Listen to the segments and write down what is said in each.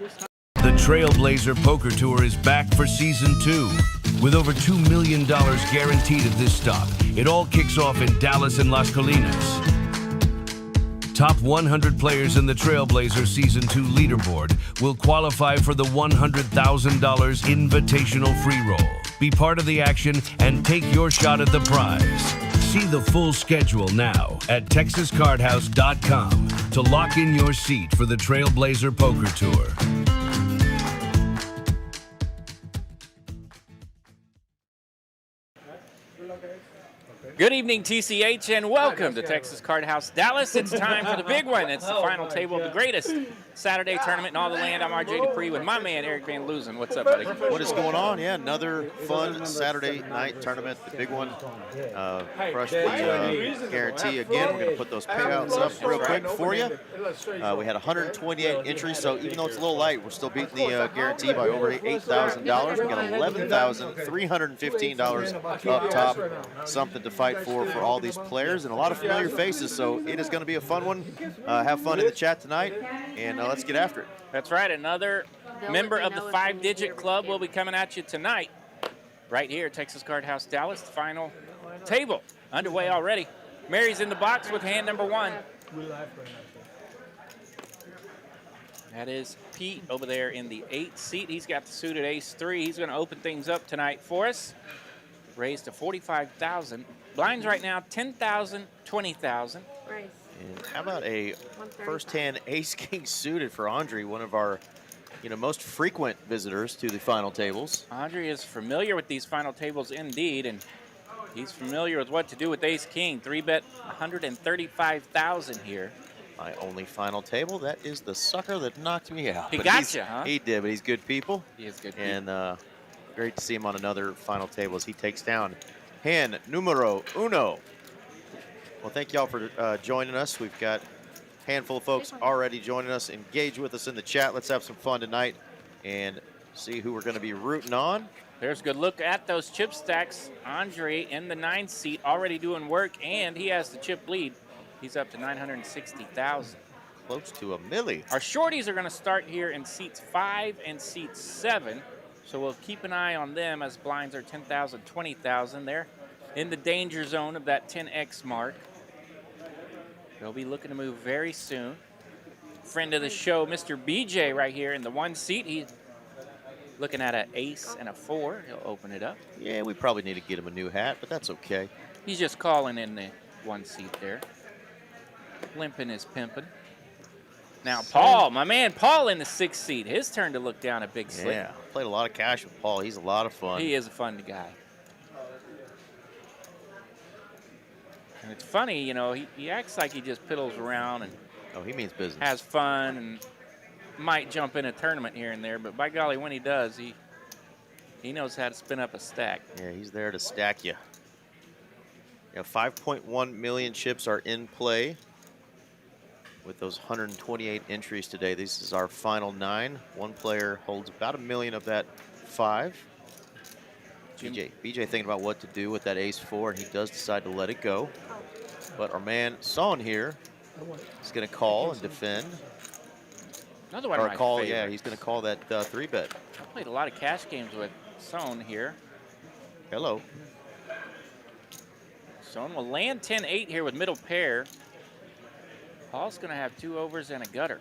The Trailblazer Poker Tour is back for Season 2. With over $2 million guaranteed at this stop, it all kicks off in Dallas and Las Colinas. Top 100 players in the Trailblazer Season 2 leaderboard will qualify for the $100,000 invitational free roll. Be part of the action and take your shot at the prize. See the full schedule now at texascardhouse.com to lock in your seat for the Trailblazer Poker Tour. Good evening, TCH, and welcome to Texas Card House Dallas. It's time for the big one. It's the final table of the greatest Saturday tournament in all the land. I'm RJ Dupree with my man, Eric Van Loosen. What's up, buddy? What is going on? Yeah, another fun Saturday night tournament, the big one. Crushed the guarantee again. We're going to put those payouts up real quick for you. We had 128 entries, so even though it's a little light, we're still beating the guarantee by over $8,000. We got $11,315 up top. Something to fight for all these players and a lot of familiar faces, so it is going to be a fun one. Have fun in the chat tonight, and let's get after it. That's right. Another member of the 5-digit club will be coming at you tonight right here at Texas Card House Dallas. The final table underway already. Mary's in the box with hand number 1. That is Pete over there in the 8th seat. He's got the suited ace-3. He's going to open things up tonight for us. Raised to 45,000. Blinds right now 10,000, 20,000. Nice. And how about a first-hand ace-king suited for Andre, one of our, most frequent visitors to the final tables. Andre is familiar with these final tables indeed, and he's familiar with what to do with ace-king. 3-bet 135,000 here. My only final table. That is the sucker that knocked me out. He got you, huh? He did, but he's good people. He is good people. And great to see him on another final table as he takes down hand numero uno. Well, thank y'all for joining us. We've got a handful of folks already joining us. Engage with us in the chat. Let's have some fun tonight and see who we're going to be rooting on. There's a good look at those chip stacks. Andre in the 9th seat already doing work, and he has the chip lead. He's up to 960,000. Close to a milli. Our shorties are going to start here in seats 5 and seat 7. So we'll keep an eye on them as blinds are 10,000, 20,000. They're in the danger zone of that 10X mark. They'll be looking to move very soon. Friend of the show, Mr. BJ right here in the 1 seat. He's looking at an ace and a 4. He'll open it up. Yeah, we probably need to get him a new hat, but that's okay. He's just calling in the 1 seat there. Limping is pimping. Now, Paul, my man Paul in the 6th seat. His turn to look down a big slip. Yeah, played a lot of cash with Paul. He's a lot of fun. He is a fun guy. And it's funny, he acts like he just piddles around and he means business. Has fun and might jump in a tournament here and there, but by golly, when he does, he knows how to spin up a stack. Yeah, he's there to stack you. 5.1 million chips are in play with those 128 entries today. This is our final 9. One player holds about $1 million of that 5. BJ thinking about what to do with that ace-4, and he does decide to let it go. But our man Son here is going to call and defend. Another one or of my call, favorites. yeah, he's going to call that 3-bet. I played a lot of cash games with Son here. Hello. Son will land 10-8 here with middle pair. Paul's going to have 2 overs and a gutter.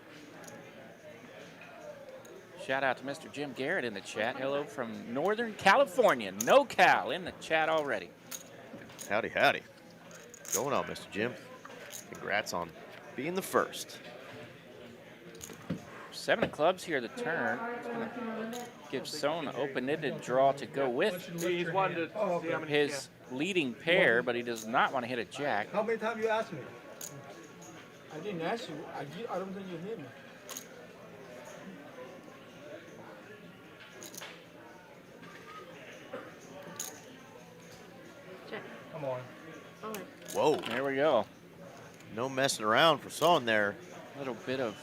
Shout out to Mr. Jim Garrett in the chat. Hello from Northern California. NoCal in the chat already. Howdy, howdy. Going on, Mr. Jim. Congrats on being the first. 7 of clubs here the turn. It's going to give Son an open-ended draw to go with his leading pair, but he does not want to hit a jack. How many times you asked me? I didn't ask you. I don't think you hit me. Check. Come on. Whoa. There we go. No messing around for Son there. A little bit of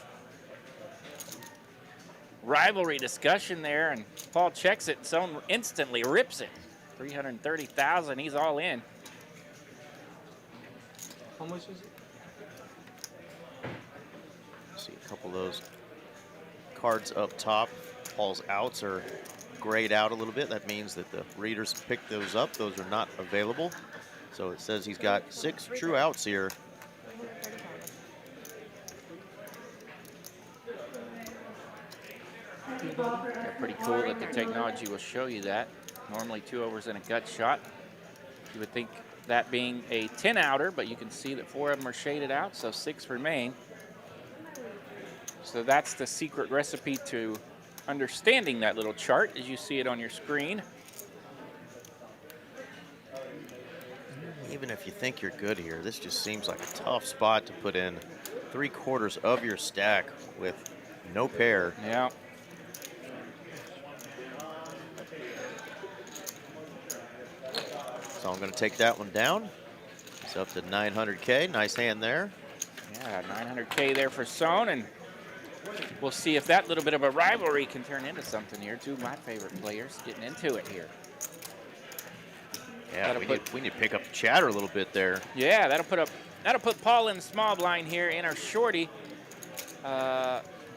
rivalry discussion there, and Paul checks it. Son instantly rips it. 330,000. He's all in. How much is it? See a couple of those cards up top, Paul's outs are grayed out a little bit. That means that the readers picked those up. Those are not available. So it says he's got 6 true outs here. Yeah, pretty cool that the technology will show you that. Normally 2 overs and a gut shot. You would think that being a 10-outer, but you can see that 4 of them are shaded out, so 6 remain. So that's the secret recipe to understanding that little chart as you see it on your screen. Even if you think you're good here, this just seems like a tough spot to put in 3/4 of your stack with no pair. Yeah. So I'm going to take that one down. It's up to 900K. Nice hand there. Yeah, 900K there for Sohn, and we'll see if that little bit of a rivalry can turn into something here. 2 of my favorite players getting into it here. Yeah, we need to pick up the chatter a little bit there. Yeah, that'll put Paul in the small blind here in our shorty.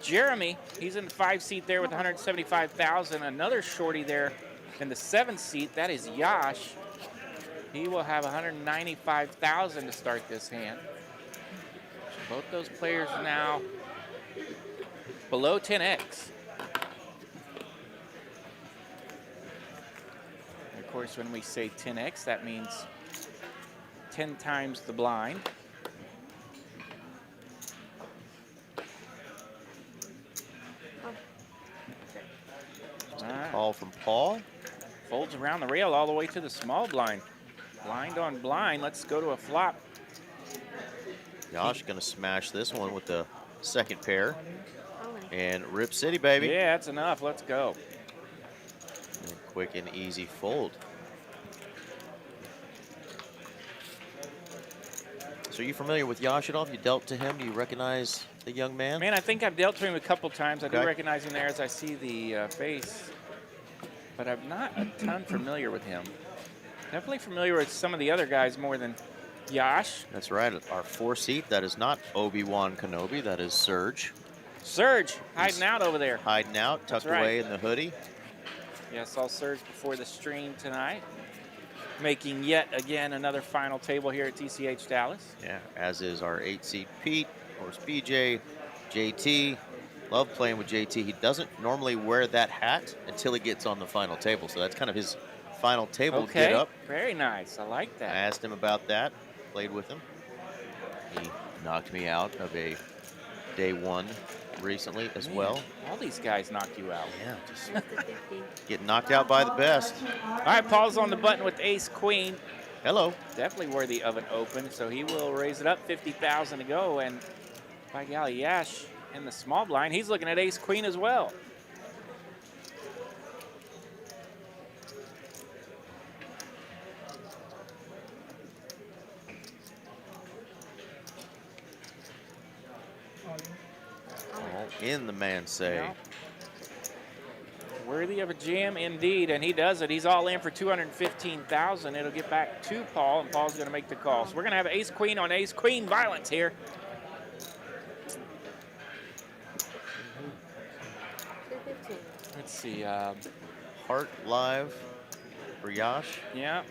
Jeremy, he's in the 5 seat there with 175,000. Another shorty there in the 7 seat. That is Yash. He will have 195,000 to start this hand. Both those players now below 10x. And of course, when we say 10x, that means 10 times the blind. Call from Paul. Folds around the rail all the way to the small blind. Blind on blind. Let's go to a flop. Josh going to smash this one with the 2nd pair. And Rip City, baby. Yeah, that's enough. Let's go. And quick and easy fold. So are you familiar with Yash at all? Have you dealt to him? Do you recognize the young man? Man, I think I've dealt to him a couple times. I do Okay. recognize him there as I see the face. But I'm not a ton familiar with him. Definitely familiar with some of the other guys more than Yash. That's right. Our 4 seat, that is not Obi-Wan Kenobi. That is Serge. Serge hiding out over there. Hiding out, tucked right. away in the hoodie. Yeah, I saw Serge before the stream tonight. Making yet again another final table here at TCH Dallas. Yeah, as is our 8 seat Pete, of course BJ, JT. Love playing with JT. He doesn't normally wear that hat until he gets on the final table. So that's kind of his final table get up. Very nice. I like that. I asked him about that, played with him. He knocked me out of a day 1 recently as well. All these guys knock you out. Yeah, just getting knocked out by the best. All right, Paul's on the button with ace queen. Hello. Definitely worthy of an open, so he will raise it up. 50,000 to go, and by golly, Yash in the small blind, he's looking at ace queen as well. All in the man say. Yeah. Worthy of a jam indeed, and he does it. He's all in for 215,000. It'll get back to Paul, and Paul's going to make the call. So we're going to have ace queen on ace queen violence here. Let's see. Heart live for Yash. Yeah.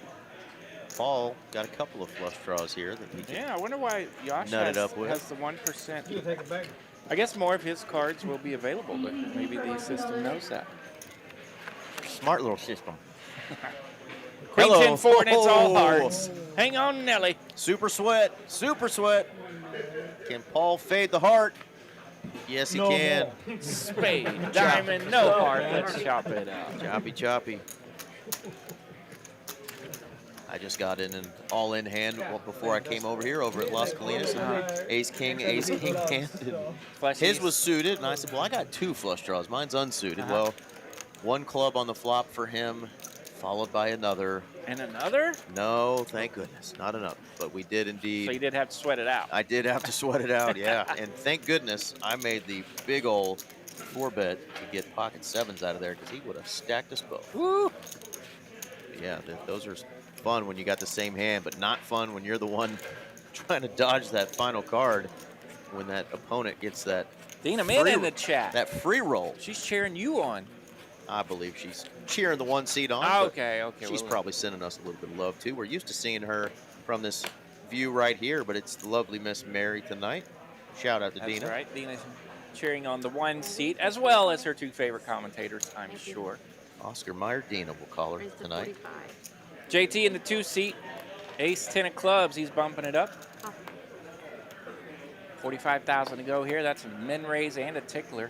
Paul got a couple of flush draws here that he can Yeah, I wonder why Yash nut it up with. has the 1%. You take it back. I guess more of his cards will be available, but maybe the system knows that. Smart little system. Queen Hello. 10-4, and it's all Oh. hearts. Hang on, Nelly. Super sweat. Super sweat. Can Paul fade the heart? Yes, he No can. more. Spade, diamond, no heart. Let's chop it out. Choppy, choppy. I just got in an all-in hand before I came over here over at Las Colinas. Ace king hand. Flushies. His was suited, and I said, well, I got 2 flush draws. Mine's unsuited. Well, 1 club on the flop for him, followed by another. And another? No, thank goodness, not enough. But we did indeed. So you did have to sweat it out. I did have to sweat it out, yeah. And thank goodness I made the big old 4-bet to get pocket 7s out of there, because he would have stacked us both. Woo! Yeah, those are fun when you got the same hand, but not fun when you're the one trying to dodge that final card when that opponent gets that Dina Min in the chat. That free roll. She's cheering you on. I believe she's cheering the 1 seed on. Oh, but okay. She's probably sending us a little bit of love, too. We're used to seeing her from this view right here, but it's the lovely Miss Mary tonight. Shout out to Dina. That's right. Dina's cheering on the 1 seat, as well as her 2 favorite commentators, I'm sure. Oscar Meyer Dina, we'll call her tonight. JT in the 2 seat. Ace 10 of clubs. He's bumping it up. 45,000 to go here. That's a min raise and a tickler.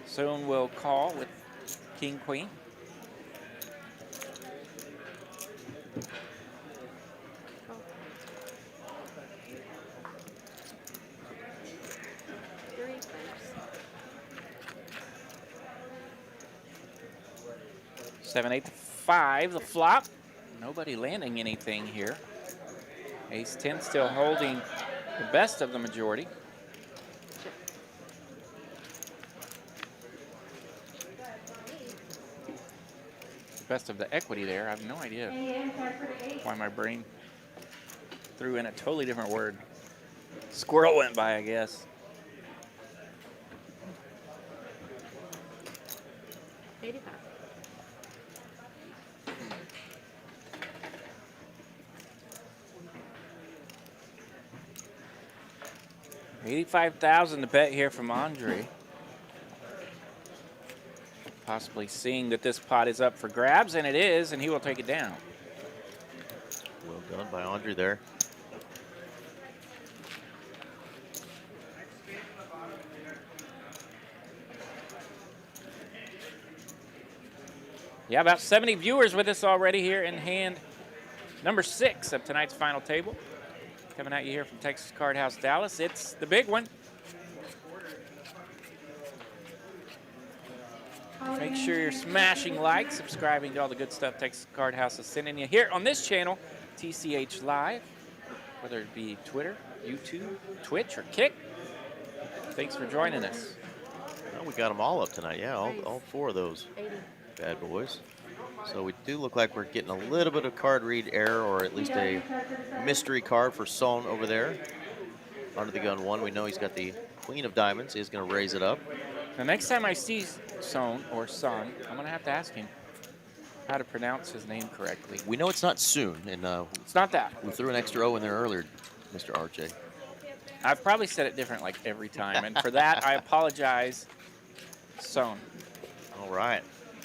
Soon we'll call with King Queen. Seven, 8 to 5, the flop. Nobody landing anything here. Ace 10 still holding the best of the majority. Best of the equity there. I have no idea why my brain threw in a totally different word. Squirrel went by, I guess. 85. $85,000 to bet here from Andre. Possibly seeing that this pot is up for grabs, and it is, and he will take it down. Well done by Andre there. Yeah, about 70 viewers with us already here in hand number 6 of tonight's final table. Coming at you here from Texas Card House Dallas. It's the big one. Make sure you're smashing like, subscribing to all the good stuff Texas Card House is sending you here on this channel, TCH Live, whether it be Twitter, YouTube, Twitch, or Kick. Thanks for joining us. Well, we got them all up tonight. Yeah, all 4 of those 80. bad boys. So we do look like we're getting a little bit of card read error, or at least a mystery card for Son over there. Under the gun 1, we know he's got the Queen of Diamonds. He's going to raise it up. The next time I see Son, I'm going to have to ask him how to pronounce his name correctly. We know it's not soon, and It's not that. we threw an extra O in there earlier, Mr. RJ. I've probably said it different like every time, and for that, I apologize, Son. All right.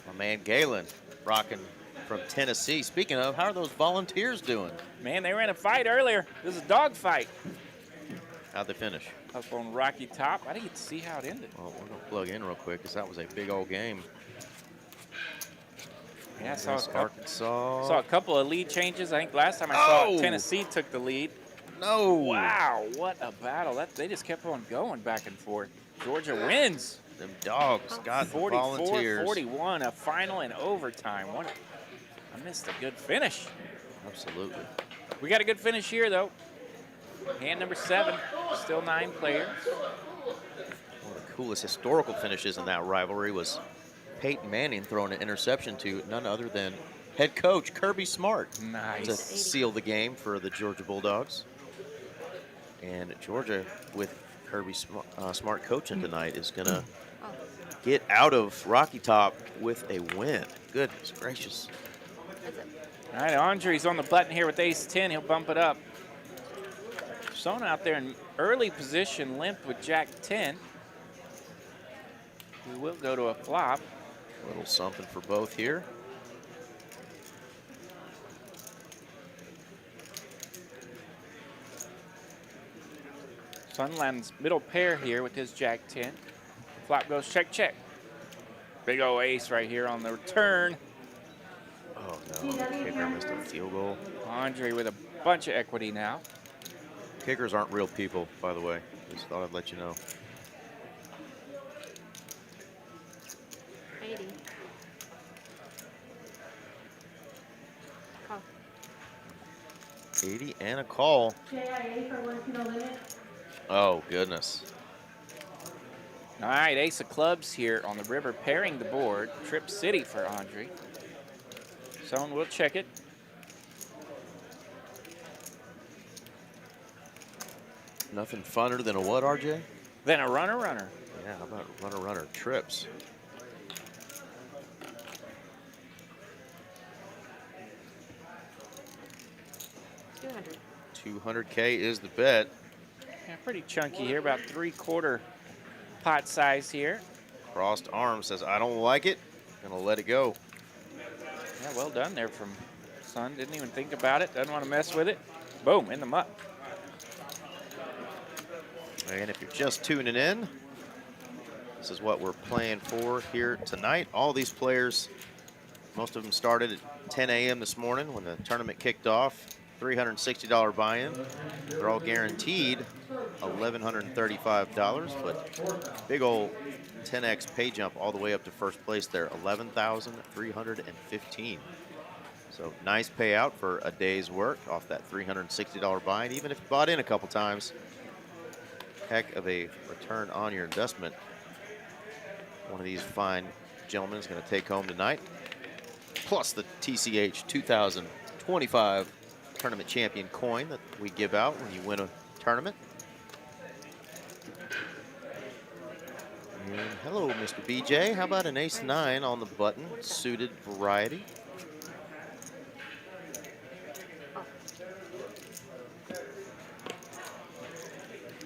My man Galen rocking from Tennessee. Speaking of, how are those volunteers doing? Man, they were in a fight earlier. This is a dog fight. How'd they finish? Up on Rocky Top. I didn't get to see how it ended. Well, we're going to plug in real quick because that was a big old game. Yeah, I saw Arkansas. a couple of lead changes. I think last time I saw Oh! it, Tennessee took the lead. No. Wow, what a battle. They just kept on going back and forth. Georgia wins. Them dogs got the volunteers. 44-41, a final in overtime. I missed a good finish. Absolutely. We got a good finish here, though. Hand number 7, still 9 players. One of the coolest historical finishes in that rivalry was Peyton Manning throwing an interception to none other than head coach Kirby Smart to Nice. seal the game for the Georgia Bulldogs. And Georgia, with Kirby Smart coaching tonight, is going to get out of Rocky Top with a win. Goodness gracious. All right, Andre's on the button here with ace 10. He'll bump it up. Son out there in early position, limp with jack 10. We will go to a flop. A little something for both here. Son lands middle pair here with his jack 10. Flop goes check, check. Big O ace right here on the return. Oh no, the kicker missed a field goal. Andre with a bunch of equity now. Kickers aren't real people, by the way. Just thought I'd let you know. 80. Call. 80 and a call. JIA for 1 kilo limit. Oh, goodness. All right, ace of clubs here on the river, pairing the board. Trip City for Andre. Son will check it. Nothing funner than a what, RJ? Then a runner. Yeah, how about runner trips? $200K is the bet. Yeah, pretty chunky here, about 3/4 pot size here. Crossed arm says, I don't like it. Gonna let it go. Yeah, well done there from Son. Didn't even think about it. Doesn't want to mess with it. Boom, in the muck. And if you're just tuning in, this is what we're playing for here tonight. All these players, most of them started at 10 a.m. this morning when the tournament kicked off. $360 buy-in. They're all guaranteed $1,135, but big old 10x pay jump all the way up to first place there, $11,315. So nice payout for a day's work off that $360 buy-in, even if you bought in a couple times. Heck of a return on your investment. One of these fine gentlemen is going to take home tonight. Plus the TCH 2025 tournament champion coin that we give out when you win a tournament. And hello, Mr. BJ. How about an ace-9 on the button, suited variety?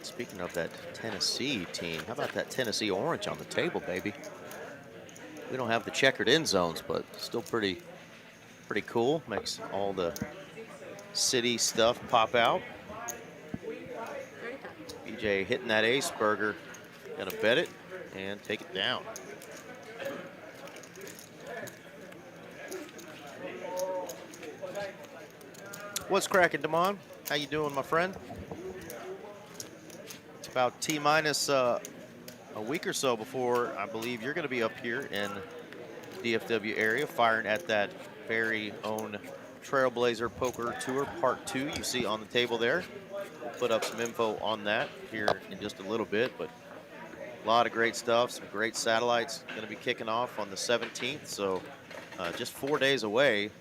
Speaking of that Tennessee team, how about that Tennessee orange on the table, baby? We don't have the checkered end zones, but still pretty cool. Makes all the city stuff pop out. BJ hitting that ace burger. Gonna bet it and take it down. What's cracking, Damon? How you doing, my friend? It's about T-minus a week or so before I believe you're going to be up here in the DFW area firing at that very own Trailblazer Poker Tour Part 2 you see on the table there. We'll put up some info on that here in just a little bit, but a lot of great stuff, some great satellites going to be kicking off on the 17th, so just 4 days away.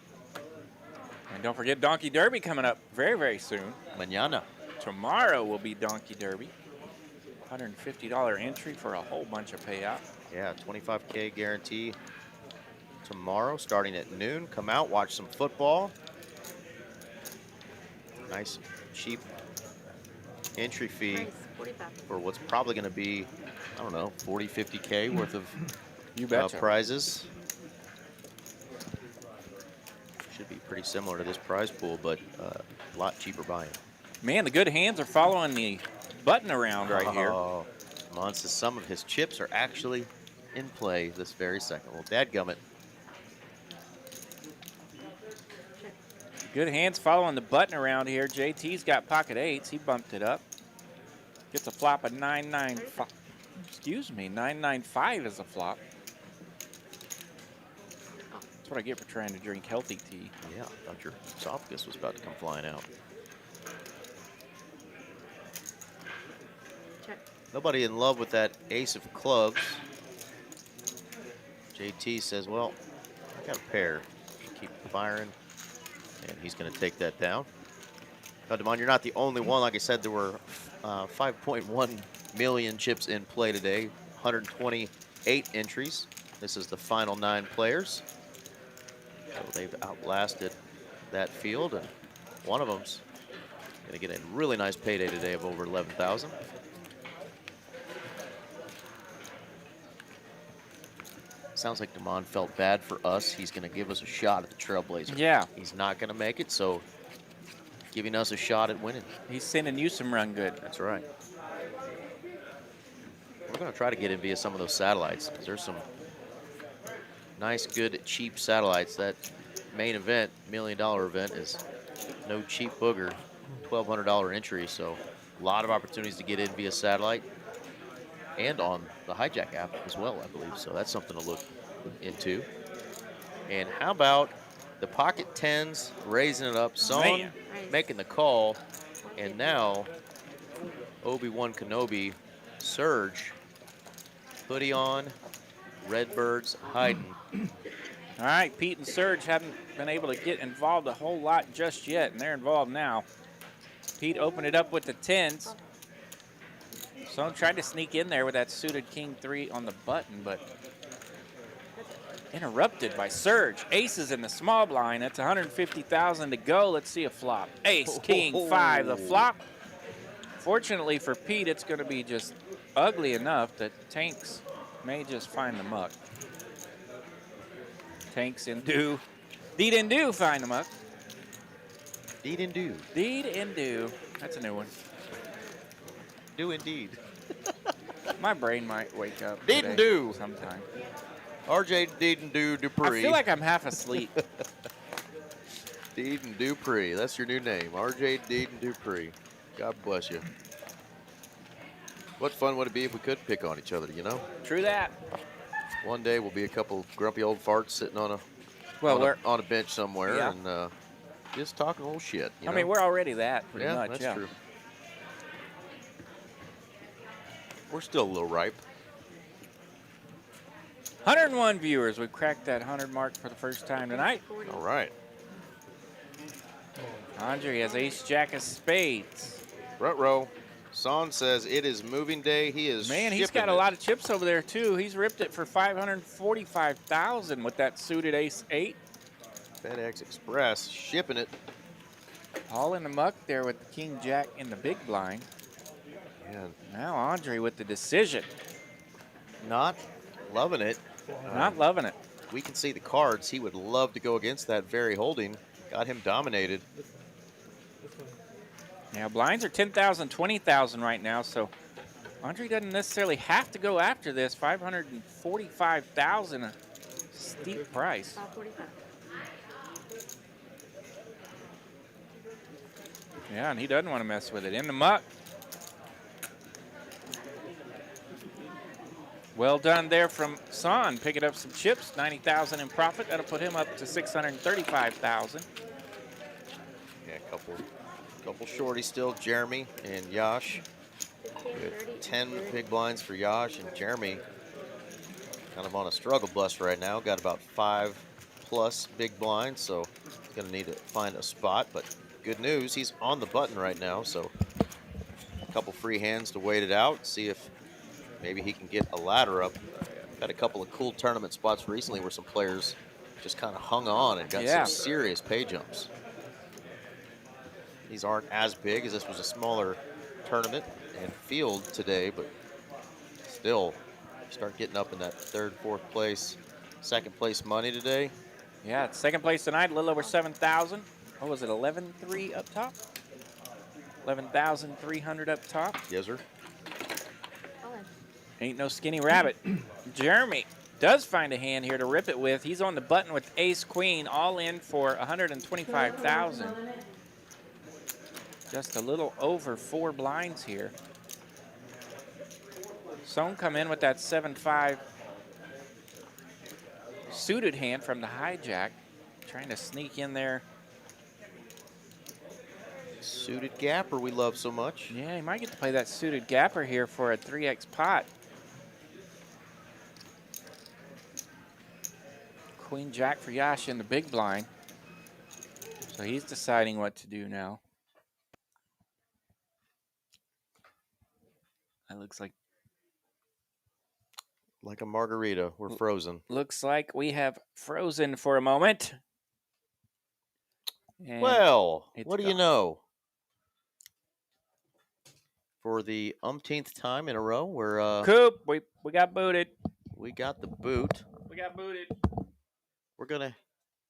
And don't forget Donkey Derby coming up very, very soon. Mañana. Tomorrow will be Donkey Derby. $150 entry for a whole bunch of payout. Yeah, 25K guarantee tomorrow starting at noon. Come out, watch some football. Nice, cheap entry fee for what's probably going to be, I don't know, 40, 50K worth of prizes. Should be pretty similar to this prize pool, but a lot cheaper buying. Man, the good hands are following the button around right here. Mon says some of his chips are actually in play this very second. Well, dadgummit. Good hands following the button around here. JT's got pocket eights. He bumped it up. Gets a flop of 995. Excuse me, 995 is a flop. That's what I get for trying to drink healthy tea. Yeah, I thought your esophagus was about to come flying out. Check. Nobody in love with that ace of clubs. JT says, well, I got a pair. Keep firing. And he's going to take that down. Now, Damon, you're not the only one. Like I said, there were 5.1 million chips in play today, 128 entries. This is the final 9 players. So they've outlasted that field, and one of them's going to get a really nice payday today of over 11,000. Sounds like Damon felt bad for us. He's going to give us a shot at the Trailblazer. Yeah. He's not going to make it, so giving us a shot at winning. He's sending you some run good. That's right. We're going to try to get in via some of those satellites, because there's some nice, good, cheap satellites. That main event, $1 million event, is no cheap booger, $1,200 entry, so a lot of opportunities to get in via satellite and on the Hijack app as well, I believe. So that's something to look into. And how about the pocket tens, raising it up, Son making the call, and now Obi-Wan Kenobi, Surge, hoodie on, Redbirds hiding. All right, Pete and Serge haven't been able to get involved a whole lot just yet, and they're involved now. Pete opened it up with the tens. Someone tried to sneak in there with that suited king 3 on the button, but interrupted by Surge. Aces in the small blind. That's 150,000 to go. Let's see a flop. Ace, king, 5, the flop. Fortunately for Pete, it's going to be just ugly enough that Tanks may just find the muck. Tanks and do. Deed and do find the muck. Deed and do. Deed and do. That's a new one. Do indeed. My brain might wake up. Deed and do. Sometime. RJ Deed and do Dupree. I feel like I'm half asleep. Deed and Dupree. That's your new name. RJ Deed and Dupree. God bless you. What fun would it be if we could pick on each other, you know? True that. One day we'll be a couple grumpy old farts sitting on a bench somewhere, Yeah. and just talking a little shit. You I know? mean, we're already that pretty much. That's Yeah, true. We're still a little ripe. 101 viewers. We've cracked that 100 mark for the first time tonight. All right. Andre has ace jack of spades. Rut-row. Son says it is moving day. He is Man, he's shipping got a it. lot of chips over there too. He's ripped it for 545,000 with that suited ace 8. FedEx Express shipping it. All in the muck there with the king jack in the big blind. Man, Now Andre with the decision. not loving it. Not loving it. We can see the cards. He would love to go against that very holding. Got him dominated. Yeah, blinds are 10,000, 20,000 right now, so Andre doesn't necessarily have to go after this. 545,000, a steep price. 45. Yeah, and he doesn't want to mess with it. In the muck. Well done there from Son, picking up some chips, 90,000 in profit. That'll put him up to 635,000. Yeah, a couple shorties still. Jeremy and Yash. 15, Good. 30, 10 40. big blinds for Yash, and Jeremy kind of on a struggle bus right now. Got about 5+ big blinds, so he's going to need to find a spot. But good news, he's on the button right now, so a couple free hands to wait it out, see if maybe he can get a ladder up. Had a couple of cool tournament spots recently where some players just kind of hung on and got Yeah. some serious pay jumps. These aren't as big, as this was a smaller tournament and field today, but still, start getting up in that 3rd, 4th place, 2nd place money today. Yeah, it's second place tonight, a little over 7,000. What was it, 11,300 up top? 11,300 up top. Yes, sir. All in. Ain't no skinny rabbit. Jeremy does find a hand here to rip it with. He's on the button with ace queen, all in for 125,000. Just a little over 4 blinds here. Sohn come in with that 7-5 suited hand from the hijack, trying to sneak in there. Suited gapper we love so much. Yeah, he might get to play that suited gapper here for a 3x pot. Queen jack for Yash in the big blind. So he's deciding what to do now. That looks like Like a margarita, we're frozen. looks like we have frozen for a moment. And Well, it's what do you gone. know? For the umpteenth time in a row, Coop, we got booted. we got the boot. We got booted. We're going to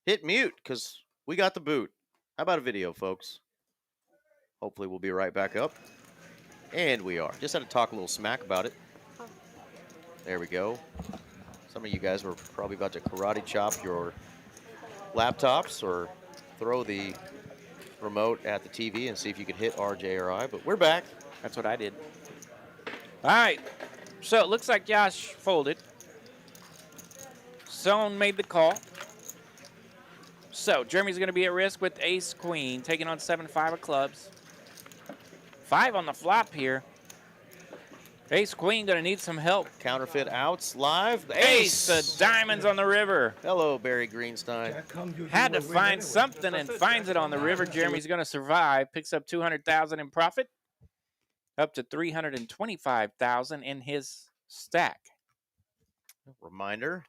hit mute because we got the boot. How about a video, folks? Hopefully we'll be right back up. And we are. Just had to talk a little smack about it. There we go. Some of you guys were probably about to karate chop your laptops or throw the remote at the TV and see if you could hit RJ or I, but we're back. That's what I did. All right. So it looks like Yash folded. Sohn made the call. So Jeremy's going to be at risk with ace queen, taking on 7-5 of clubs. 5 on the flop here. Ace queen going to need some help. Counterfeit outs live. The Ace, the diamonds on the river. Hello, Barry Greenstein. Had to find something and finds it on the river. Jeremy's going to survive. Picks up 200,000 in profit. up to 325,000 in his stack. Reminder.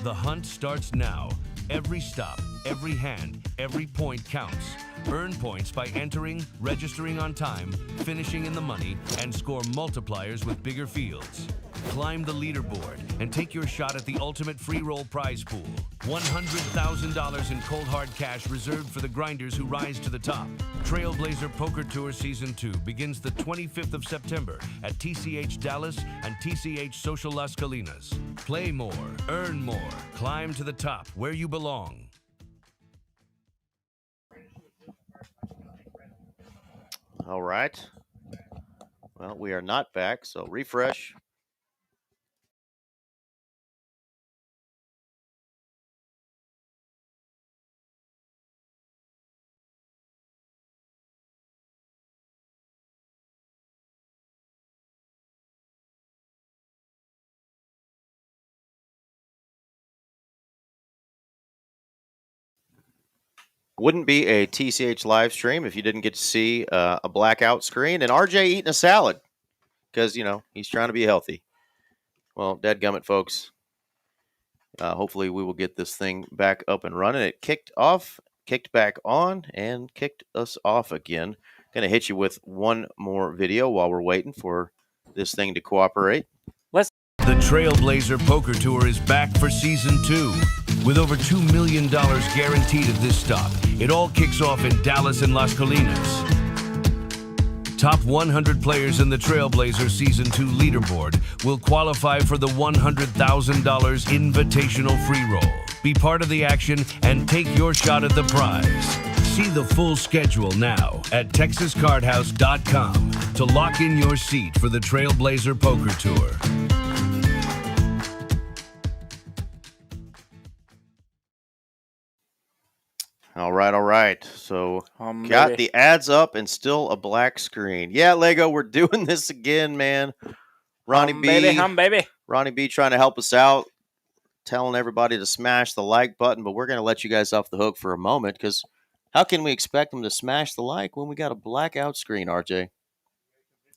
The hunt starts now. Every stop, every hand, every point counts. Earn points by entering, registering on time, finishing in the money, and score multipliers with bigger fields. Climb the leaderboard and take your shot at the ultimate free roll prize pool. $100,000 in cold hard cash reserved for the grinders who rise to the top. Trailblazer Poker Tour Season 2 begins the 25th of September at TCH Dallas and TCH Social Las Colinas. Play more, earn more, climb to the top where you belong. All right. Well, we are not back, so refresh. Wouldn't be a TCH live stream if you didn't get to see a blackout screen and RJ eating a salad because, you know, he's trying to be healthy. Well, dadgummit, folks. Hopefully we will get this thing back up and running. It kicked off, kicked back on, and kicked us off again. Going to hit you with one more video while we're waiting for this thing to cooperate. The Trailblazer Poker Tour is back for Season 2. With over $2 million guaranteed at this stop, it all kicks off in Dallas and Las Colinas. Top 100 players in the Trailblazer Season 2 leaderboard will qualify for the $100,000 invitational free roll. Be part of the action and take your shot at the prize. See the full schedule now at texascardhouse.com to lock in your seat for the Trailblazer Poker Tour. All right. So Baby. got the ads up and still a black screen. Yeah, Lego, we're doing this again, man. Ronnie Baby. Ronnie B trying to help us out, telling everybody to smash the like button, but we're going to let you guys off the hook for a moment because how can we expect them to smash the like when we got a blackout screen, RJ?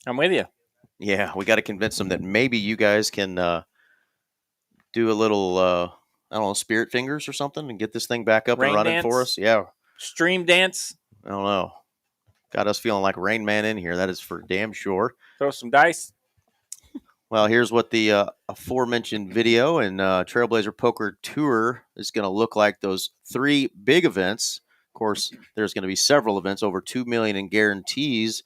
I'm with you. Yeah, we got to convince them that maybe you guys can do a little, I don't know, spirit fingers or something and get this thing back up Rain and running dance? for us. Yeah, Stream dance. I don't know. Got us feeling like Rain Man in here. That is for damn sure. Throw some dice. Well, here's what the aforementioned video and Trailblazer Poker Tour is going to look like. Those three big events. Of course, there's going to be several events, over $2 million in guarantees.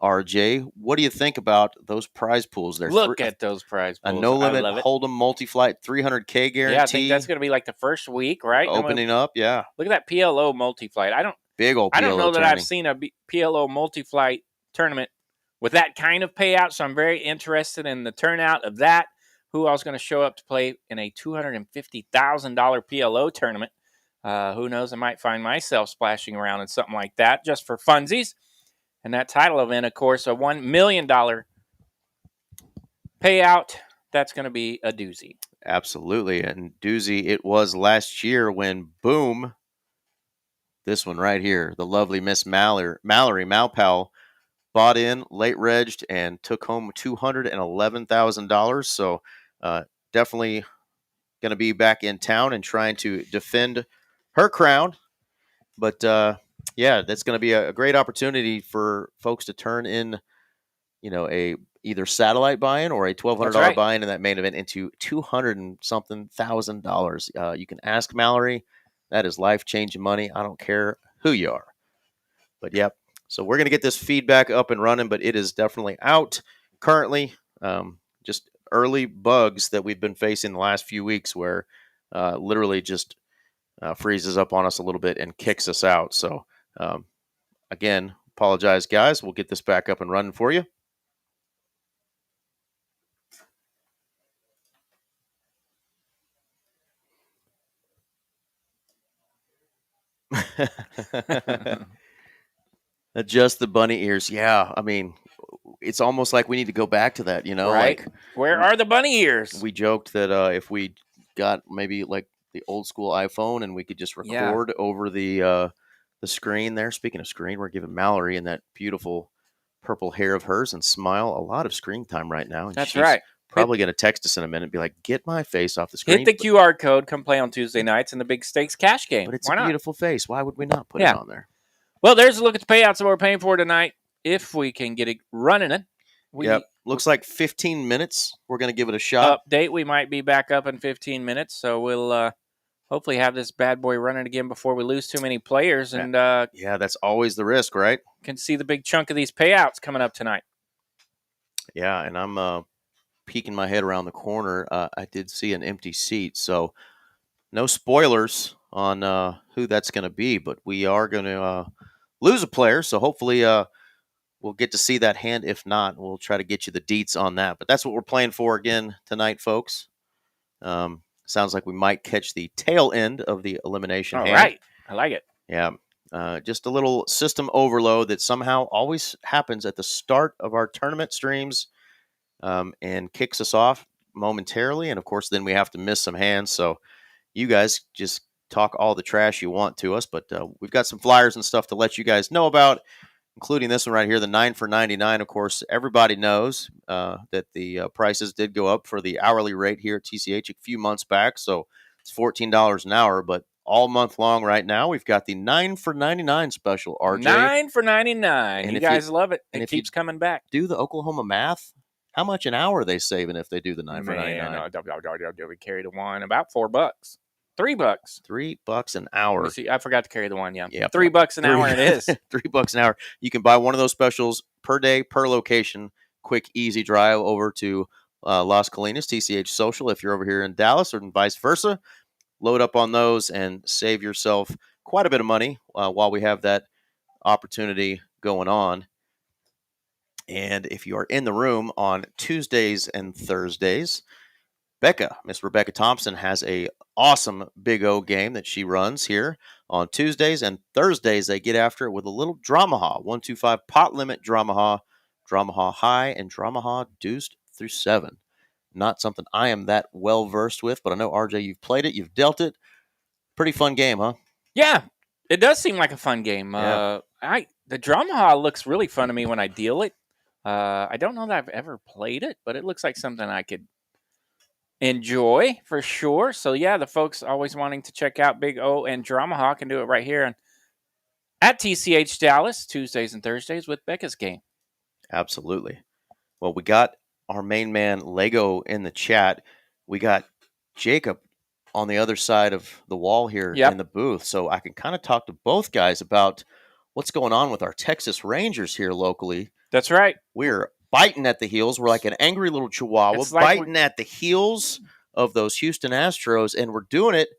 RJ, what do you think about those prize pools there? Look at those prize pools. A no limit I love it. Hold'em multi-flight 300K guarantee. Yeah, I think that's going to be like the first week, right? Opening up, yeah. Look at that PLO multi-flight. Big old PLO I don't know that tourney. I've seen a PLO multi-flight tournament with that kind of payout, so I'm very interested in the turnout of that. Who else is going to show up to play in a $250,000 PLO tournament? Who knows? I might find myself splashing around in something like that just for funsies. And that title event, of course, a $1 million payout. That's going to be a doozy. Absolutely. And doozy it was last year when, boom, this one right here, the lovely Miss Mallory Malpal, bought in, late regged, and took home $211,000. So definitely going to be back in town and trying to defend her crown. But, yeah, that's going to be a great opportunity for folks to turn in, a either satellite buy-in or a $1,200 buy-in in that main event into $200 and something thousand. You can ask Mallory. That is life-changing money. I don't care who you are. But, yep. So we're going to get this feedback up and running, but it is definitely out currently. Just early bugs that we've been facing the last few weeks where literally just freezes up on us a little bit and kicks us out. So, again, apologize, guys. We'll get this back up and running for you. Adjust the bunny ears. Yeah, I mean, it's almost like we need to go back to that, Right. Like, where are the bunny ears? We joked that if we got maybe like the old school iPhone and we could just record over the screen there. Speaking of screen, we're giving Mallory in that beautiful purple hair of hers and smile. A lot of screen time right now. And That's she's right. probably going to text us in a minute and be like, get my face off the screen. Hit the QR code, come play on Tuesday nights in the Big Stakes cash game. But it's Why a not? beautiful face. Why would we not put it on there? Well, there's a look at the payouts that we're paying for tonight. If we can get it running. Yep. Looks like 15 minutes. We're going to give it a shot. Update. We might be back up in 15 minutes. So we'll hopefully have this bad boy running again before we lose too many players. And yeah, that's always the risk, right? Can see the big chunk of these payouts coming up tonight. Yeah, and I'm peeking my head around the corner. I did see an empty seat. So no spoilers on who that's going to be, but we are going to lose a player. So hopefully we'll get to see that hand. If not, we'll try to get you the deets on that. But that's what we're playing for again tonight, folks. Sounds like we might catch the tail end of the elimination hand. All right. I like it. Yeah. Just a little system overload that somehow always happens at the start of our tournament streams and kicks us off momentarily. And, of course, then we have to miss some hands. So you guys just talk all the trash you want to us. But we've got some flyers and stuff to let you guys know about, including this one right here, the 9 for $99. Of course, everybody knows that the prices did go up for the hourly rate here at TCH a few months back. So it's $14 an hour. But all month long right now, we've got the 9 for $99 special, RJ. 9 for $99. And you guys love it. It keeps coming back. Do the Oklahoma math. How much an hour are they saving if they do the 9 for $99? We carried a one, about $4. $3. $3 an hour. See, I forgot to carry the one. Yeah. Yep. $3 an hour. It is $3 an hour. You can buy one of those specials per day, per location. Quick, easy drive over to Las Colinas, TCH Social, if you're over here in Dallas, or vice versa. Load up on those and save yourself quite a bit of money while we have that opportunity going on. And if you are in the room on Tuesdays and Thursdays, Miss Rebecca Thompson, has a awesome Big O game that she runs here on Tuesdays, and Thursdays they get after it with a little Dramaha, 125 pot limit Dramaha high, and Dramaha deuced through 7. Not something I am that well versed with, but I know, RJ, you've played it, you've dealt it. Pretty fun game, huh? Yeah, it does seem like a fun game. Yeah. The Dramaha looks really fun to me when I deal it. I don't know that I've ever played it, but it looks like something I could enjoy for sure. So yeah, the folks always wanting to check out Big O and Dramaha can do it right here at TCH Dallas, Tuesdays and Thursdays with Becca's game. Absolutely. Well, we got our main man Lego in the chat. We got Jacob on the other side of the wall here in the booth, so I can kind of talk to both guys about what's going on with our Texas Rangers here locally. That's right. We're biting at the heels. We're like an angry little chihuahua biting at the heels of those Houston Astros, and we're doing it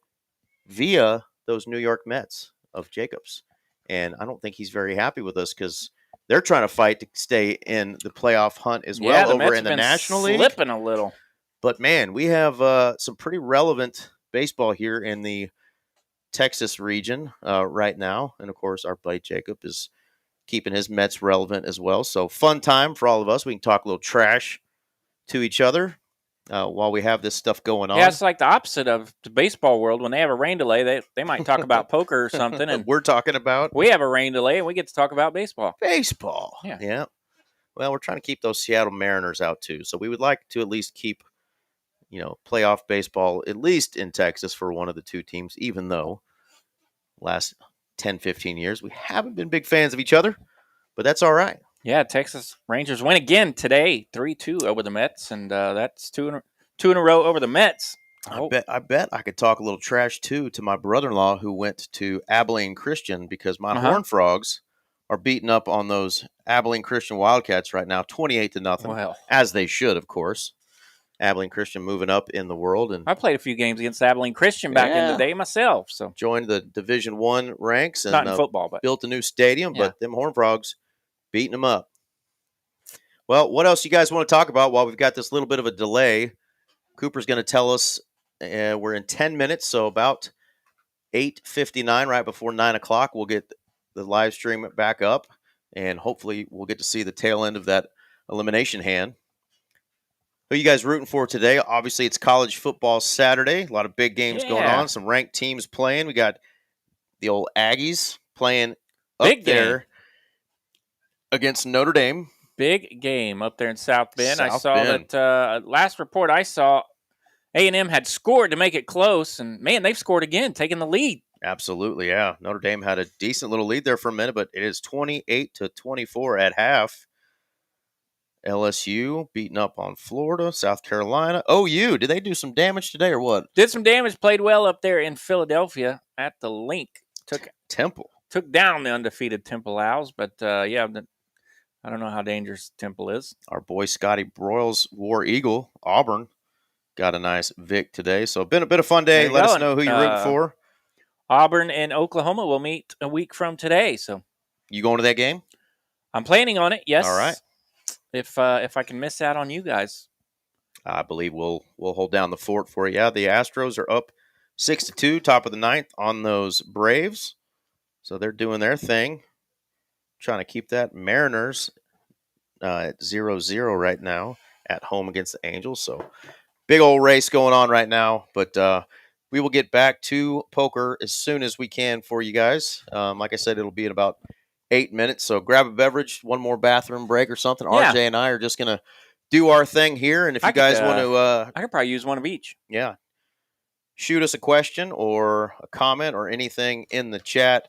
via those New York Mets of Jacobs. And I don't think he's very happy with us because they're trying to fight to stay in the playoff hunt as well over Mets in the National League. Slipping a little. But, man, we have some pretty relevant baseball here in the Texas region right now. And, of course, our buddy Jacob is keeping his Mets relevant as well. So fun time for all of us. We can talk a little trash to each other while we have this stuff going on. Yeah, it's like the opposite of the baseball world. When they have a rain delay, they might talk about poker or something. And we're talking about. We have a rain delay, and we get to talk about baseball. Baseball. Yeah. Well, we're trying to keep those Seattle Mariners out too. So we would like to at least keep, playoff baseball at least in Texas for one of the two teams, even though last 10, 15 years we haven't been big fans of each other, but that's all right. Yeah, Texas Rangers win again today, 3-2 over the Mets, and that's two in a row over the Mets. I bet I could talk a little trash too to my brother-in-law who went to Abilene Christian, because my Horned Frogs are beating up on those Abilene Christian Wildcats right now, 28-0. Well, as they should, of course. Abilene Christian moving up in the world, and I played a few games against Abilene Christian back in the day myself. So joined the Division I ranks and not in football, but built a new stadium. But them Horned Frogs beating them up. Well, what else you guys want to talk about while we've got this little bit of a delay? Cooper's going to tell us we're in 10 minutes, so about 8:59, right before 9 o'clock, we'll get the live stream back up, and hopefully we'll get to see the tail end of that elimination hand. Who are you guys rooting for today? Obviously, it's college football Saturday. A lot of big games going on. Some ranked teams playing. We got the old Aggies playing up there against Notre Dame. Big game up there in South Bend. I South saw Bend. that last report I saw, A&M had scored to make it close, and, man, they've scored again, taking the lead. Absolutely, yeah. Notre Dame had a decent little lead there for a minute, but it is 28-24 at half. LSU beating up on Florida, South Carolina. OU, did they do some damage today or what? Did some damage, played well up there in Philadelphia at the Link. Temple. Took down the undefeated Temple Owls, but, yeah, I don't know how dangerous Temple is. Our boy Scotty Broyles, War Eagle, Auburn, got a nice vic today. So been a bit of fun day. Let us know who you're rooting for. Auburn and Oklahoma will meet a week from today. So you going to that game? I'm planning on it, yes. All right. If I can miss out on you guys. I believe we'll hold down the fort for you. Yeah, the Astros are up 6-2, top of the ninth on those Braves. So they're doing their thing. Trying to keep that. Mariners at 0-0 right now at home against the Angels. So big old race going on right now. But we will get back to poker as soon as we can for you guys. Like I said, it'll be in about 8 minutes. So grab a beverage, one more bathroom break or something. Yeah. RJ and I are just going to do our thing here. And if you guys want to... I could probably use one of each. Yeah. Shoot us a question or a comment or anything in the chat.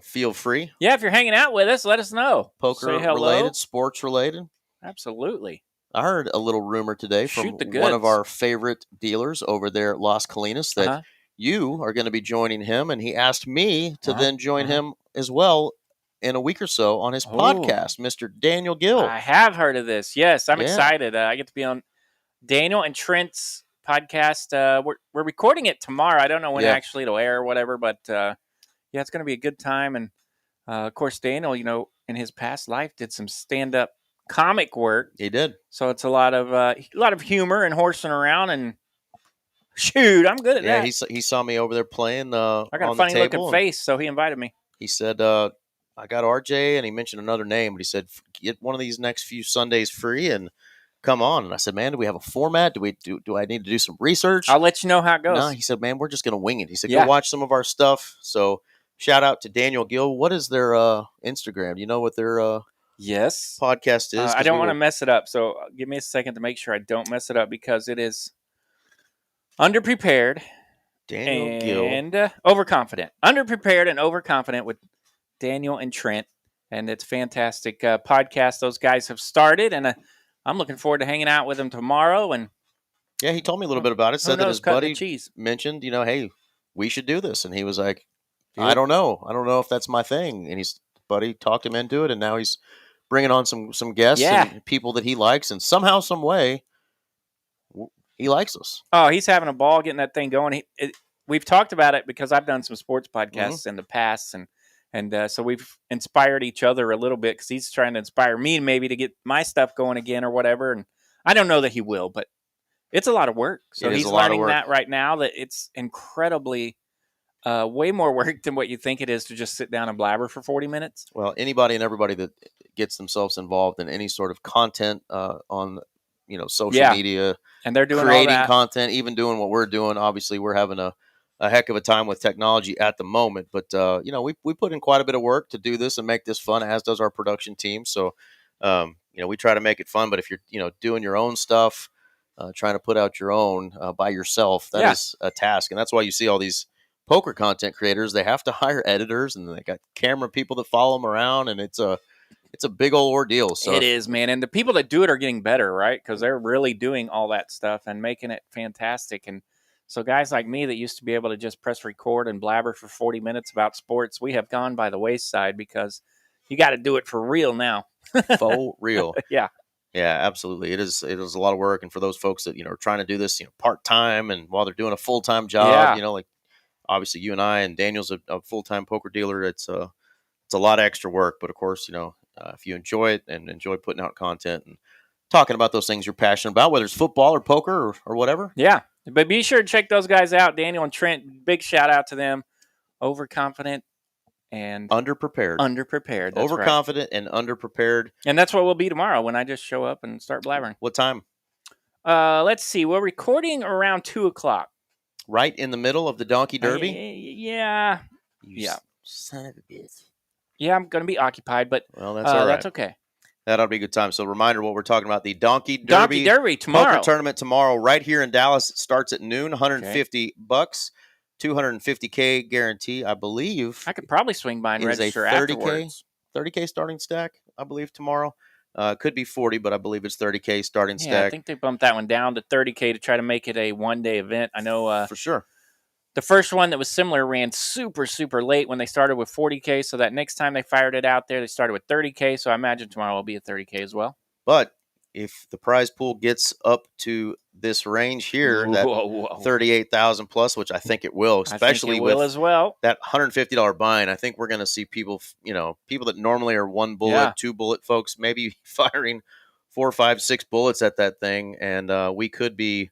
Feel free. Yeah, if you're hanging out with us, let us know. Poker Say hello. related, sports related. Absolutely. I heard a little rumor today from one of our favorite dealers over there at Las Colinas that you are going to be joining him, and he asked me to then join him as well in a week or so on his podcast, Mr. Daniel Gill. I have heard of this. Yes, I'm excited. I get to be on Daniel and Trent's podcast. We're recording it tomorrow. I don't know when actually it'll air or whatever, but yeah, it's going to be a good time. And of course, Daniel, in his past life, did some stand-up comic work. He did. So it's a lot of humor and horsing around, and shoot, I'm good at that. Yeah, he saw me over there playing. I got a funny looking face, so he invited me. He said, "I got RJ," and he mentioned another name, but he said, "Get one of these next few Sundays free and come on." And I said, "Man, do we have a format? Do I need to do some research?" I'll let you know how it goes. No, he said, "Man, we're just gonna wing it." He said, "Go watch some of our stuff." So shout out to Daniel Gill. What is their Instagram? Do you know what their podcast is? I don't want to mess it up, so give me a second to make sure I don't mess it up because it is underprepared Daniel Gill and overconfident. Underprepared and overconfident with Daniel and Trent, and it's fantastic podcast those guys have started, and I'm looking forward to hanging out with them tomorrow. And yeah, he told me a little bit about it. Said that his buddy cheese. mentioned, hey, we should do this, and he was like, I don't know if that's my thing. And his buddy talked him into it, and now he's bringing on some guests and people that he likes, and somehow, some way, he likes us. Oh, he's having a ball getting that thing going. We've talked about it because I've done some sports podcasts in the past, and so we've inspired each other a little bit because he's trying to inspire me maybe to get my stuff going again or whatever. And I don't know that he will, but it's a lot of work. So he's learning that right now, that it's incredibly way more work than what you think it is to just sit down and blabber for 40 minutes. Well, anybody and everybody that gets themselves involved in any sort of content on social media, and they're doing creating all that. content, even doing what we're doing. Obviously, we're having a heck of a time with technology at the moment, but we put in quite a bit of work to do this and make this fun, as does our production team. So we try to make it fun, but if you're doing your own stuff, trying to put out your own by yourself, that is a task. And that's why you see all these poker content creators. They have to hire editors, and they got camera people that follow them around, and it's a big old ordeal. So it is, man. And the people that do it are getting better, right? Because they're really doing all that stuff and making it fantastic. And so guys like me that used to be able to just press record and blabber for 40 minutes about sports, we have gone by the wayside because you got to do it for real now. For real. Yeah. Yeah, absolutely. It is a lot of work. And for those folks that, are trying to do this, part-time and while they're doing a full-time job, like obviously you and I, and Daniel's a full-time poker dealer. It's a lot of extra work, but of course, if you enjoy it and enjoy putting out content and talking about those things you're passionate about, whether it's football or poker or whatever. Yeah. But be sure to check those guys out. Daniel and Trent, big shout out to them. Overconfident and underprepared. That's overconfident and underprepared. And that's what we'll be tomorrow when I just show up and start blabbering. What time? Let's see. We're recording around 2:00. Right in the middle of the Donkey Derby? Yeah. Son of a bitch. Yeah, I'm going to be occupied, but well, that's all right. That's okay. That'll be a good time. So reminder what we're talking about, the Donkey Derby. Donkey Derby tomorrow. Poker tournament tomorrow right here in Dallas. It starts at noon, $150, $250K guarantee, I believe. I could probably swing by and is register a 30K, afterwards. 30K starting stack, I believe, tomorrow. Could be 40, but I believe it's 30K starting Yeah, stack. I think they bumped that one down to 30K to try to make it a one-day event. I know for sure. the first one that was similar ran super, super late when they started with 40K. So that next time they fired it out there, they started with 30K. So I imagine tomorrow will be a 30K as well. But if the prize pool gets up to this range here, that 38,000 plus, which I think it will, especially with as well. that $150 buy-in, I think we're going to see people, people that normally are one bullet, two bullet folks, maybe firing 4, 5, 6 bullets at that thing, and we could be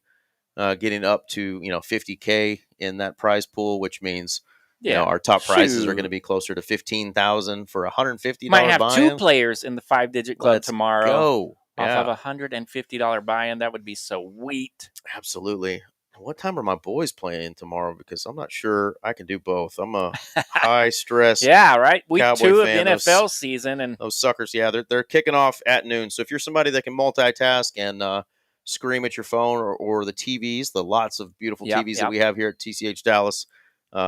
getting up to 50K in that prize pool, which means our top prizes are going to be closer to 15,000 for $150 Might have buy-in. 2 players in the 5-digit club tomorrow. Go. Off of a $150 buy-in. That would be sweet. Absolutely. What time are my boys playing tomorrow? Because I'm not sure I can do both. I'm a high stress. Yeah, right. Week Cowboy 2 of fan. the NFL season, and those suckers. Yeah, they're kicking off at noon. So if you're somebody that can multitask and scream at your phone or the TVs, the lots of beautiful TVs that we have here at TCH Dallas,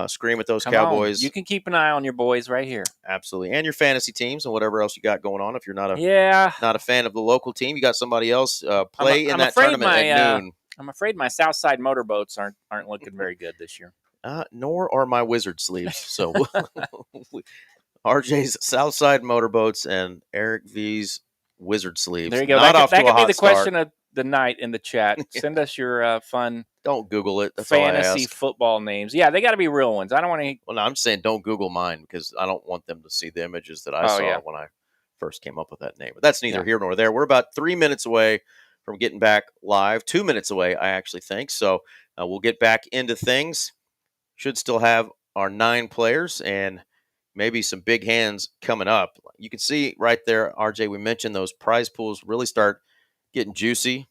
scream at those Cowboys. You can keep an eye on your boys right here. Absolutely, and your fantasy teams and whatever else you got going on. If you're not a fan of the local team, you got somebody else play in that tournament at noon. I'm afraid my Southside motorboats aren't looking very good this year. Nor are my wizard sleeves. So RJ's Southside motorboats and Eric V's wizard sleeves. There you go. That could be the question of the night in the chat. Send us your fun. Don't Google it. That's fantasy football names. Yeah, they got to be real ones. I don't want to. Well, no, I'm just saying don't Google mine because I don't want them to see the images that I saw when I first came up with that name. But that's neither here nor there. We're about 3 minutes away from getting back live. 2 minutes away, I actually think. So we'll get back into things. Should still have our 9 players and maybe some big hands coming up. You can see right there, RJ, we mentioned those prize pools really start getting juicy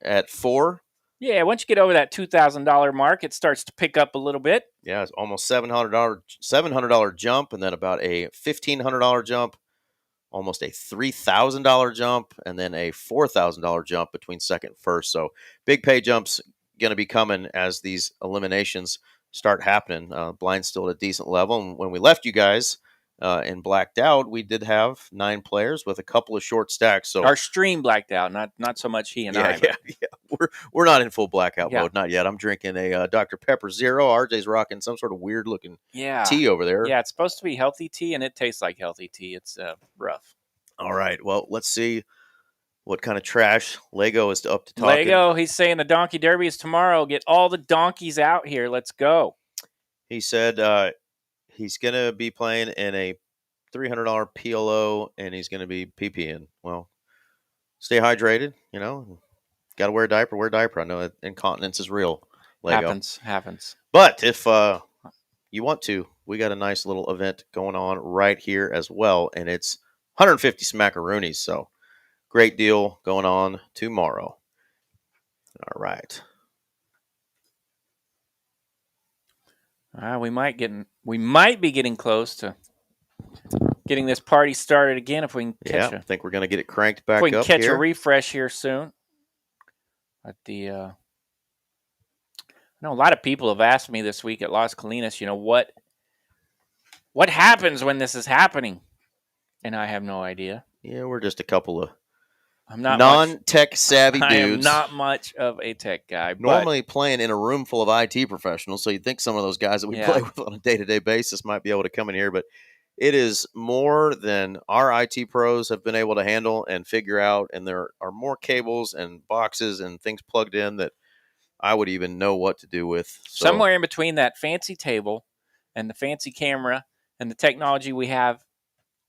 at 4. Yeah, once you get over that $2,000 mark, it starts to pick up a little bit. Yeah, it's almost $700 jump, and then about a $1,500 jump, almost a $3,000 jump, and then a $4,000 jump between second and first. So big pay jumps going to be coming as these eliminations start happening. Blind's still at a decent level, and when we left you guys and blacked out, we did have 9 players with a couple of short stacks. So our stream blacked out, not so much he and I. Yeah. We're not in full blackout mode, not yet. I'm drinking a Dr. Pepper Zero. RJ's rocking some sort of weird looking tea over there. Yeah, it's supposed to be healthy tea, and it tastes like healthy tea. It's rough. All right, well, let's see what kind of trash Lego is up to talking. Lego, he's saying the Donkey Derby is tomorrow. Get all the donkeys out here. Let's go. He said he's going to be playing in a $300 PLO, and he's going to be PPing. Well, stay hydrated, Got to wear a diaper. I know incontinence is real, Lego. Happens. But if you want to, we got a nice little event going on right here as well, and it's 150 smackaroonies, so great deal going on tomorrow. All right. We might be getting close to getting this party started again if we can catch I think we're going to get it cranked back up. If we can catch here. A refresh here soon. At the I know a lot of people have asked me this week at Las Colinas, what happens when this is happening? And I have no idea. Yeah, we're just a couple of non-tech savvy dudes. I am not much of a tech guy. Normally playing in a room full of IT professionals, so you'd think some of those guys that we play with on a day-to-day basis might be able to come in here, but it is more than our IT pros have been able to handle and figure out, and there are more cables and boxes and things plugged in that I would even know what to do with. So, somewhere in between that fancy table and the fancy camera and the technology we have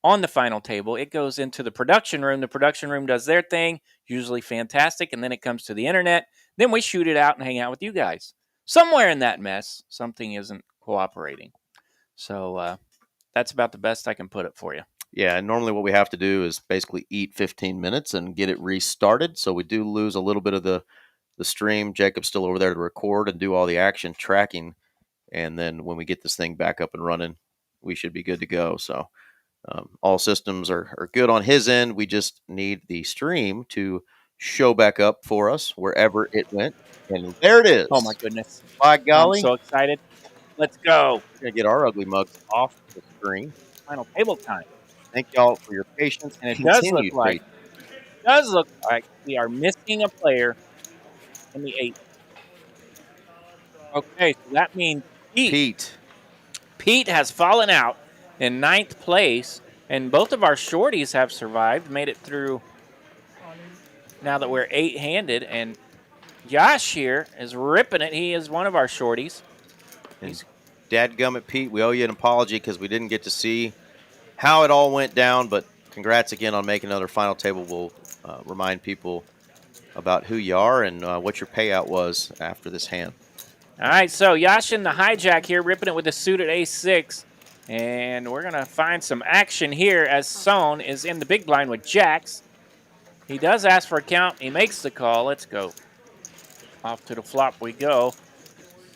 on the final table, it goes into the production room. The production room does their thing, usually fantastic, and then it comes to the internet. Then we shoot it out and hang out with you guys. Somewhere in that mess, something isn't cooperating. So that's about the best I can put it for you. Yeah, and normally what we have to do is basically eat 15 minutes and get it restarted. So we do lose a little bit of the stream. Jacob's still over there to record and do all the action tracking. And then when we get this thing back up and running, we should be good to go. So All systems are good on his end. We just need the stream to show back up for us wherever it went. And there it is. Oh my goodness. By I'm golly, so excited. Let's go. we're going to get our ugly mugs off the screen. Final table time. Thank y'all for your patience. And it Continued patience. does look like we are missing a player in the 8. Okay, so that means Pete has fallen out in 9th place, and both of our shorties have survived, made it through now that we're 8-handed, and Josh here is ripping it. He is one of our shorties. Dadgummit, Pete, we owe you an apology because we didn't get to see how it all went down, but congrats again on making another final table. We'll remind people about who you are and what your payout was after this hand. All right, so Yashin, the hijack here, ripping it with a suited ace-6. And we're going to find some action here as Sohn is in the big blind with jacks. He does ask for a count. He makes the call. Let's go. Off to the flop we go.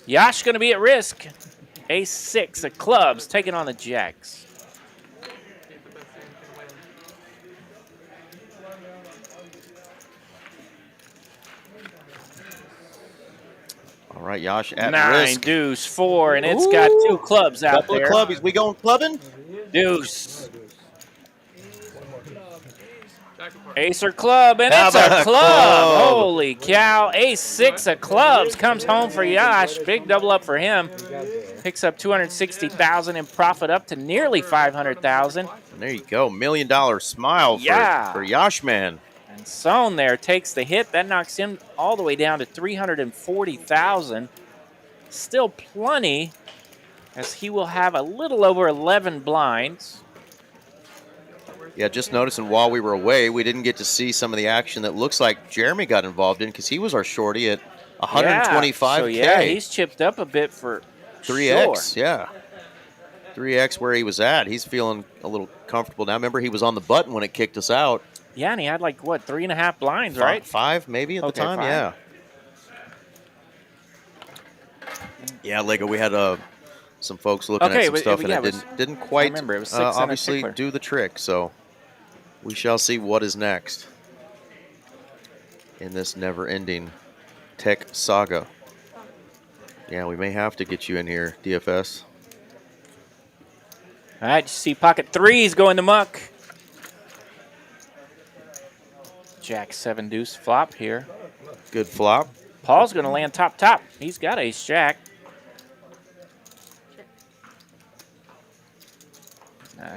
Yash going to be at risk. Ace-6 of clubs taking on the jacks. All right, Yash at 9, risk. deuce, 4, and it's got 2 clubs out Couple there. of clubbies. We going clubbing? Deuce. Ace or club, and How it's a about club. club? Holy cow. Ace-6 of clubs comes home for Yash. Big double up for him. Picks up $260,000 in profit up to nearly $500,000. There you go. $1 million smile for Yash man. And Sohn there takes the hit. That knocks him all the way down to $340,000. Still plenty, as he will have a little over 11 blinds. Yeah, just noticing while we were away, we didn't get to see some of the action that looks like Jeremy got involved in because he was our shorty at 125K. So, yeah, he's chipped up a bit for 3X, sure. yeah. 3X where he was at. He's feeling a little comfortable now. Remember, he was on the button when it kicked us out. Yeah, and he had like, what, 3.5 blinds, right? 5 maybe at the time, 5. yeah. Yeah, Lego, we had some folks looking at some stuff, and it didn't quite remember, it was 6 obviously do the trick. So we shall see what is next in this never-ending tech saga. Yeah, we may have to get you in here, DFS. All right, you see pocket 3s go in the muck. Jack 7 deuce flop here. Good flop. Paul's going to land top. He's got ace jack.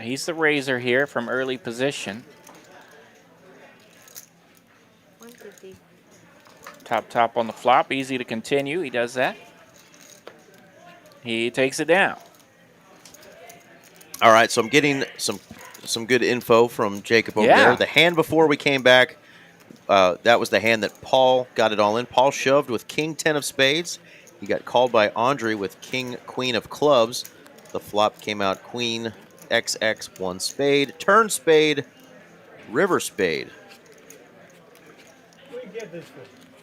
He's the raiser here from early position. 150. Top on the flop, easy to continue. He does that. He takes it down. All right, so I'm getting some good info from Jacob over there. The hand before we came back, that was the hand that Paul got it all in. Paul shoved with king 10 of spades. He got called by Andre with king queen of clubs. The flop came out queen XX 1 spade, turn spade, river spade.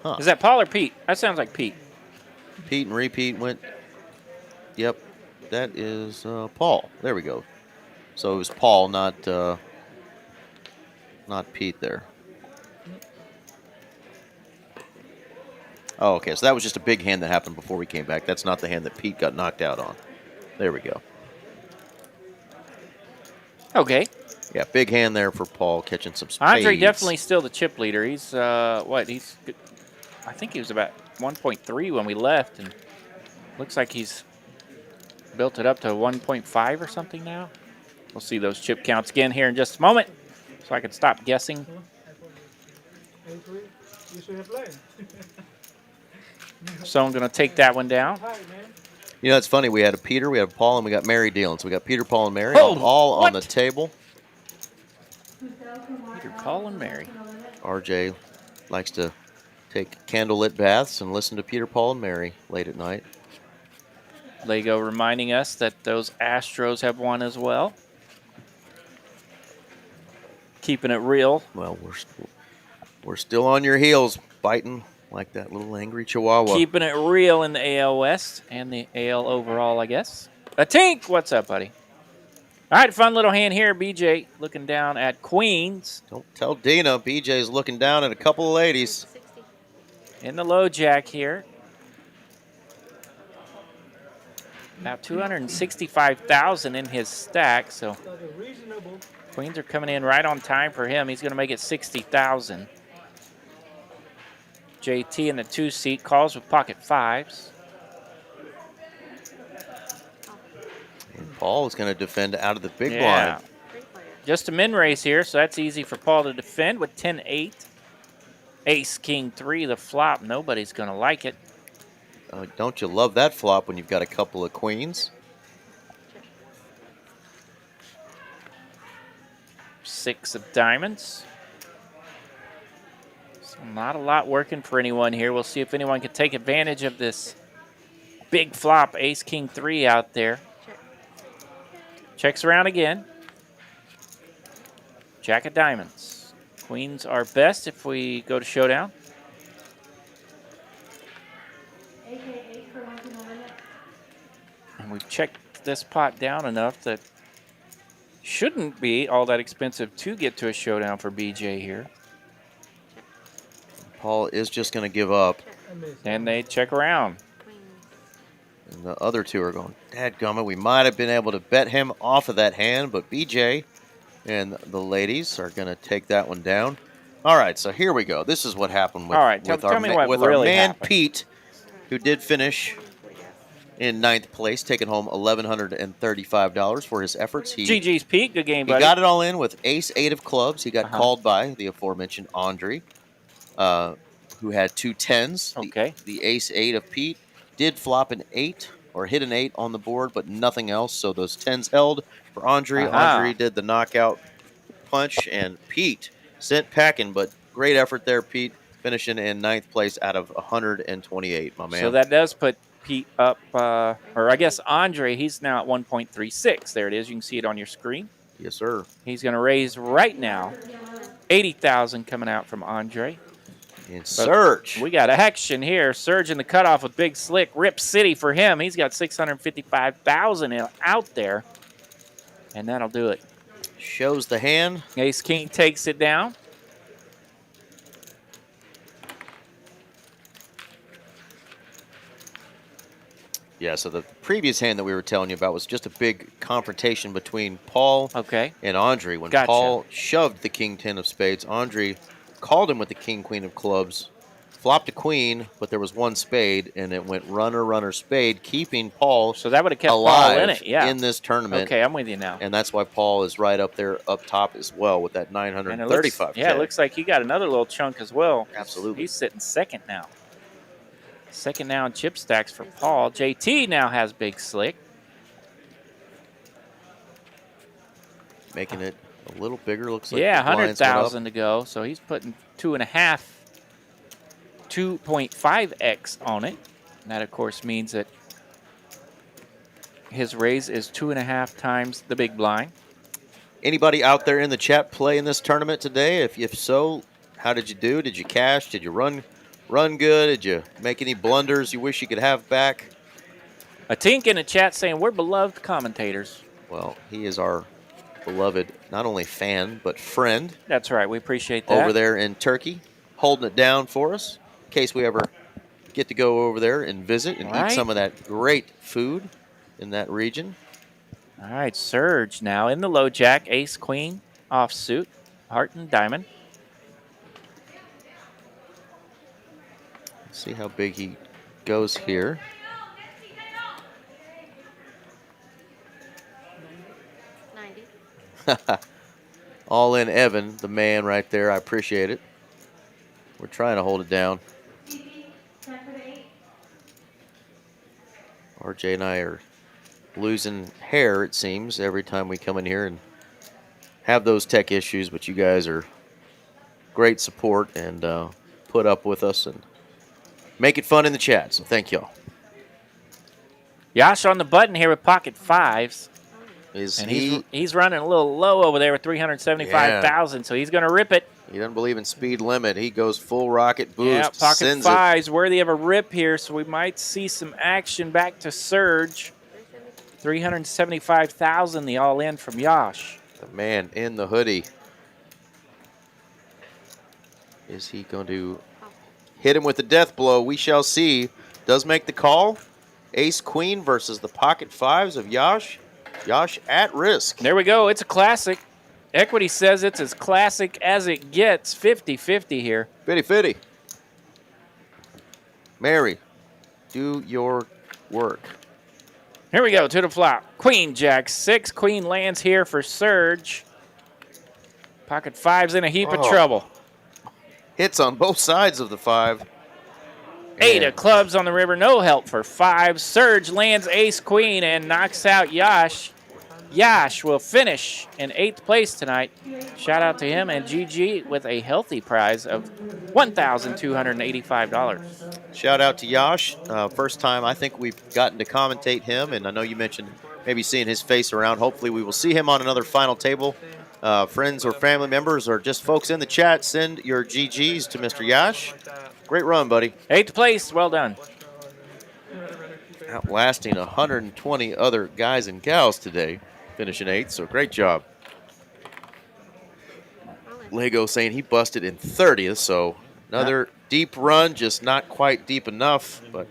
Huh. Is that Paul or Pete? That sounds like Pete. Pete and repeat went. Yep, that is Paul. There we go. So it was Paul, not Pete there. Oh, okay. So that was just a big hand that happened before we came back. That's not the hand that Pete got knocked out on. There we go. Okay. Yeah, big hand there for Paul catching some spades. Andre definitely still the chip leader. He's what? I think he was about 1.3 when we left, and looks like he's built it up to 1.5 or something now. We'll see those chip counts again here in just a moment, so I can stop guessing. So I'm going to take that one down. You know, it's funny. We had a Peter, we had a Paul, and we got Mary dealing. So we got Peter, Paul, and Mary all on the table. Peter, Paul, and Mary. RJ likes to take candlelit baths and listen to Peter, Paul, and Mary late at night. Lego reminding us that those Astros have won as well. Keeping it real. Well, we're still on your heels, biting like that little angry chihuahua. Keeping it real in the AL West and the AL overall, I guess. Tink, what's up, buddy? All right, fun little hand here. BJ looking down at queens. Don't tell Dina. BJ's looking down at a couple of ladies. 60. In the low jack here. About 265,000 in his stack, so That's a reasonable. queens are coming in right on time for him. He's going to make it 60,000. JT in the 2-seat calls with pocket fives. And Paul is going to defend out of the big Yeah. blind. Great player. Just a min raise here, so that's easy for Paul to defend with 10-8. Ace, king, 3, the flop. Nobody's going to like it. Don't you love that flop when you've got a couple of queens? 6 of diamonds. So not a lot working for anyone here. We'll see if anyone can take advantage of this big flop. Ace, king, 3 out there. Check. Checks around again. Jack of diamonds. Queens are best if we go to showdown. And we've checked this pot down enough that shouldn't be all that expensive to get to a showdown for BJ here. Paul is just going to give up. I miss. And they check around. Queens. And the other two are going, dadgummit, we might have been able to bet him off of that hand, but BJ and the ladies are going to take that one down. All right, so here we go. This is what happened with, All right, with, tell our, me ma- what with really our man happened. Pete, who did finish in 9th place, taking home $1,135 for his efforts. He GG's Pete, good game, He buddy. got it all in with ace 8 of clubs. He got Uh-huh. called by the aforementioned Andre, who had 2 10s. Okay. The ace 8 of Pete did flop an 8 or hit an 8 on the board, but nothing else. So those 10s held for Andre. Uh-huh. Andre did the knockout punch, and Pete sent packing, but great effort there, Pete, finishing in 9th place out of 128, my man. So that does put Pete up, or I guess Andre, he's now at 1.36. There it is. You can see it on your screen. Yes, sir. He's going to raise right now. 80,000 coming out from Andre. In Surge. We got action here. Surge in the cutoff with Big Slick. Rip City for him. He's got 655,000 out there. And that'll do it. Shows the hand. Ace King takes it down. Yeah, so the previous hand that we were telling you about was just a big confrontation between Paul Okay. and Andre. When Gotcha. Paul shoved the king 10 of spades, Andre called him with the king queen of clubs, flopped a queen, but there was one spade, and it went runner, runner, spade, keeping Paul So that would have kept alive Paul in it. Yeah. in this tournament. Okay, I'm with you now. And that's why Paul is right up there, up top as well with that And it 935K. looks, yeah, it looks like he got another little chunk as well. Absolutely. He's sitting second now. Second now in chip stacks for Paul. JT now has Big Slick. Making it a little bigger, looks like. Yeah, the blinds went up. 100,000 to go. So he's putting 2.5x on it. And that, of course, means that his raise is 2.5 times the big blind. Anybody out there in the chat play in this tournament today? If so, how did you do? Did you cash? Did you run good? Did you make any blunders you wish you could have back? A Tink in the chat saying we're beloved commentators. Well, he is our beloved, not only fan, but friend That's right. We appreciate that. over there in Turkey, holding it down for us in case we ever get to go over there and visit and Right. eat some of that great food in that region. All right, Surge now in the low jack, ace, queen, offsuit, heart and diamond. Let's see how big he goes here. 90. All in Evan, the man right there. I appreciate it. We're trying to hold it down. RJ and I are losing hair, it seems, every time we come in here and have those tech issues, but you guys are great support and put up with us and make it fun in the chat, so thank y'all. Yash on the button here with pocket fives. Is And he he's running a little low over there with 375,000, so he's going to rip it. he doesn't believe in speed limit. He goes full rocket boost, Yeah, pocket sends it. fives worthy of a rip here, so we might see some action back to Surge. $375,000, the all-in from Yash. The man in the hoodie. Is he going to hit him with the death blow? We shall see. Does make the call. Ace Queen versus the pocket fives of Yash. Yash at risk. There we go. It's a classic. Equity says it's as classic as it gets. 50-50 here. 50-50. Mary, do your work. Here we go to the flop. Queen, Jack 6. Queen lands here for Surge. Pocket fives in a heap of trouble. Hits on both sides of the 5. 8 of clubs on the river. No help for 5. Surge lands ace queen and knocks out Yash. Yash will finish in 8th place tonight. Shout out to him and GG with a healthy prize of $1,285. Shout out to Yash. First time I think we've gotten to commentate him, and I know you mentioned maybe seeing his face around. Hopefully we will see him on another final table. Friends or family members or just folks in the chat, send your GGs to Mr. Yash. Great run, buddy. 8th place, well done. Outlasting 120 other guys and gals today, finishing 8th, so great job. Lego saying he busted in 30th, so another deep run, just not quite deep enough, but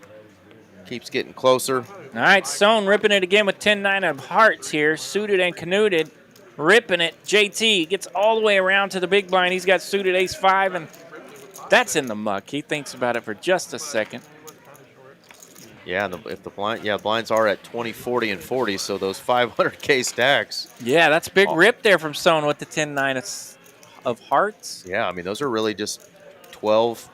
keeps getting closer. All right, Sohn ripping it again with 10-9 of hearts here, suited and canuted. Ripping it. JT gets all the way around to the big blind. He's got suited ace-5, and that's in the muck. He thinks about it for just a second. Yeah, and if the blinds are at 20, 40, and 40, so those 500K stacks. Yeah, that's a big rip there from Sohn with the 10-9 of hearts. Yeah, I mean, those are really just 12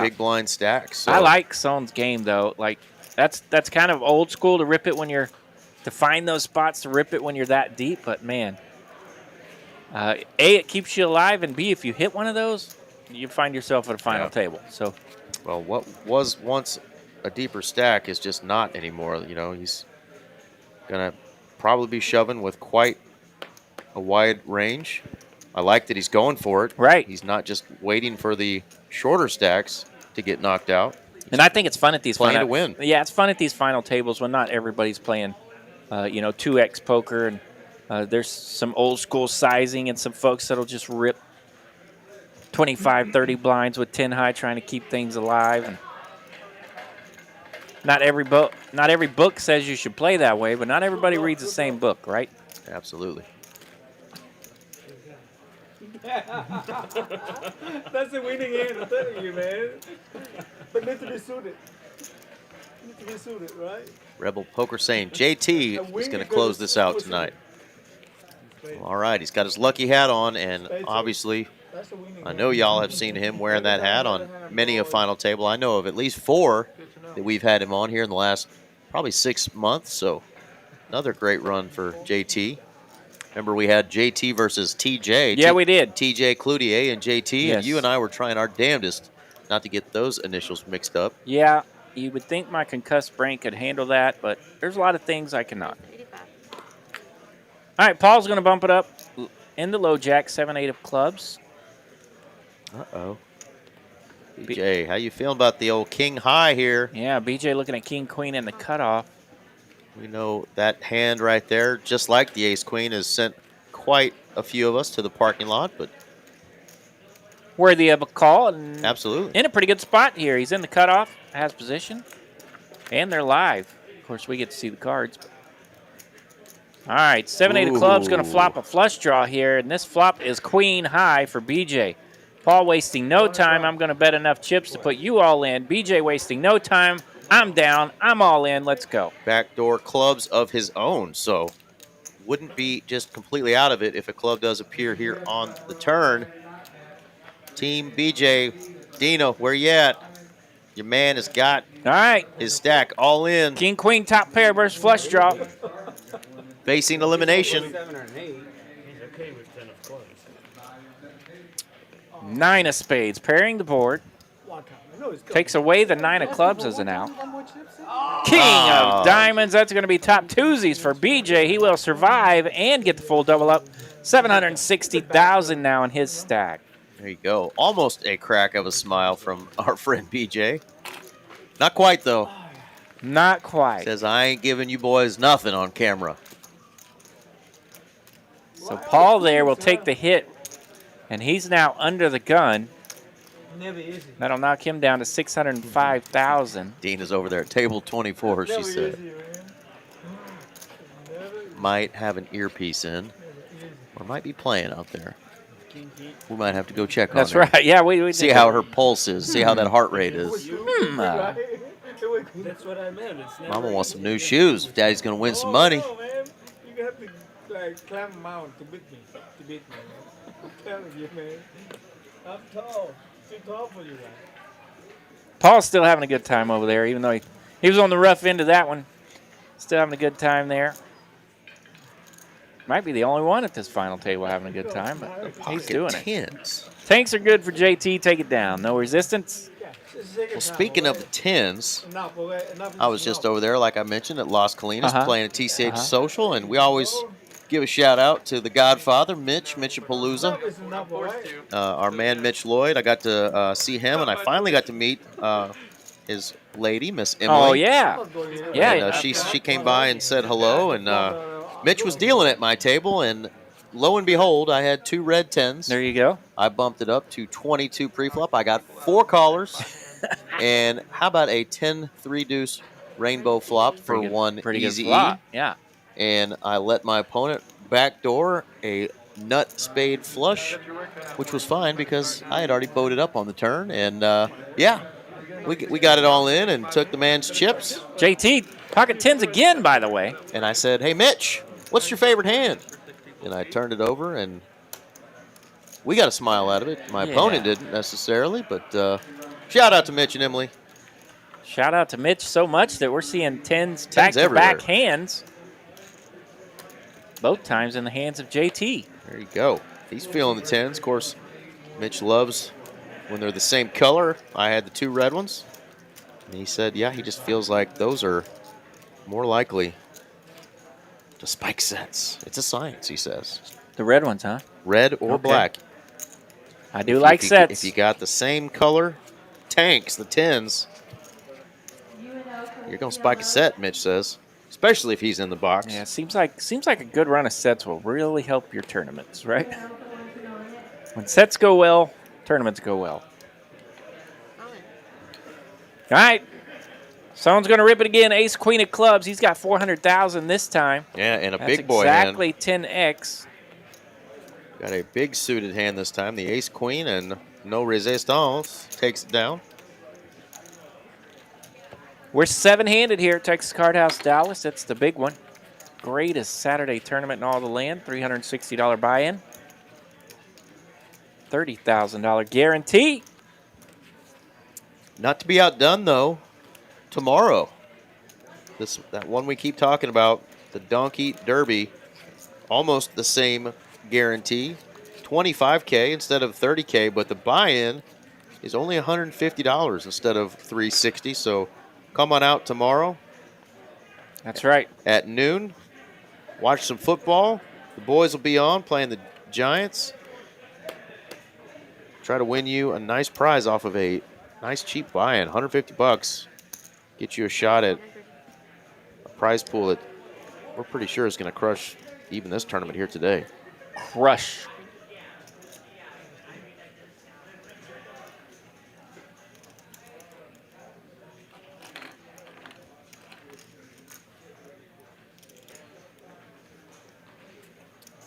big blind stacks. So. I like Sohn's game, though. Like, that's kind of old school to rip it when you're, to find those spots to rip it when you're that deep, but man. A, it keeps you alive, and B, if you hit one of those, you find yourself at a final table. So, well, what was once a deeper stack is just not anymore. You know, he's going to probably be shoving with quite a wide range. I like that he's going for it. Right. He's not just waiting for the shorter stacks to get knocked out. And I think it's fun at these playing to win. Yeah, it's fun at these final tables when not everybody's playing, 2X poker, and there's some old school sizing and some folks that'll just rip 25, 30 blinds with 10 high, trying to keep things alive. And not every book says you should play that way, but not everybody reads the same book, right? Absolutely. That's a winning hand, I'm telling you, man. But need to be suited. Need to be suited, right? Rebel Poker saying JT is going to close this out tonight. All right, he's got his lucky hat on, and obviously I know y'all have seen him wearing that hat on many a final table. I know of at least 4 that we've had him on here in the last probably 6 months, so another great run for JT. Remember we had JT versus TJ. Yeah, we did. TJ Cloutier and JT, Yes. and you and I were trying our damnedest not to get those initials mixed up. Yeah, you would think my concussed brain could handle that, but there's a lot of things I cannot. All right, Paul's going to bump it up in the low jack, 7-8 of clubs. Uh-oh. BJ, how you feeling about the old king high here? Yeah, BJ looking at king queen in the cutoff. We know that hand right there, just like the ace queen, has sent quite a few of us to the parking lot, but worthy of a call. And absolutely. In a pretty good spot here. He's in the cutoff, has position, and they're live. Of course, we get to see the cards. All right, 7-8 of clubs going to flop a flush draw here, and this flop is queen high for BJ. Paul wasting no time. I'm going to bet enough chips to put you all in. BJ wasting no time. I'm down. I'm all in. Let's go. Backdoor clubs of his own, so wouldn't be just completely out of it if a club does appear here on the turn. Team BJ, Dino, where you at? Your man has got his stack all in. King, queen, top pair versus flush draw. Facing elimination. 9 of spades, pairing the board. Takes away the 9 of clubs as an out. King of diamonds, that's going to be top twosies for BJ. He will survive and get the full double up. 760,000 now in his stack. There you go. Almost a crack of a smile from our friend BJ. Not quite, though. Not quite. Says, I ain't giving you boys nothing on camera. So Paul there will take the hit, and he's now under the gun. Never easy. That'll knock him down to 605,000. Dean is over there at table 24, she Never said. easy, man. Never easy. Might have an earpiece in, or might be playing out there. We might have to go check on That's her. right. Yeah, we See how her pulse is, see how that heart rate is. That's what I meant. It's never Mama wants some easy. new shoes if Daddy's going to win some money. No, man. You have to like climb a mountain to beat me. Man. I'm telling you, man. I'm tall. Too tall for you, man. Paul's still having a good time over there, even though he was on the rough end of that one. Still having a good time there. Might be the only one at this final table having a good time, but he's doing it. Tens. Tanks are good for JT. Take it down. No resistance. Well, speaking of the tens, I was just over there, like I mentioned, at Las Colinas playing a TCH social, and we always give a shout out to the Godfather, Mitchapalooza. Our man Mitch Lloyd. I got to see him, and I finally got to meet his lady, Miss Emily. Oh yeah, yeah. And, she came by and said hello, and Mitch was dealing at my table, and lo and behold, I had 2 red 10s. There you go. I bumped it up to 22 pre-flop. I got 4 callers, and how about a 10 3-deuce rainbow flop for one easy E? Yeah. And I let my opponent backdoor a nut spade flush, which was fine because I had already boated up on the turn. And, yeah, we got it all in and took the man's chips. JT, pocket 10s again, by the way. And I said, hey, Mitch, what's your favorite hand? And I turned it over, and we got a smile out of it. My opponent didn't necessarily, but shout out to Mitch and Emily. Shout out to Mitch so much that we're seeing 10s back-to-back hands. Both times in the hands of JT. There you go. He's feeling the 10s. Of course, Mitch loves when they're the same color. I had the 2 red ones. And he said, yeah, he just feels like those are more likely to spike sets. It's a science, he says. The red ones, huh? Red or black. I do like sets. If you got the same color tanks, the 10s, you're going to spike a set, Mitch says. Especially if he's in the box. Yeah, seems like a good run of sets will really help your tournaments, right? When sets go well, tournaments go well. All right. Someone's going to rip it again. Ace, queen of clubs. He's got 400,000 this time. Yeah, and a That's big boy hand. exactly 10x. Got a big suited hand this time. The ace, queen, and no resistance takes it down. We're 7-handed here at Texas Card House Dallas. That's the big one. Greatest Saturday tournament in all the land. $360 buy-in. $30,000 guarantee. Not to be outdone, though, tomorrow. That one we keep talking about, the Donkey Derby, almost the same guarantee. $25K instead of $30K, but the buy-in is only $150 instead of $360. So come on out tomorrow. That's right. At noon. Watch some football. The boys will be on playing the Giants. Try to win you a nice prize off of a nice cheap buy-in, $150. Get you a shot at a prize pool that we're pretty sure is going to crush even this tournament here today. Crush.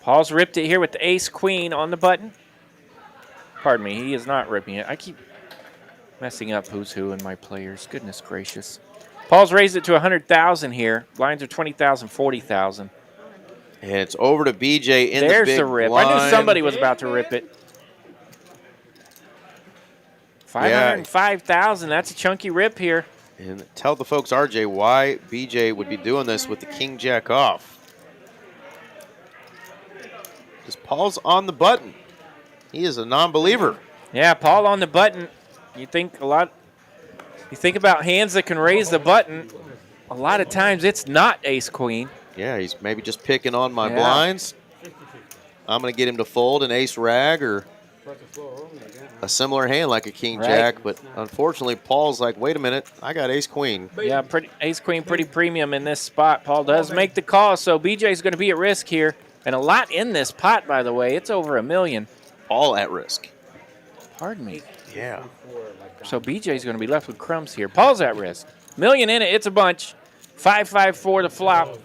Paul's ripped it here with the ace-queen on the button. Pardon me, he is not ripping it. I keep messing up who's who in my players. Goodness gracious. Paul's raised it to 100,000 here. Blinds are 20,000, 40,000. And it's over to BJ in There's the big the rip. blind. I knew somebody was about to rip it. 505,000. That's a chunky rip here. And tell the folks, RJ, why BJ would be doing this with the king-jack off. Because Paul's on the button. He is a non-believer. Yeah, Paul on the button. You think about hands that can raise the button. A lot of times it's not ace-queen. Yeah, he's maybe just picking on my blinds. I'm going to get him to fold an ace rag or a similar hand like a king Right. jack, but unfortunately Paul's like, wait a minute, I got ace queen. Yeah, ace queen pretty premium in this spot. Paul does make the call, so BJ's going to be at risk here. And a lot in this pot, by the way. It's over $1 million. All at risk. Pardon me. Yeah. So BJ's going to be left with crumbs here. Paul's at risk. $1 million in it. It's a bunch. 5-5-4 the flop.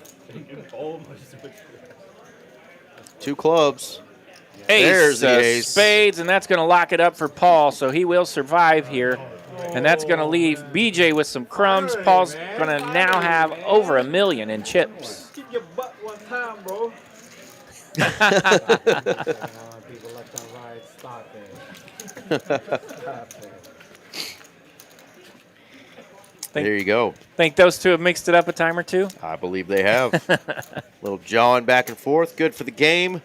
2 clubs. Ace, There's the ace. spades, and that's going to lock it up for Paul, so he will survive here. And that's going to leave BJ with some crumbs. Paul's going to now have over $1 million in chips. Kick your butt one time, bro. People like to ride start there. There you go. Think those two have mixed it up a time or two? I believe they have. Little jawing back and forth. Good for the game.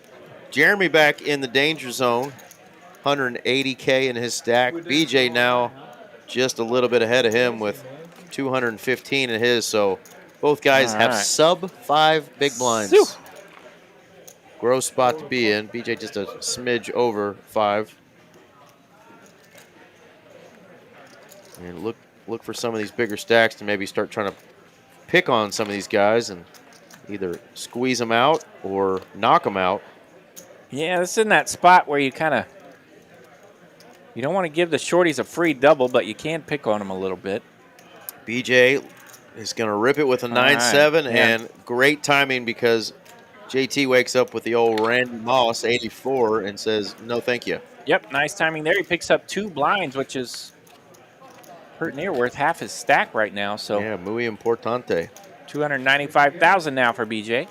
Jeremy back in the danger zone. 180K in his stack. BJ now just a little bit ahead of him with 215 in his. So both guys have sub 5 big blinds. Phew. Gross spot to be in. BJ just a smidge over 5. And look for some of these bigger stacks to maybe start trying to pick on some of these guys and either squeeze them out or knock them out. Yeah, this is in that spot where you kind of, you don't want to give the shorties a free double, but you can pick on them a little bit. BJ is going to rip it with a 9-7, and great timing because JT wakes up with the old Randy Moss 84 and says, no, thank you. Yep, nice timing there. He picks up 2 blinds, which is pretty near worth half his stack right now. So yeah, muy importante. 295,000 now for BJ.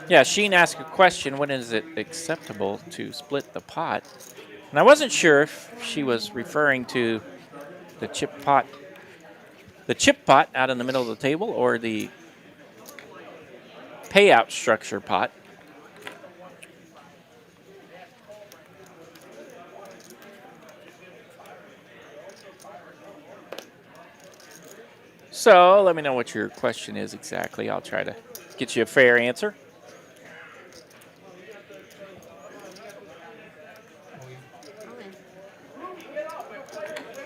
Yeah, Sheen asked a question, when is it acceptable to split the pot? And I wasn't sure if she was referring to the chip pot out in the middle of the table or the payout structure pot. So let me know what your question is exactly. I'll try to get you a fair answer.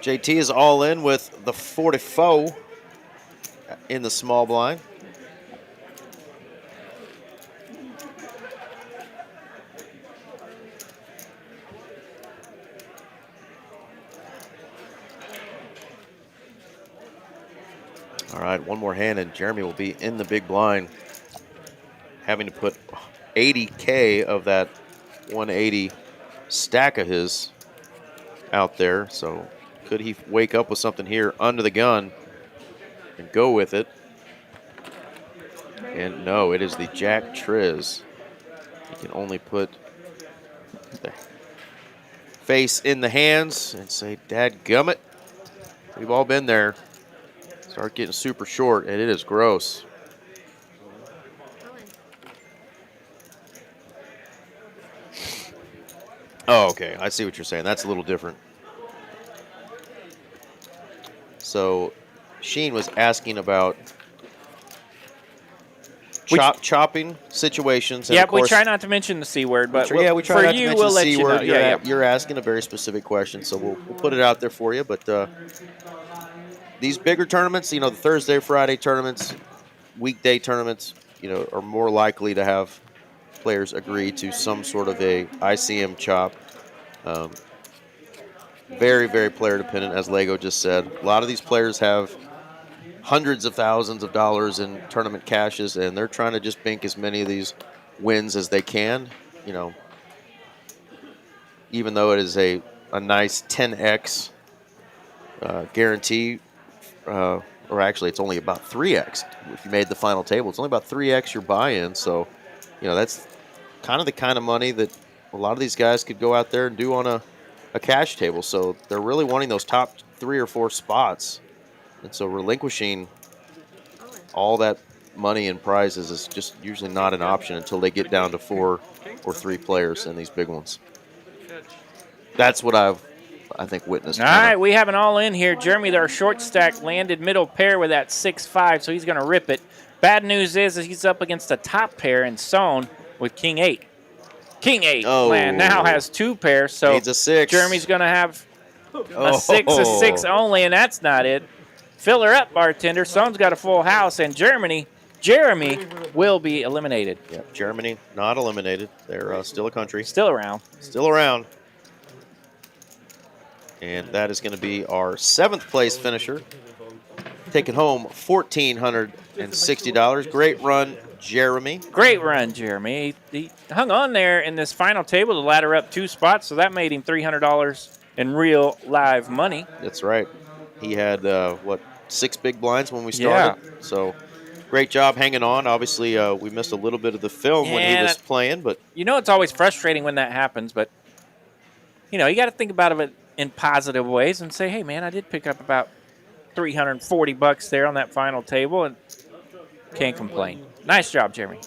JT is all in with the 44 in the small blind. All right, one more hand and Jeremy will be in the big blind, having to put 80K of that 180 stack of his out there. So could he wake up with something here under the gun and go with it? And no, it is the Jack Triz. He can only put the face in the hands and say, dadgummit. We've all been there. Start getting super short, and it is gross. Oh, okay. I see what you're saying. That's a little different. So Sheen was asking about chopping situations. And Yep, we try not to mention the C word, but we try for not to you, mention we'll the let C you word. know. You're asking a very specific question, so we'll put it out there for you. But these bigger tournaments, the Thursday, Friday tournaments, weekday tournaments, are more likely to have players agree to some sort of a ICM chop. Very, very player dependent, as Lego just said. A lot of these players have hundreds of thousands of dollars in tournament cashes, and they're trying to just bank as many of these wins as they can. Even though it is a nice 10x guarantee, or actually it's only about 3x. If you made the final table, it's only about 3x your buy-in. So, that's kind of money that a lot of these guys could go out there and do on a cash table. So they're really wanting those top 3 or 4 spots. And so relinquishing all that money and prizes is just usually not an option until they get down to 4 or 3 players in these big ones. That's what I think witnessed. All right, we have an all in here. Jeremy, our short stack, landed middle pair with that 6-5, so he's going to rip it. Bad news is he's up against a top pair in Sohn, with King 8. King 8, Oh. man, now has 2 pairs. So Needs a 6. Jeremy's going to have Oh. a 6 only, and that's not it. Fill her up, bartender. Someone's got a full house, and Jeremy will be eliminated. Yep, Germany not eliminated. They're still a country. Still around. Still around. And that is going to be our 7th place finisher. Taking home $1,460. Great run, Jeremy. Great run, Jeremy. He hung on there in this final table to ladder up 2 spots, so that made him $300 in real live money. That's right. He had, 6 big blinds when we started. Yeah. So great job hanging on. Obviously, we missed a little bit of the film when he was playing, but you know, it's always frustrating when that happens, but you know, you got to think about it in positive ways and say, hey, man, I did pick up about $340 there on that final table and can't complain. Nice job, Jeremy.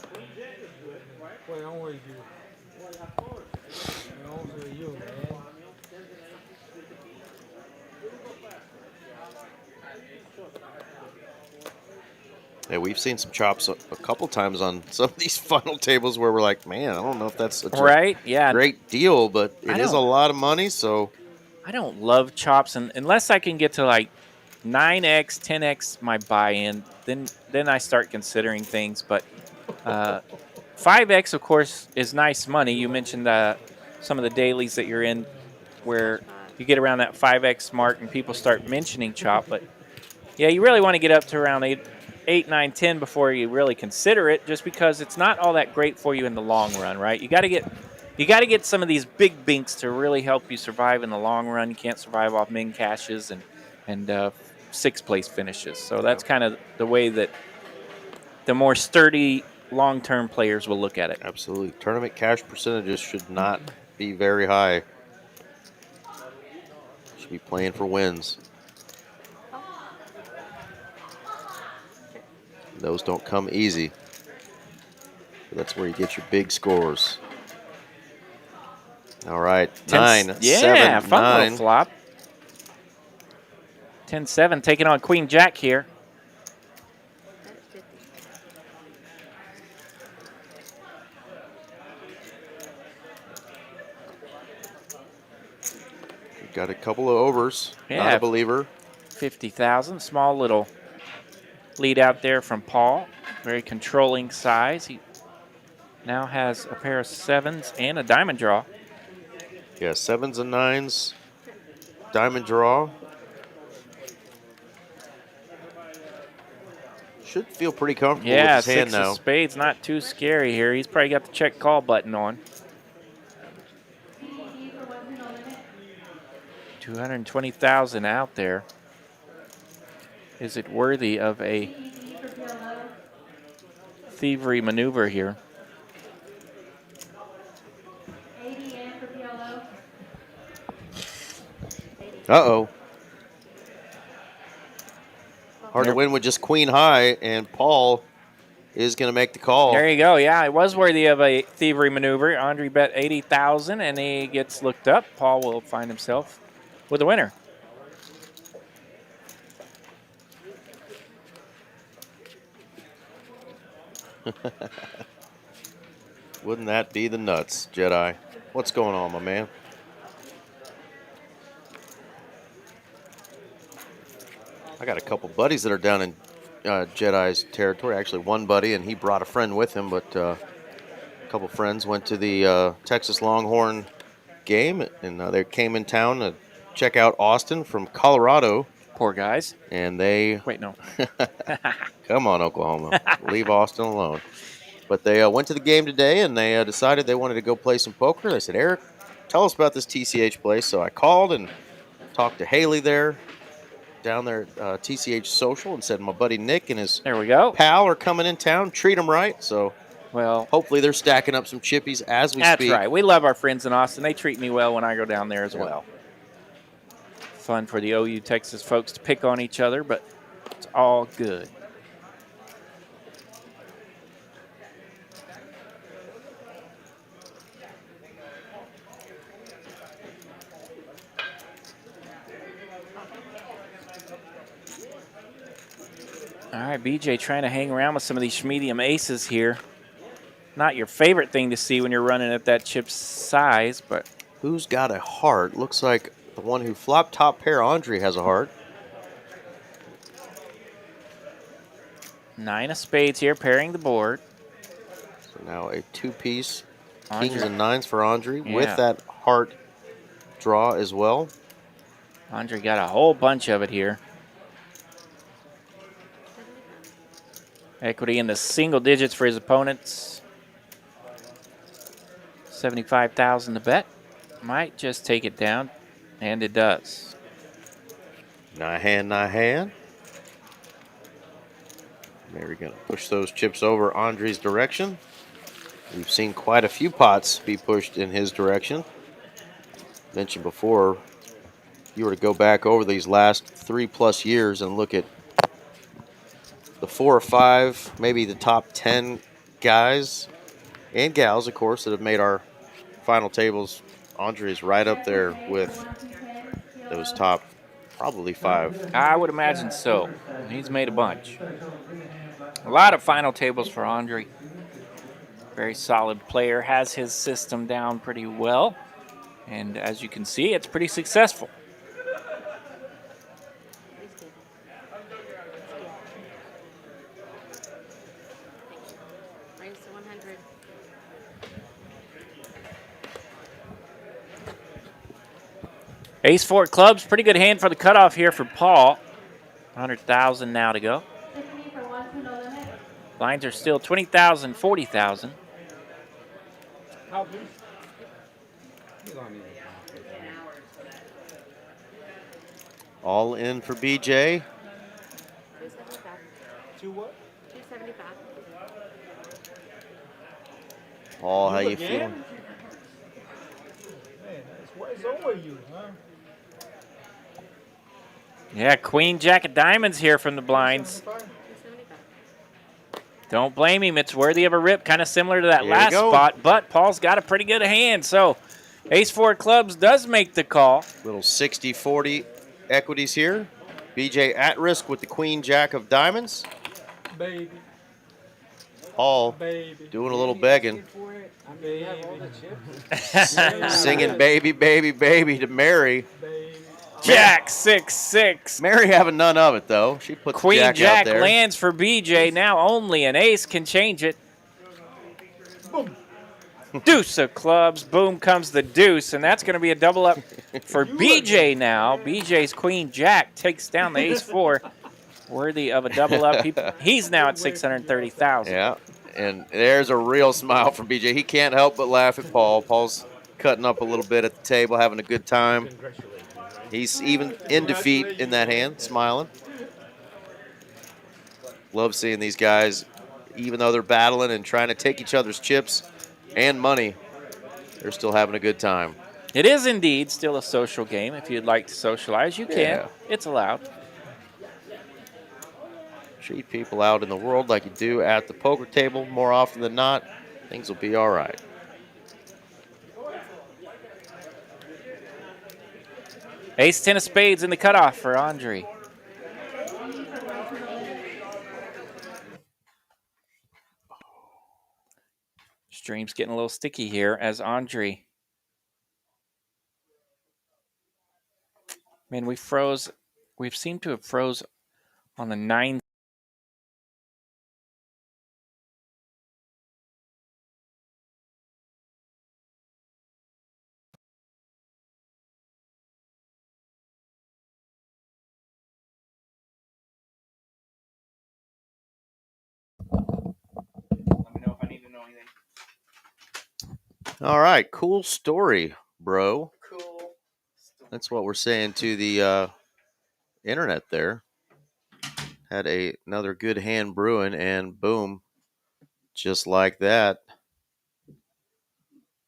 Yeah, we've seen some chops a couple times on some of these final tables where we're like, man, I don't know if that's such a great deal, but it is a lot of money, so. I don't love chops, and unless I can get to like 9x, 10x my buy-in, then I start considering things. But 5x, of course, is nice money. You mentioned some of the dailies that you're in where you get around that 5x mark and people start mentioning chop. But, yeah, you really want to get up to around 8, 9, 10 before you really consider it, just because it's not all that great for you in the long run, right? You got to get some of these big binks to really help you survive in the long run. You can't survive off min cashes and 6th place finishes. So that's kind of the way that the more sturdy long-term players will look at it. Absolutely. Tournament cash percentages should not be very high. Should be playing for wins. Those don't come easy. That's where you get your big scores. All right, 9, 7, fun 9. little flop. 10-7, taking on Queen Jack here. We've got a couple of overs. Yeah, not a believer. 50,000, small little lead out there from Paul. Very controlling size. He now has a pair of 7s and a diamond draw. Yeah, 7s and 9s, diamond draw. Should feel pretty comfortable with his hand now. 6 of spades, not too scary here. He's probably got the check call button on. 220,000 out there. Is it worthy of a thievery maneuver here? Uh-oh. Hard to win with just queen high, and Paul is going to make the call. There you go. Yeah, it was worthy of a thievery maneuver. Andre bet 80,000, and he gets looked up. Paul will find himself with a winner. Wouldn't that be the nuts, Jedi? What's going on, my man? I got a couple buddies that are down in Jedi's territory. Actually, one buddy, and he brought a friend with him, but a couple friends went to the Texas Longhorn game, and they came in town to check out Austin from Colorado. Poor guys. And they... Wait, no. Come on, Oklahoma. Leave Austin alone. But they went to the game today, and they decided they wanted to go play some poker. They said, Eric, tell us about this TCH place. So I called and talked to Haley there, down there at TCH Social, and said my buddy Nick and his pal are coming in town. Treat them right. So well, hopefully they're stacking up some chippies as we speak. That's right. We love our friends in Austin. They treat me well when I go down there as well. Fun for the OU Texas folks to pick on each other, but it's all good. All right, BJ trying to hang around with some of these medium aces here. Not your favorite thing to see when you're running at that chip size, but Who's got a heart? Looks like the one who flopped top pair, Andre, has a heart. 9 of spades here, pairing the board. So now a two-piece kings Andre, and nines for Andre yeah. with that heart draw as well. Andre got a whole bunch of it here. Equity in the single digits for his opponents. 75,000 to bet. Might just take it down, and it does. Nine hand. Mary gonna push those chips over Andre's direction. We've seen quite a few pots be pushed in his direction. Mentioned before, if you were to go back over these last 3+ years and look at the 4 or 5, maybe the top 10 guys and gals, of course, that have made our final tables, Andre is right up there with those top probably 5. I would imagine so. He's made a bunch. A lot of final tables for Andre. Very solid player, has his system down pretty well. And as you can see, it's pretty successful. Raise to 100. Ace-4 clubs, pretty good hand for the cutoff here for Paul. 100,000 now to go. Lines are still 20,000, 40,000. How please? All in for BJ. 275. To what? 275. Paul, how you again? feeling? Man, what is over you, huh? Yeah, Queen Jack of Diamonds here from the blinds. 275. Don't blame him. It's worthy of a rip, kind of similar to that Here we last go. spot, but Paul's got a pretty good hand. So Ace-4 clubs does make the call. Little 60-40 equities here. BJ at risk with the Queen Jack of Diamonds. Baby, Paul baby, doing a little begging. baby, Singing baby, baby, baby to Mary. baby. Jack 6-6. Mary having none of it, though. She put the Queen jack out Jack there. lands for BJ. Now only an ace can change it. Boom. Deuce of clubs. Boom comes the deuce, and that's going to be a double up for BJ now. BJ's Queen Jack takes down the Ace-4. Worthy of a double up. He's now at 630,000. Yeah, and there's a real smile from BJ. He can't help but laugh at Paul. Paul's cutting up a little bit at the table, having a good time. He's even in defeat in that hand, smiling. Love seeing these guys, even though they're battling and trying to take each other's chips and money, they're still having a good time. It is indeed still a social game. If you'd like to socialize, you can. Yeah. It's allowed. Treat people out in the world like you do at the poker table. More often than not, things will be all right. Ace-10 of spades in the cutoff for Andre. Stream's getting a little sticky here as Andre. Man, we froze. We've seemed to have froze on the 9. Let me know if I need to know anything. All right, cool story, bro. Cool. That's what we're saying to the internet there. Had another good hand brewing, and boom, just like that.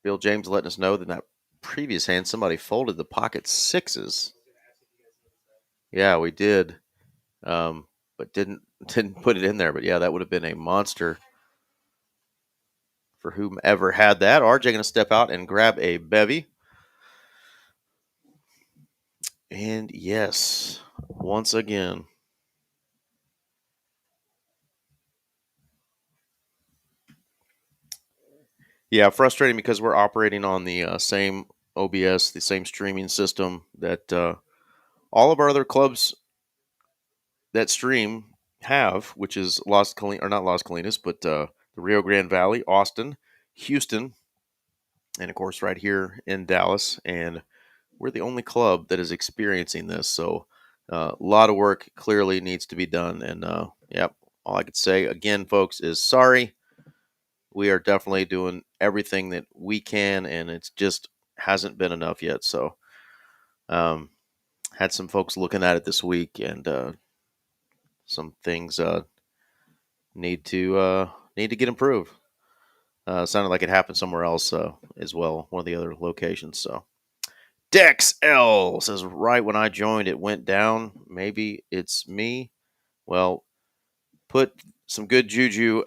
Bill James letting us know that in that previous hand, somebody folded the pocket sixes. Yeah, we did, but didn't put it in there. But yeah, that would have been a monster for whomever had that. RJ going to step out and grab a bevy. And yes, once again, Yeah, frustrating because we're operating on the same OBS, the same streaming system that all of our other clubs that stream have, which is not Las Colinas, but the Rio Grande Valley, Austin, Houston, and of course right here in Dallas. And we're the only club that is experiencing this. So a lot of work clearly needs to be done. And yep, all I could say again, folks, is sorry. We are definitely doing everything that we can, and it's just hasn't been enough yet. So had some folks looking at it this week, and some things need to get improved. Sounded like it happened somewhere else as well, one of the other locations. So Dex L says, right when I joined, it went down. Maybe it's me. Well, put some good juju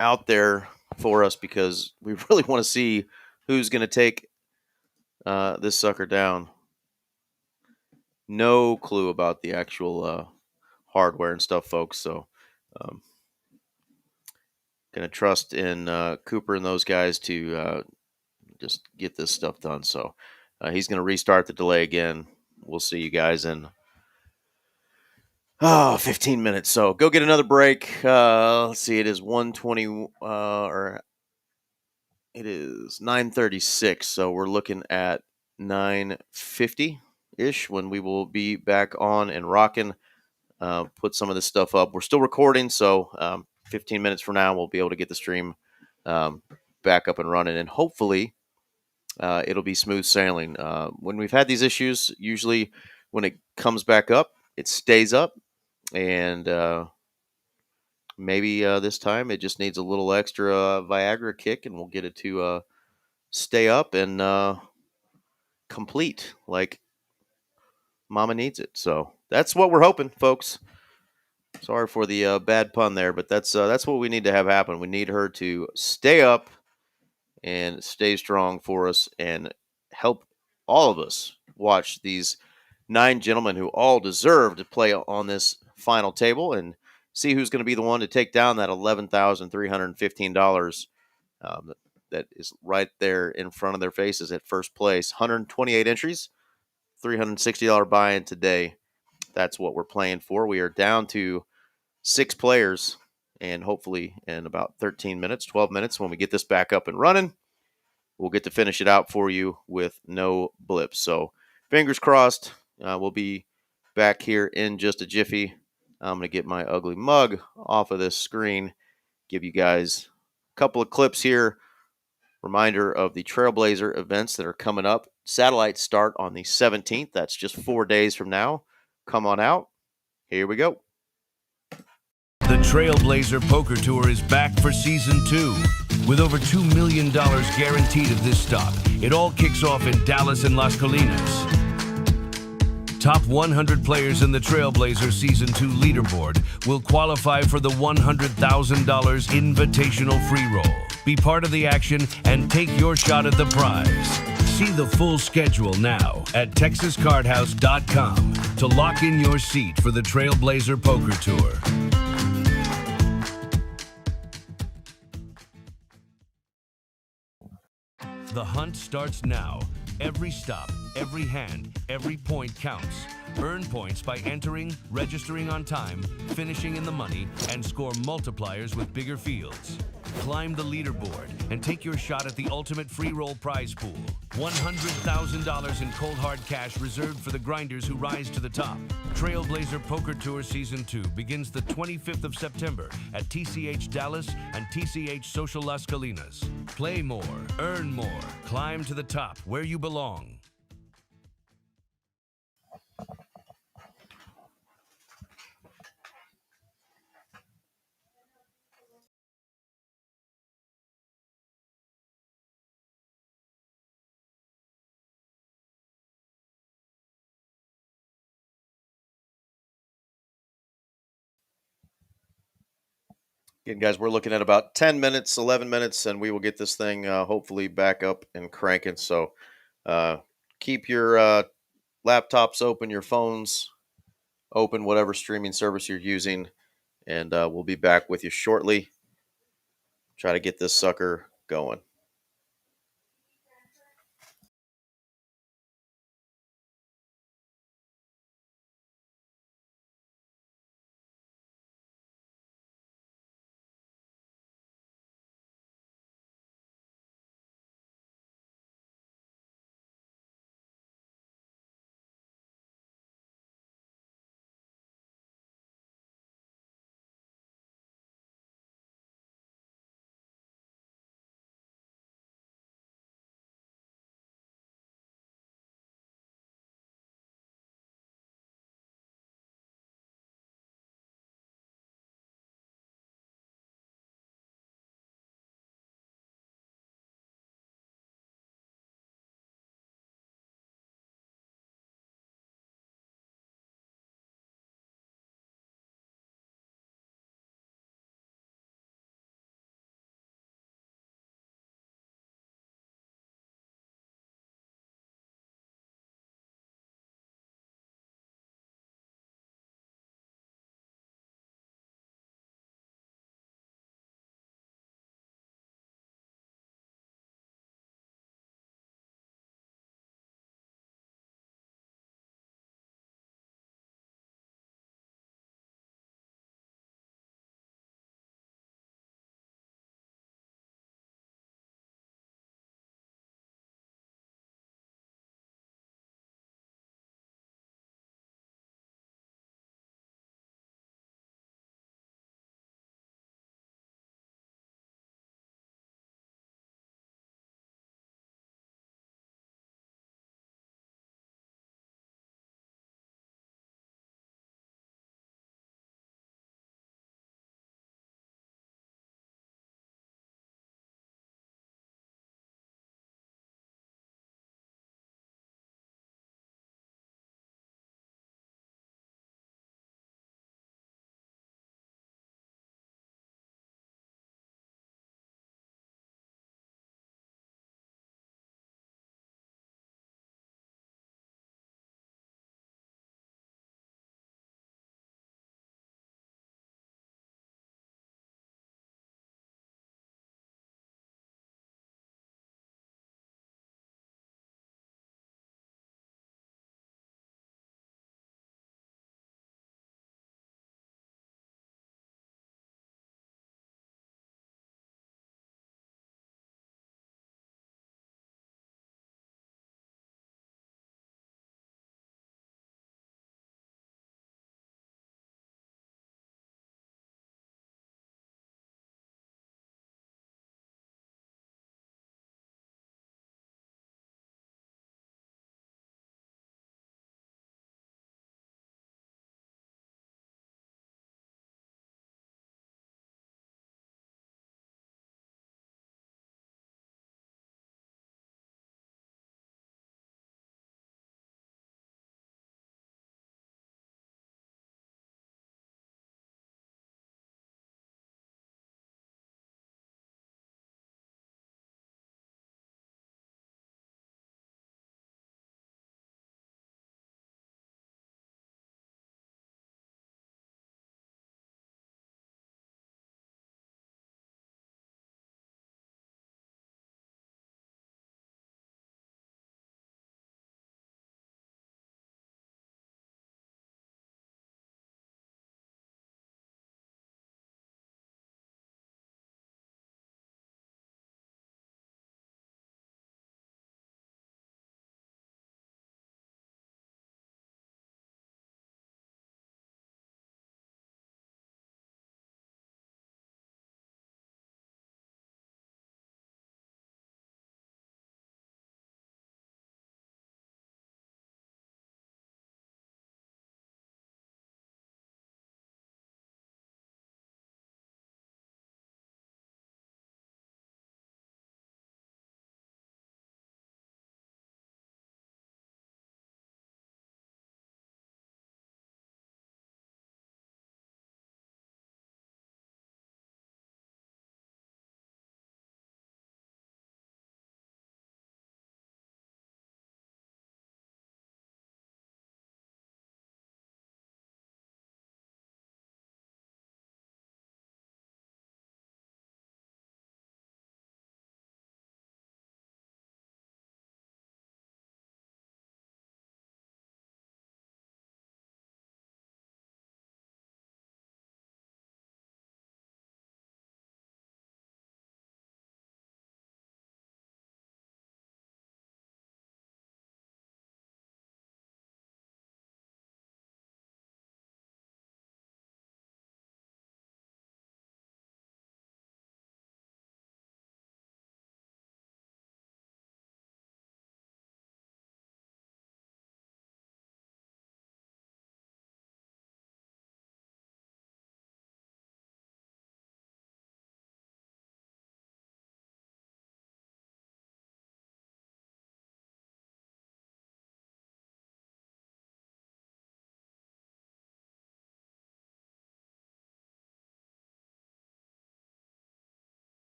out there for us because we really want to see who's going to take this sucker down. No clue about the actual hardware and stuff, folks. So, gonna trust in Cooper and those guys to just get this stuff done. So, he's gonna restart the delay again. We'll see you guys in 15 minutes. So, go get another break. Let's see. It is 1:20 or it is 9:36. So, we're looking at 9:50 ish when we will be back on and rocking. Put some of this stuff up. We're still recording, so 15 minutes from now, we'll be able to get the stream back up and running, and hopefully it'll be smooth sailing. When we've had these issues, usually when it comes back up, it stays up, and maybe this time it just needs a little extra Viagra kick, and we'll get it to stay up and complete like Mama needs it. So that's what we're hoping, folks. Sorry for the bad pun there, but that's what we need to have happen. We need her to stay up and stay strong for us and help all of us watch these 9 gentlemen who all deserve to play on this final table and see who's going to be the one to take down that $11,315 that is right there in front of their faces at first place. 128 entries, $360 buy-in today. That's what we're playing for. We are down to 6 players, and hopefully in about 13 minutes, 12 minutes, when we get this back up and running, we'll get to finish it out for you with no blips. So fingers crossed. We'll be back here in just a jiffy. I'm going to get my ugly mug off of this screen, give you guys a couple of clips here. Reminder of the Trailblazer events that are coming up. Satellites start on the 17th. That's just 4 days from now. Come on out. Here we go. The Trailblazer Poker Tour is back for Season 2. With over $2 million guaranteed at this stop, it all kicks off in Dallas and Las Colinas. Top 100 players in the Trailblazer Season 2 leaderboard will qualify for the $100,000 invitational free roll. Be part of the action and take your shot at the prize. See the full schedule now at TexasCardHouse.com to lock in your seat for the Trailblazer Poker Tour. The hunt starts now. Every stop, every hand, every point counts. Earn points by entering, registering on time, finishing in the money, and score multipliers with bigger fields. Climb the leaderboard and take your shot at the ultimate free roll prize pool. $100,000 in cold hard cash reserved for the grinders who rise to the top. Trailblazer Poker Tour Season 2 begins the 25th of September at TCH Dallas and TCH Social Las Colinas. Play more, earn more, climb to the top where you belong. Again, guys, we're looking at about 10 minutes, 11 minutes, and we will get this thing hopefully back up and cranking. So keep your laptops open, your phones open, whatever streaming service you're using, and we'll be back with you shortly. Try to get this sucker going.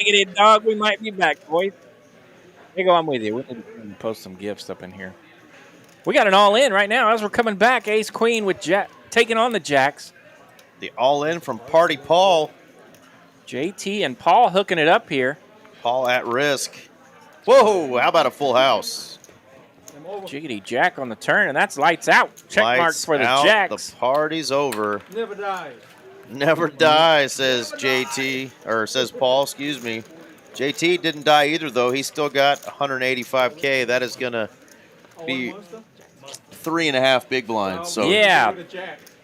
Jiggity dog, we might be back, boys. Hey, go on with you. We need to post some gifts up in here. We got an all-in right now as we're coming back. Ace Queen with Jack taking on the Jacks. The all-in from Party Paul. JT and Paul hooking it up here. Paul at risk. Whoa, how about a full house? Jiggity Jack on the turn, and that's lights out. Check marks for the out, Jacks. The party's over. Never die. Never die, says JT, or says Paul, excuse me. JT didn't die either, though. He's still got 185K. That is going to be 3.5 big blinds. So yeah,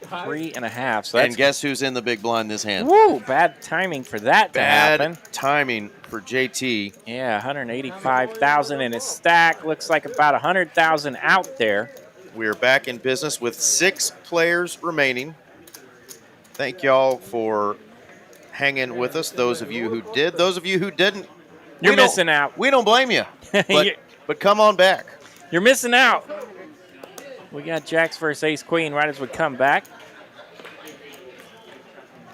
3.5. So and guess who's in the big blind this hand? Woo, bad timing for that to happen. Bad timing for JT. Yeah, 185,000 in his stack. Looks like about 100,000 out there. We are back in business with 6 players remaining. Thank y'all for hanging with us. Those of you who did, those of you who didn't, you're missing out. We don't blame you, but come on back. You're missing out. We got Jacks versus Ace Queen right as we come back.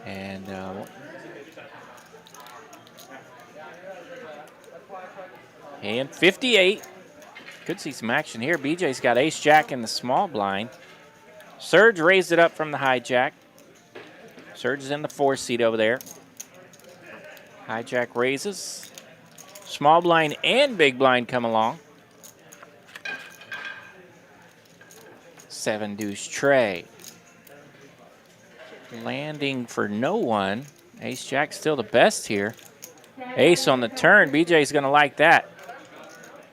And 58. Could see some action here. BJ's got Ace Jack in the small blind. Serge raised it up from the hijack. Serge is in the 4 seat over there. Hijack raises. Small blind and big blind come along. 7 deuce tray. Landing for no one. Ace Jack still the best here. Ace on the turn. BJ's going to like that.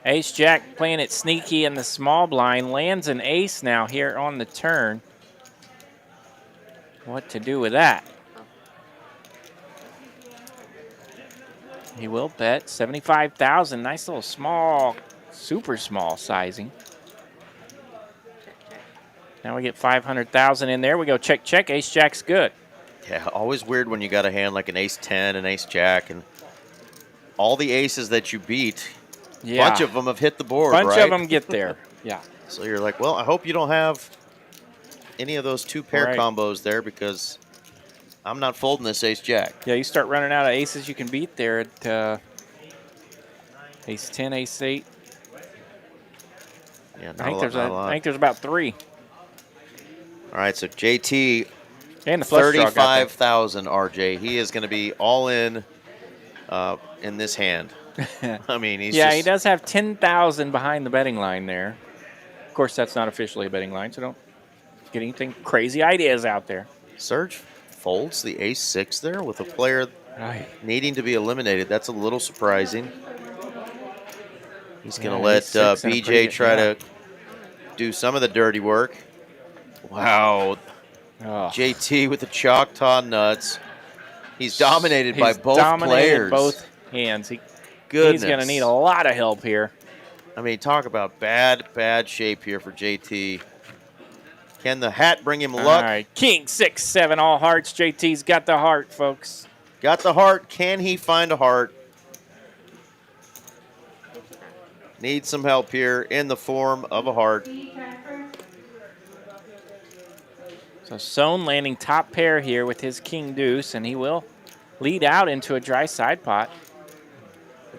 Ace Jack playing it sneaky in the small blind. Lands an ace now here on the turn. What to do with that? He will bet 75,000. Nice little small, super small sizing. Now we get 500,000 in there. We go check, check. Ace Jack's good. Yeah, always weird when you got a hand like an ace 10 and ace jack, and all the aces that you beat, a bunch of them have hit the board, right? Bunch of them get there, yeah. So you're like, well, I hope you don't have any of those 2 pair combos there, because I'm not folding this ace jack. Yeah, you start running out of aces you can beat there at ace 10, ace 8. Yeah, I think there's about 3. All right, so JT, and the flush draw got 35,000 RJ. He is going to be all in this hand. I mean, he's he does have 10,000 behind the betting line there. Of course, that's not officially a betting line, so don't get anything crazy ideas out there. Serge folds the ace 6 there with a player needing to be eliminated. That's a little surprising. He's going to let BJ try to do some of the dirty work. Wow. JT with the Choctaw nuts. He's dominated by both players. Both hands. He's Goodness. going to need a lot of help here. I mean, talk about bad shape here for JT. Can the hat bring him luck? All right, king, 6, 7, all hearts. JT's got the heart, folks. Got the heart. Can he find a heart? Needs some help here in the form of a heart. So Sohn landing top pair here with his king deuce, and he will lead out into a dry side pot.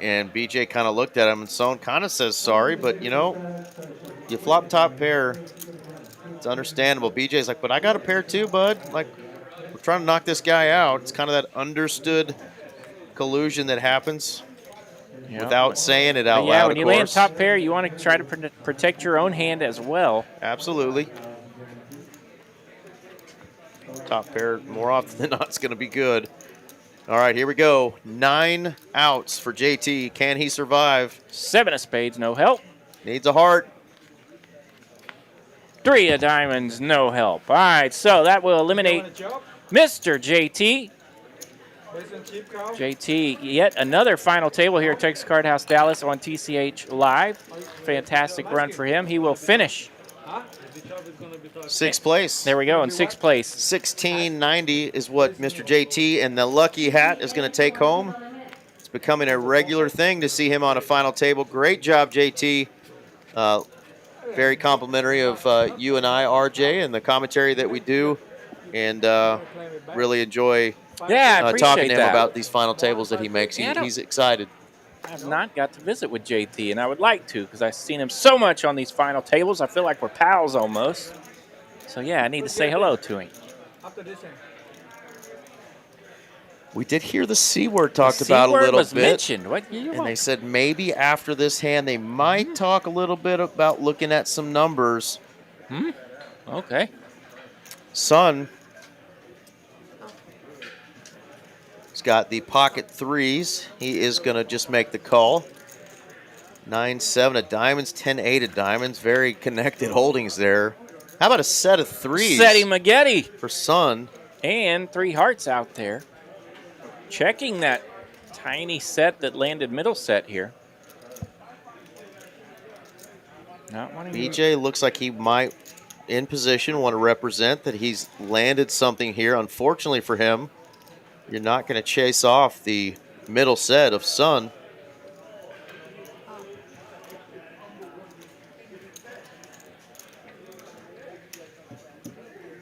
And BJ kind of looked at him, and Sohn kind of says sorry, but you know, you flop top pair, it's understandable. BJ's like, but I got a pair too, bud. Like, we're trying to knock this guy out. It's kind of that understood collusion that happens without saying it out loud. Yeah, when you land top pair, you want to try to protect your own hand as well. Absolutely. Top pair, more often than not, is going to be good. All right, here we go. 9 outs for JT. Can he survive? 7 of spades, no help. Needs a heart. 3 of diamonds, no help. All right, so that will eliminate Mr. JT. JT, yet another final table here at Texas Card House Dallas on TCH Live. Fantastic run for him. He will finish 6th place. There we go, in 6th place. 1690 is what Mr. JT and the lucky hat is going to take home. It's becoming a regular thing to see him on a final table. Great job, JT. Very complimentary of you and I, RJ, and the commentary that we do. And really enjoy Yeah, I appreciate talking to him that. about these final tables that he makes. Yeah, I don't- He's excited. I have not got to visit with JT, and I would like to because I've seen him so much on these final tables. I feel like we're pals almost. So, yeah, I need to say hello to him. After this hand. We did hear the C word talked The about a C-word little was bit. mentioned. What do you And they want? said maybe after this hand they might talk a little bit about looking at some numbers. Okay. Sun has got the pocket threes. He is going to just make the call. 9-7 of diamonds, 10-8 of diamonds. Very connected holdings there. How about a set of threes Seti Maggette. for Sun? And 3 hearts out there. Checking that tiny set that landed middle set here. Not wanting to. BJ looks like he might, in position, want to represent that he's landed something here. Unfortunately for him, you're not going to chase off the middle set of Sun.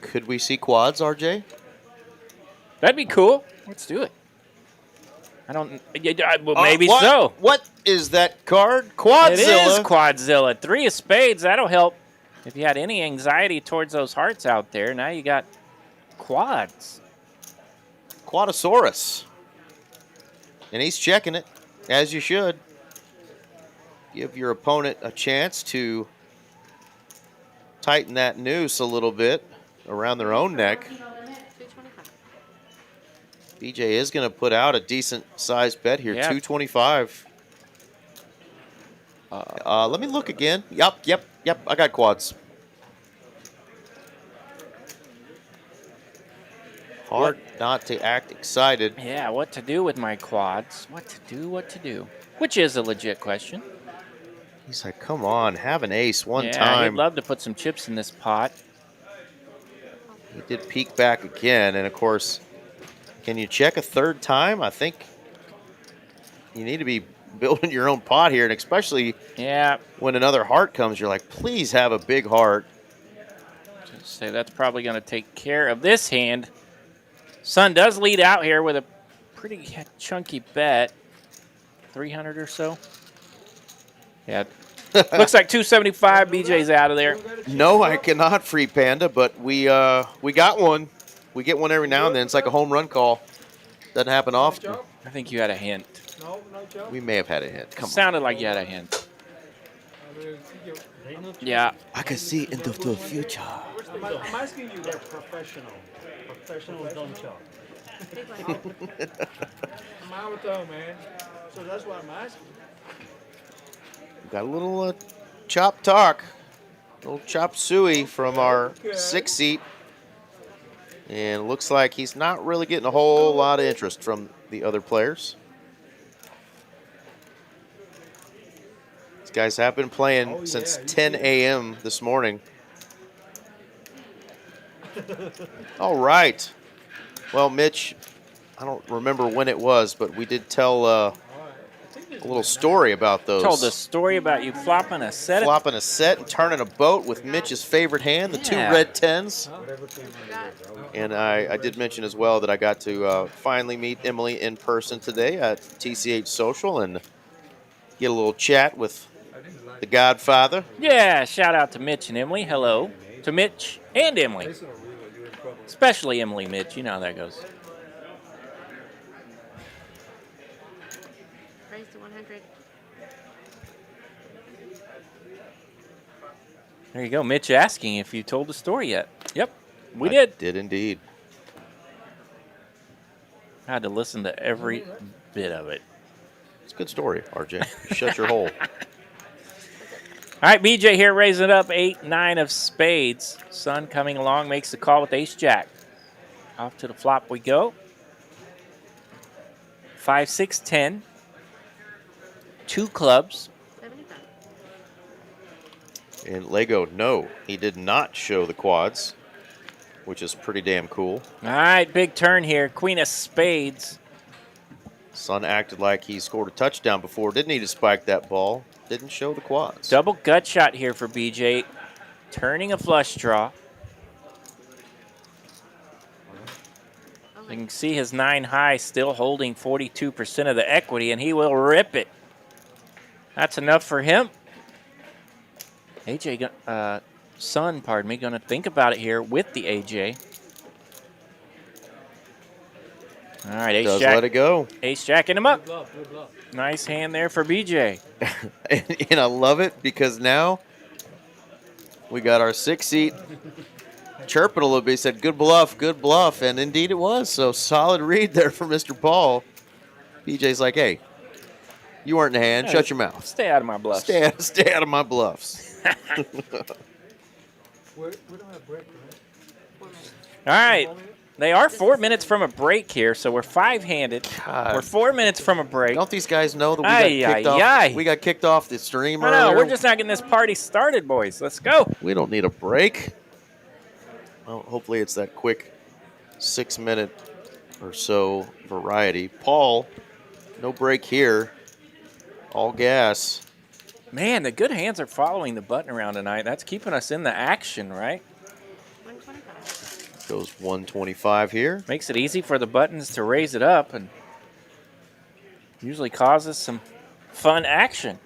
Could we see quads, RJ? That'd be cool. Let's do it. I don't. Well, maybe what? so. What is that card? Quadzilla. It is Quadzilla. 3 of spades. That'll help. If you had any anxiety towards those hearts out there, now you got quads. Quadosaurus. And he's checking it, as you should. Give your opponent a chance to tighten that noose a little bit around their own neck. 225. BJ is going to put out a decent sized bet here, Yeah. 225. Let me look again. Yep. I got quads. Hard not to act excited. Yeah, what to do with my quads? What to do? Which is a legit question. He's like, come on, have an ace one Yeah, time. he'd love to put some chips in this pot. He did peek back again, and of course, can you check a third time? I think you need to be building your own pot here, and especially Yeah, when another heart comes, you're like, please have a big heart. just say that's probably going to take care of this hand. Sun does lead out here with a pretty chunky bet, 300 or so. Yeah, looks like 275. BJ's out of there. No, I cannot free Panda, but we got one. We get one every now and then. It's like a home run call. Doesn't happen often. Chop? I think you had a hint. No chop? We may have had a hint. Come on. Sounded like you had a hint. I will see you. Yeah. I can see into the future. I'm asking you that. Professional don't chop. Big one. I'm amateur, man. So that's what I'm asking. Got a little chop talk. A little chop suey from our 6 seat. And it looks like he's not really getting a whole lot of interest from the other players. These guys have been playing since 10 a.m. this morning. All right. Well, Mitch, I don't remember when it was, but we did tell a little story about those. Told the story about you flopping a set. Flopping a set and turning a boat with Mitch's favorite hand, the 2 Yeah. red 10s. Got And I did mention as well that I got to finally meet Emily in person today at TCH Social and get a little chat with the Godfather. Yeah, shout out to Mitch and Emily. Hello to Mitch and Emily. Especially Emily, Mitch. You know how that goes. raised to 100. There you go. Mitch asking if you told the story yet. Yep, we I did. Did indeed. I had to listen to every bit of it. It's a good story, RJ. Shut your hole. All right, BJ here raising it up 8-9 of spades. Sun coming along makes the call with ace-jack. Off to the flop we go. 5-6-10. 2 clubs. 75. And Lego, no, he did not show the quads, which is pretty damn cool. All right, big turn here. Queen of spades. Sun acted like he scored a touchdown before. Didn't need to spike that ball. Didn't show the quads. Double gut shot here for BJ. Turning a flush draw. Oh, You can see his 9 high still holding 42% of the equity, and he will rip it. That's enough for him. AJ, Son, pardon me, going to think about it here with the AJ. All right, ace Does jack. let it go. Ace jacking him up. Good bluff, good bluff. Nice hand there for BJ. And I love it because now we got our 6 seat chirping a little bit. He said, good bluff, and indeed it was. So solid read there for Mr. Paul. BJ's like, hey, you weren't in the hand. Shut your mouth. Stay out of my bluffs. Stay out of my bluffs. We don't have break, right? 4 minutes. All right. They are 4 minutes from a break here, so we're 5-handed. God. We're 4 minutes from a break. Don't these guys know that we got kicked off the stream I know, earlier? we're just not getting this party started, boys. Let's go. We don't need a break. Well, hopefully it's that quick 6-minute or so variety. Paul, no break here. All gas. Man, the good hands are following the button around tonight. That's keeping us in the action, right? 125. Goes 125 here. Makes it easy for the buttons to raise it up and usually causes some fun action.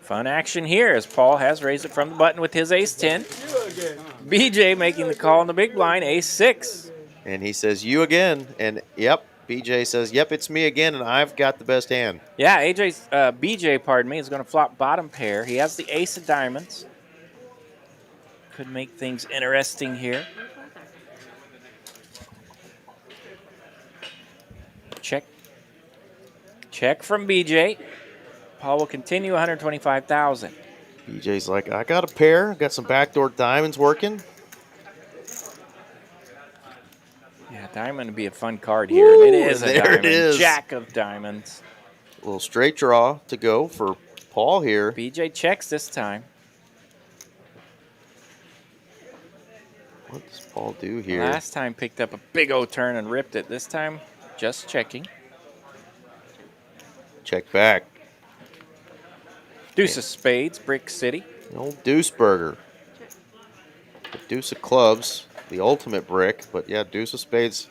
Fun action here as Paul has raised it from the button with his ace-10. You again. BJ making the call in the big blind, ace-6. And he says, you again. And yep, BJ says, yep, it's me again, and I've got the best hand. Yeah, BJ, pardon me, is going to flop bottom pair. He has the ace of diamonds. Could make things interesting here. 123. Check. Check from BJ. Paul will continue 125,000. BJ's like, I got a pair. Got some backdoor diamonds working. Yeah, diamond would be a fun card here. And it is a there diamond. it is. Jack of diamonds. A little straight draw to go for Paul here. BJ checks this time. What does Paul do here? Last time picked up a big O turn and ripped it. This time, just checking. Check back. Deuce of spades, Brick City. The old Deuce Burger. The Deuce of clubs, the ultimate brick. But yeah, Deuce of spades,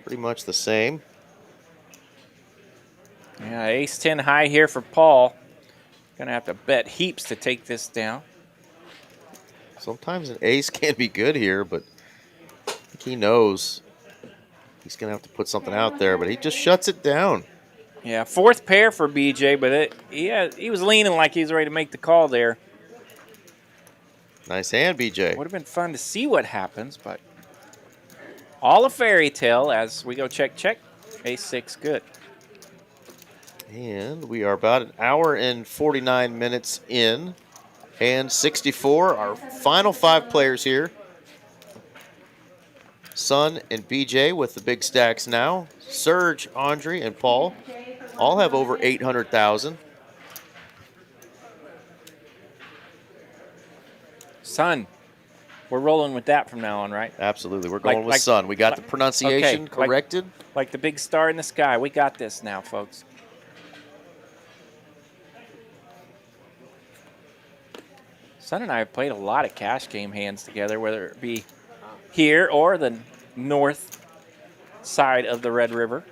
pretty much the same. Yeah, ace-10 high here for Paul. Gonna have to bet heaps to take this down. Sometimes an ace can be good here, but I think he knows he's going to have to put something out there, but he just shuts it down. Yeah, 4th pair for BJ, but he was leaning like he was ready to make the call there. Nice hand, BJ. Would have been fun to see what happens, but all a fairy tale as we go check, check. Ace-6, good. And we are about an hour and 49 minutes in. And 64, our final 5 players here. Son and BJ with the big stacks now. Serge, Andre, and Paul all have over 800,000. Son, we're rolling with that from now on, right? Absolutely, we're going with like- Son. We got the pronunciation okay, corrected. Like the big star in the sky. We got this now, folks. Son and I have played a lot of cash game hands together, whether it be here or the north side of the Red River.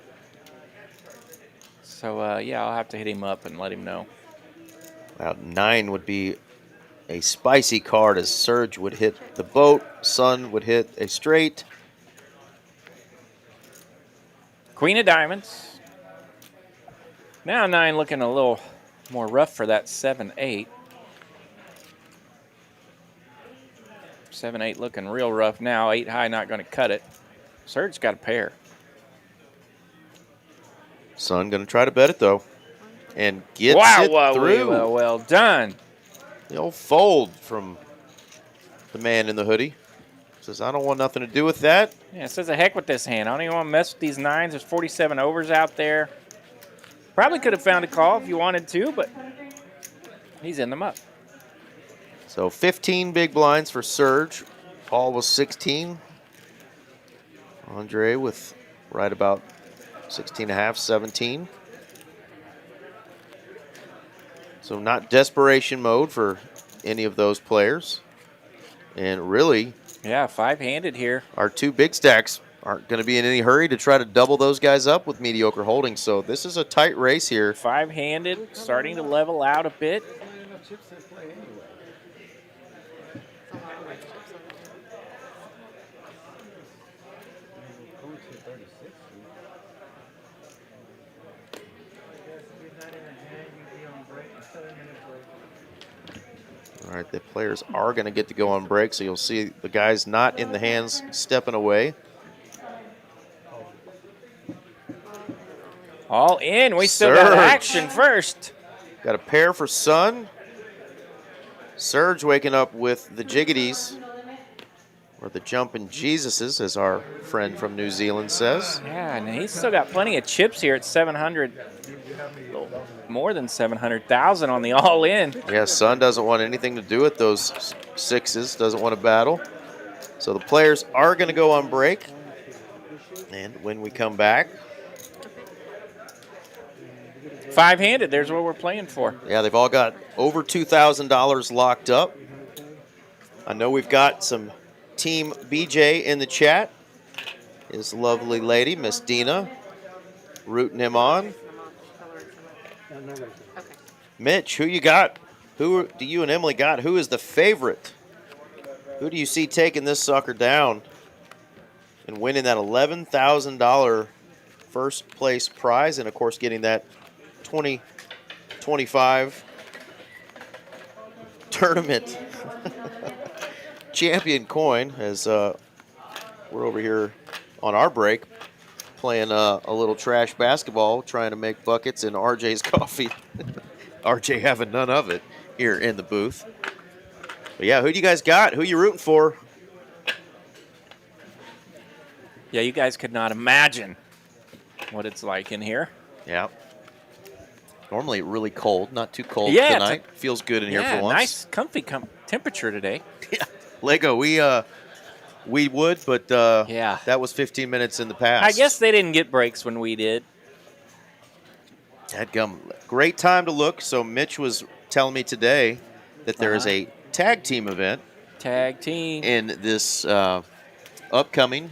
So, yeah, I'll have to hit him up and let him know. About 9 would be a spicy card as Serge would hit the boat. Son would hit a straight. Queen of diamonds. Now 9 looking a little more rough for that 7-8. 7-8 looking real rough now. 8 high not going to cut it. Serge got a pair. Son going to try to bet it, though. And gets it through. Well done. The old fold from the man in the hoodie. Says, I don't want nothing to do with that. Yeah, it says the heck with this hand. I don't even want to mess with these 9s. There's 47 overs out there. Probably could have found a call if you wanted to, but he's in them up. So 15 big blinds for Serge. Paul was 16. Andre with right about 16 and a half, 17. So not desperation mode for any of those players. And really, Yeah, 5-handed here. Our 2 big stacks aren't going to be in any hurry to try to double those guys up with mediocre holdings. So this is a tight race here. 5-handed, starting to level out a bit. Chips they play anyway. It's a lot of white chips on All right, the players are going to get to go on break, so you'll see the guys not in the hands stepping away. All in. We still got Surge. action first. Got a pair for Sun. Surge waking up with the Jiggities, or the Jumpin' Jesuses, as our friend from New Zealand says. Yeah, and he's still got plenty of chips here at 700. More than 700,000 on the all in. Yeah, Sun doesn't want anything to do with those 6s, doesn't want to battle. So the players are going to go on break. And when we come back, 5-handed, there's what we're playing for. yeah, they've all got over $2,000 locked up. I know we've got some Team BJ in the chat. His lovely lady, Miss Dina, rooting him on. Okay. Mitch, who you got? Who do you and Emily got? Who is the favorite? Who do you see taking this sucker down and winning that $11,000 first place prize, and of course getting that 2025 tournament champion coin, as we're over here on our break playing a little trash basketball, trying to make buckets in RJ's coffee. RJ having none of it here in the booth. But yeah, who do you guys got? Who you rooting for? Yeah, you guys could not imagine what it's like in here. Yeah. Normally really cold, not too cold Yeah, tonight. Feels good in here for once. Nice, comfy temperature today. Yeah, Lego, we would, but Yeah. that was 15 minutes in the past. I guess they didn't get breaks when we did. Dadgum. Great time to look. So Mitch was telling me today that there is a tag team event Tag team. in this upcoming,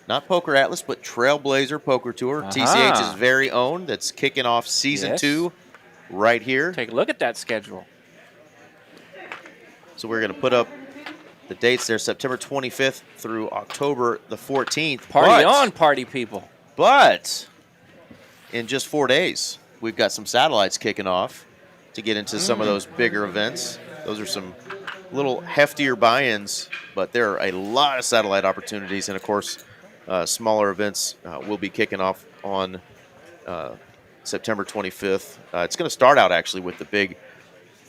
not Poker Atlas, but Trailblazer Poker Tour, TCH's very own, that's kicking off Season Yes. 2 right here. Take a look at that schedule. So we're going to put up the dates there, September 25th through October the 14th. Party on, party people. But in just 4 days, we've got some satellites kicking off to get into some of those bigger events. Those are some little heftier buy-ins, but there are a lot of satellite opportunities. And, of course, smaller events will be kicking off on September 25th. It's going to start out, actually, with the big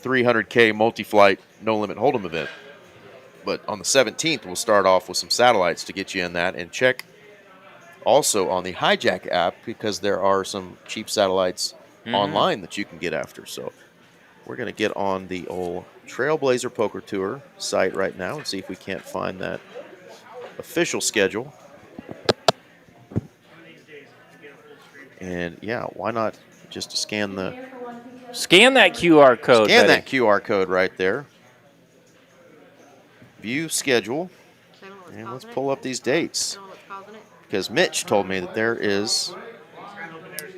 300K multi-flight no-limit hold'em event. But on the 17th, we'll start off with some satellites to get you in that. And check also on the Hijack app, because there are some cheap satellites online that you can get after. So we're going to get on the old Trailblazer Poker Tour site right now and see if we can't find that official schedule. And, yeah, why not just scan that QR code. Scan buddy. that QR code right there. View schedule. And let's pull up these dates, because Mitch told me that there is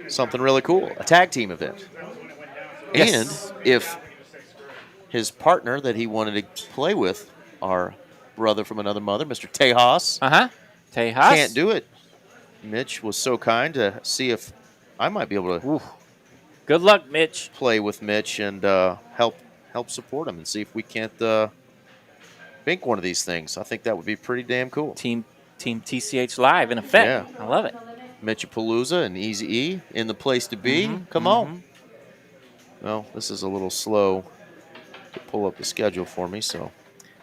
something really cool, a tag team event. Yes. And if his partner that he wanted to play with, our brother from another mother, Mr. Tejas, Tejas. can't do it, Mitch was so kind to see if I might be able to Good luck, Mitch. play with Mitch and help support him and see if we can't bink one of these things. I think that would be pretty damn cool. Team TCH Live in effect. Yeah. I love it. Mitchapalooza and Easy E in the place to be. Come on. Well, this is a little slow to pull up the schedule for me, so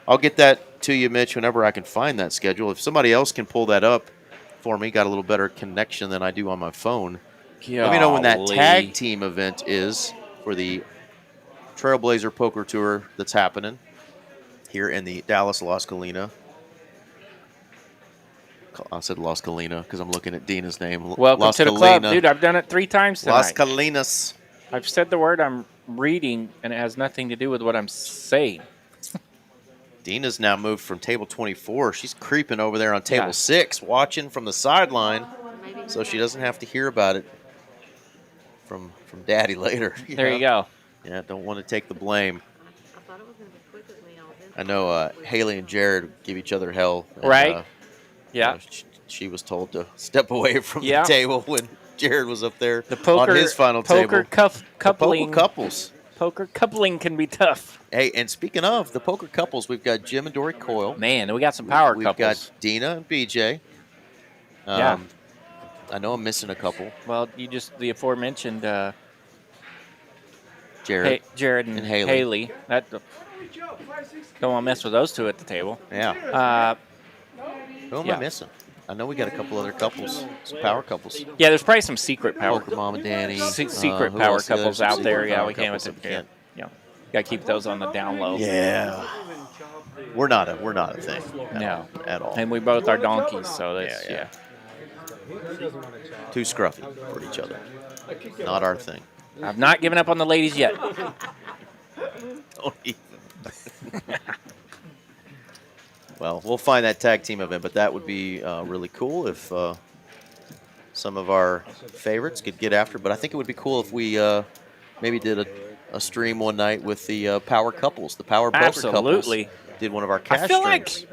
I'll get that to you, Mitch, whenever I can find that schedule. If somebody else can pull that up for me, got a little better connection than I do on my phone. Let me know when that Golly. tag team event is for the Trailblazer Poker Tour that's happening here in the Dallas Las Colinas. I said Las Colinas because I'm looking at Dina's name. Welcome Las to the club, Colinas. dude. I've done it 3 times tonight. Las Colinas. I've said the word I'm reading, and it has nothing to do with what I'm saying. Dina's now moved from table 24. She's creeping over there on table Yeah. 6, watching from the sideline, Maybe so she doesn't have to hear about it from Daddy later. There you go. Yeah, don't want to take the blame. I thought it was going to be quick with me. I know Haley and Jared give each other hell. And, Right. you Yeah. know, she was told to step away from Yeah. the table when Jared was up there The poker, on his final poker table. coupling. The poker couples. Poker coupling can be tough. Hey, and speaking of the poker couples, we've got Jim and Dory Coyle. Man, we got some power We've couples. got Dina and BJ. Yeah. I know I'm missing a couple. Well, you just the aforementioned Jared. Jared and Haley. That don't want to mess with those two at the table. Yeah. Who am yeah. I missing? I know we got a couple other couples, some power couples. Yeah, there's probably some secret power. Poker Mom and Danny. Secret who power else? There's couples some out secret there. Yeah, power we can't. couples that we can't. Yeah, got to keep those on the down low. Yeah. We're not a thing. No. At all. And we both are donkeys, so that's Yeah, yeah. Too scruffy for each other. Not our thing. I've not given up on the ladies yet. Don't even. Well, we'll find that tag team event, but that would be really cool if some of our favorites could get after. But I think it would be cool if we maybe did a stream one night with the power couples, the power poker Absolutely. couples. Did one of our cash I feel streams.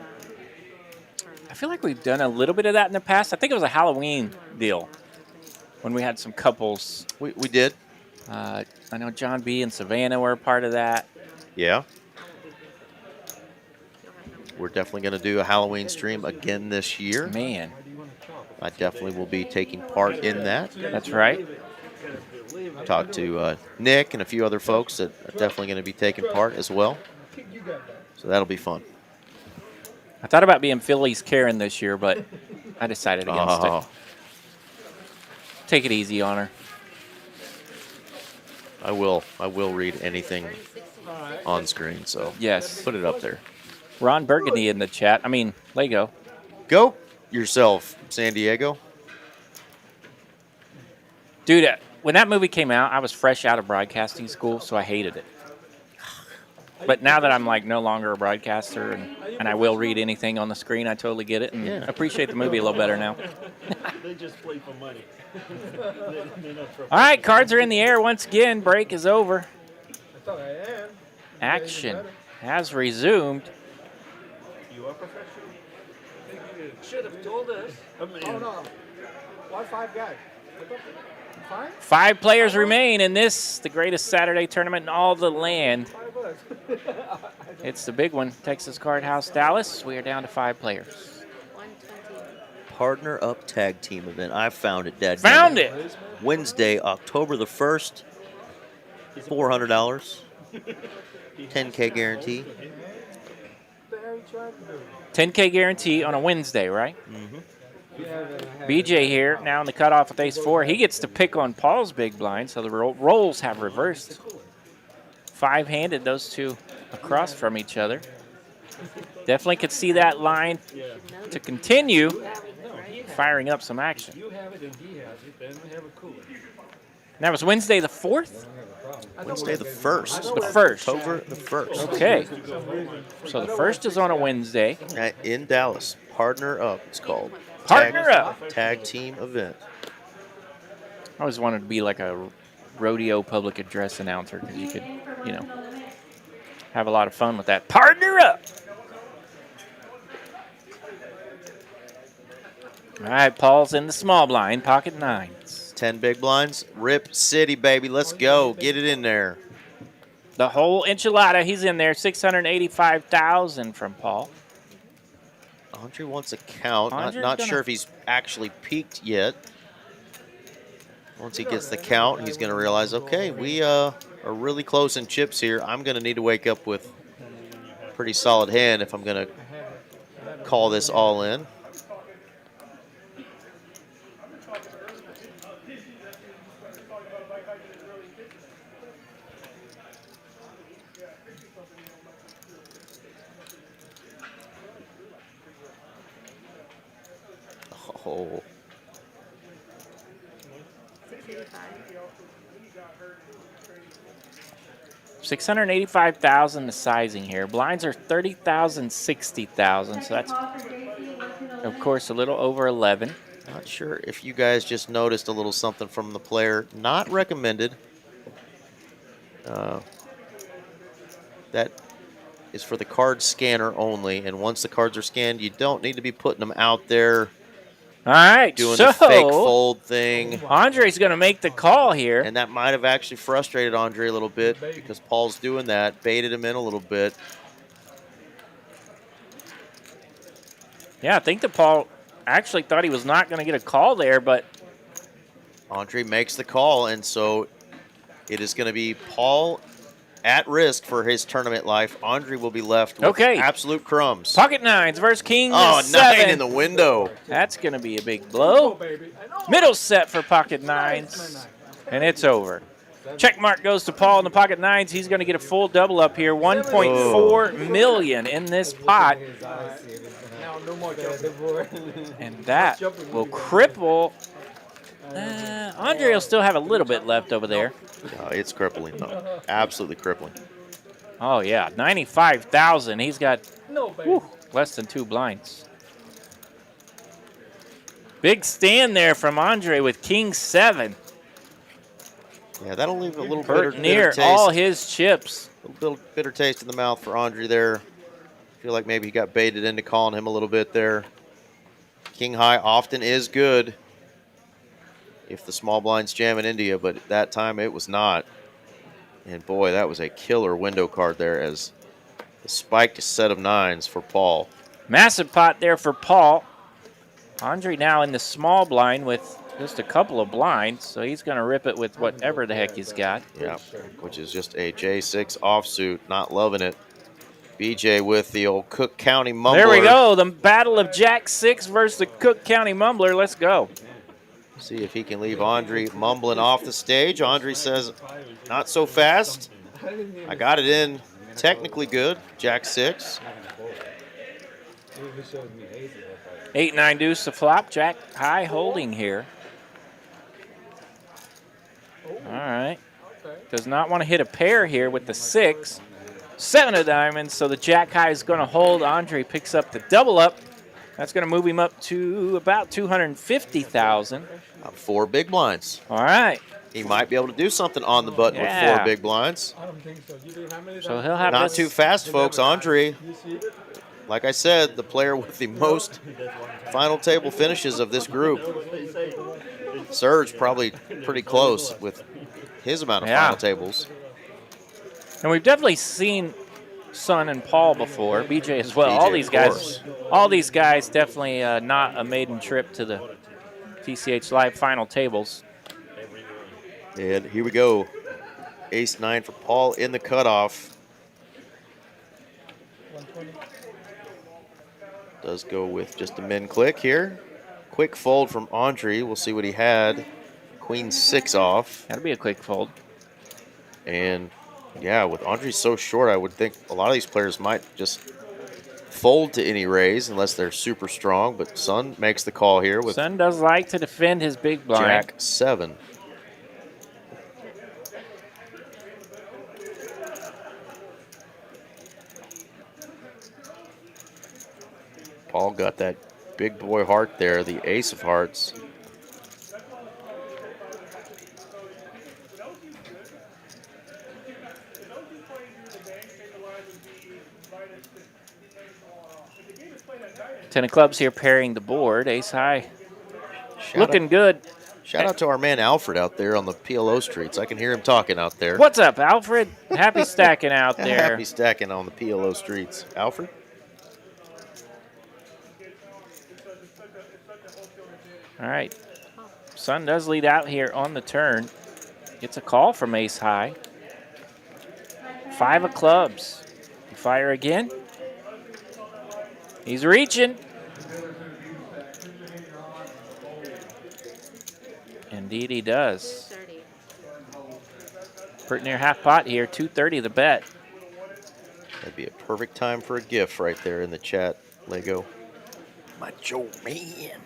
I feel like we've done a little bit of that in the past. I think it was a Halloween deal when we had some couples. We did. I know John B. and Savannah were a part of that. Yeah. We're definitely going to do a Halloween stream again this year. Man, I definitely will be taking part in that. that's right. Talk to Nick and a few other folks that are definitely going to be taking part as well. So that'll be fun. I thought about being Philly's Karen this year, but I decided against it. Take it easy on her. I will read anything on screen, so Yes. put it up there. Ron Burgundy in the chat. I mean, Lego. Go yourself, San Diego. Dude, when that movie came out, I was fresh out of broadcasting school, so I hated it. But now that I'm like no longer a broadcaster and I will read anything on the screen, I totally get it and Yeah. appreciate the movie a little better now. They just play for money. All right, cards are in the air once again. Break is over. I thought I am. Action has resumed. You are professional. Should have told us. I mean, Oh, no. Why 5 guys? I thought 5? 5 players remain in this, the greatest Saturday tournament in all the land. 5 bucks. It's the big one, Texas Card House, Dallas. We are down to 5 players. 120. Partner Up Tag Team event. I found it, Dad. Found it. Wednesday, October the 1st. $400. 10K guarantee. What the hell are you trying to do? 10K guarantee on a Wednesday, right? Yeah, BJ here, now in the cutoff with ace-4. He gets to pick on Paul's big blind, so the roles have reversed. 5-handed, those two across from each other. Definitely could see that line to continue firing up some action. you have it and he has it, then we have a cooler. And that was Wednesday the 4th? Wednesday the 1st. The 1st. October the 1st. Okay. So the 1st is on a Wednesday. In Dallas. Partner Up, it's called. Partner Up. Tag team event. I always wanted to be like a rodeo public address announcer because you could, you know, have a lot of fun with that. Partner Up. All right, Paul's in the small blind, pocket 9s. 10 big blinds. Rip City, baby. Let's go. Get it in there. The whole enchilada, he's in there. 685,000 from Paul. Andre wants a count. Andre's Not gonna- sure if he's actually peaked yet. Once he gets the count, he's going to realize, okay, we are really close in chips here. I'm going to need to wake up with a pretty solid hand if I'm going to call this all in. Oh. 685. $685,000 the sizing here. Blinds are 30,000, 60,000. So that's, of course, a little over 11. Not sure if you guys just noticed a little something from the player. Not recommended. That is for the card scanner only. And once the cards are scanned, you don't need to be putting them out there All right, doing so the fake fold thing. Andre's going to make the call here. And that might have actually frustrated Andre a little bit because Paul's doing that, baited him in a little bit. Yeah, I think that Paul actually thought he was not going to get a call there, but Andre makes the call, and so it is going to be Paul at risk for his tournament life. Andre will be left with absolute crumbs. Pocket nines versus king seven. 9 in the window. That's going to be a big blow. Middle set for pocket nines, and it's over. Check mark goes to Paul in the pocket nines. He's going to get a full double up here. 1.4 million in this pot. And that will cripple. Andre will still have a little bit left over there. It's crippling, though. Absolutely crippling. Oh, yeah. 95,000. He's got less than 2 blinds. Big stand there from Andre with king 7. Yeah, that'll leave a little bitter near taste. All his chips. A little bitter taste in the mouth for Andre there. Feel like maybe he got baited into calling him a little bit there. King high often is good if the small blind's jamming into you, but that time it was not. And boy, that was a killer window card there as the spiked set of 9s for Paul. Massive pot there for Paul. Andre now in the small blind with just a couple of blinds, so he's going to rip it with whatever the heck he's got. Yeah, which is just a J6 offsuit. Not loving it. BJ with the old Cook County Mumbler. There we go. The battle of Jack 6 versus the Cook County Mumbler. Let's go. See if he can leave Andre mumbling off the stage. Andre says, not so fast. I got it in technically good. Jack 6. 8-9 deuce to flop. Jack high holding here. All right. Does not want to hit a pair here with the 6. 7 of diamonds, so the jack high is going to hold. Andre picks up the double up. That's going to move him up to about 250,000. 4 big blinds. All right. He might be able to do something on the button with 4 big blinds. I don't think so. So he'll have not too fast, folks. Andre, like I said, the player with the most final table finishes of this group. Serge probably pretty close with his amount of final tables. And we've definitely seen Son and Paul before, BJ as well. BJ, all these guys definitely not a maiden trip to the TCH Live final tables. And here we go. Ace-9 for Paul in the cutoff. Does go with just a min click here. Quick fold from Andre. We'll see what he had. Queen 6 off. That'll be a quick fold. And yeah, with Andre so short, I would think a lot of these players might just fold to any raise unless they're super strong. But Son makes the call here with Son does like to defend his big blind. Jack 7. Paul got that big boy heart there, the ace of hearts. Ten of clubs here pairing the board. Ace high. Looking good. Shout out to our man Alfred out there on the PLO streets. I can hear him talking out there. What's up, Alfred? Happy stacking out there. Happy stacking on the PLO streets. Alfred? All right. Son does lead out here on the turn. Gets a call from ace high. 5 of clubs. Fire again. He's reaching. Indeed he does. 230. Pretty near half pot here. 230 the bet. That'd be a perfect time for a GIF right there in the chat, Lego. Macho man.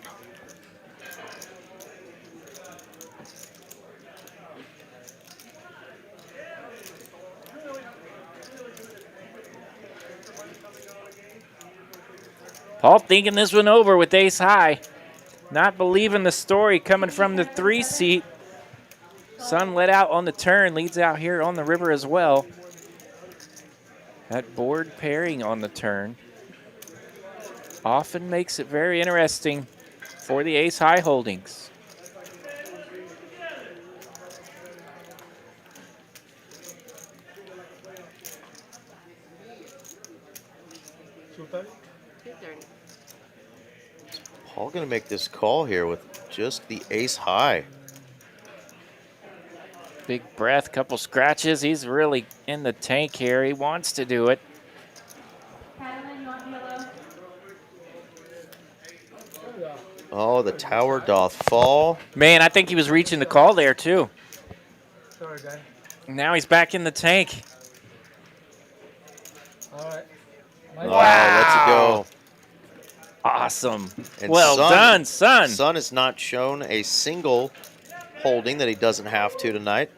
Paul thinking this one over with ace high. Not believing the story coming from the 3 seat. Sun let out on the turn, leads out here on the river as well. That board pairing on the turn often makes it very interesting for the ace high holdings. $230? 230. Paul going to make this call here with just the ace high. Big breath, couple scratches. He's really in the tank here. He wants to do it. Oh, the tower doth fall. Man, I think he was reaching the call there too. Sorry, guy. Now he's back in the tank. All right. Oh, let's it go. Awesome. And Well done, son. Sun has not shown a single holding that he doesn't have to tonight,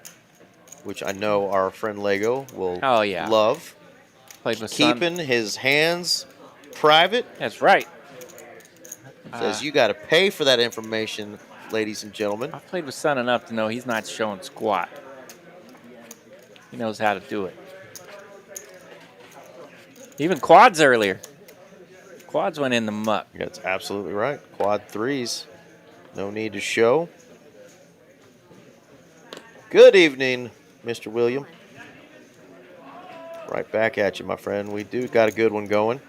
which I know our friend Lego will love. Played with Sun. Keeping his hands private. That's right. Says you got to pay for that information, ladies and gentlemen. I've played with Sun enough to know he's not showing squat. He knows how to do it. Even quads earlier. Quads went in the muck. That's absolutely right. Quad threes. No need to show. Good evening, Mr. William. Right back at you, my friend. We do got a good one going.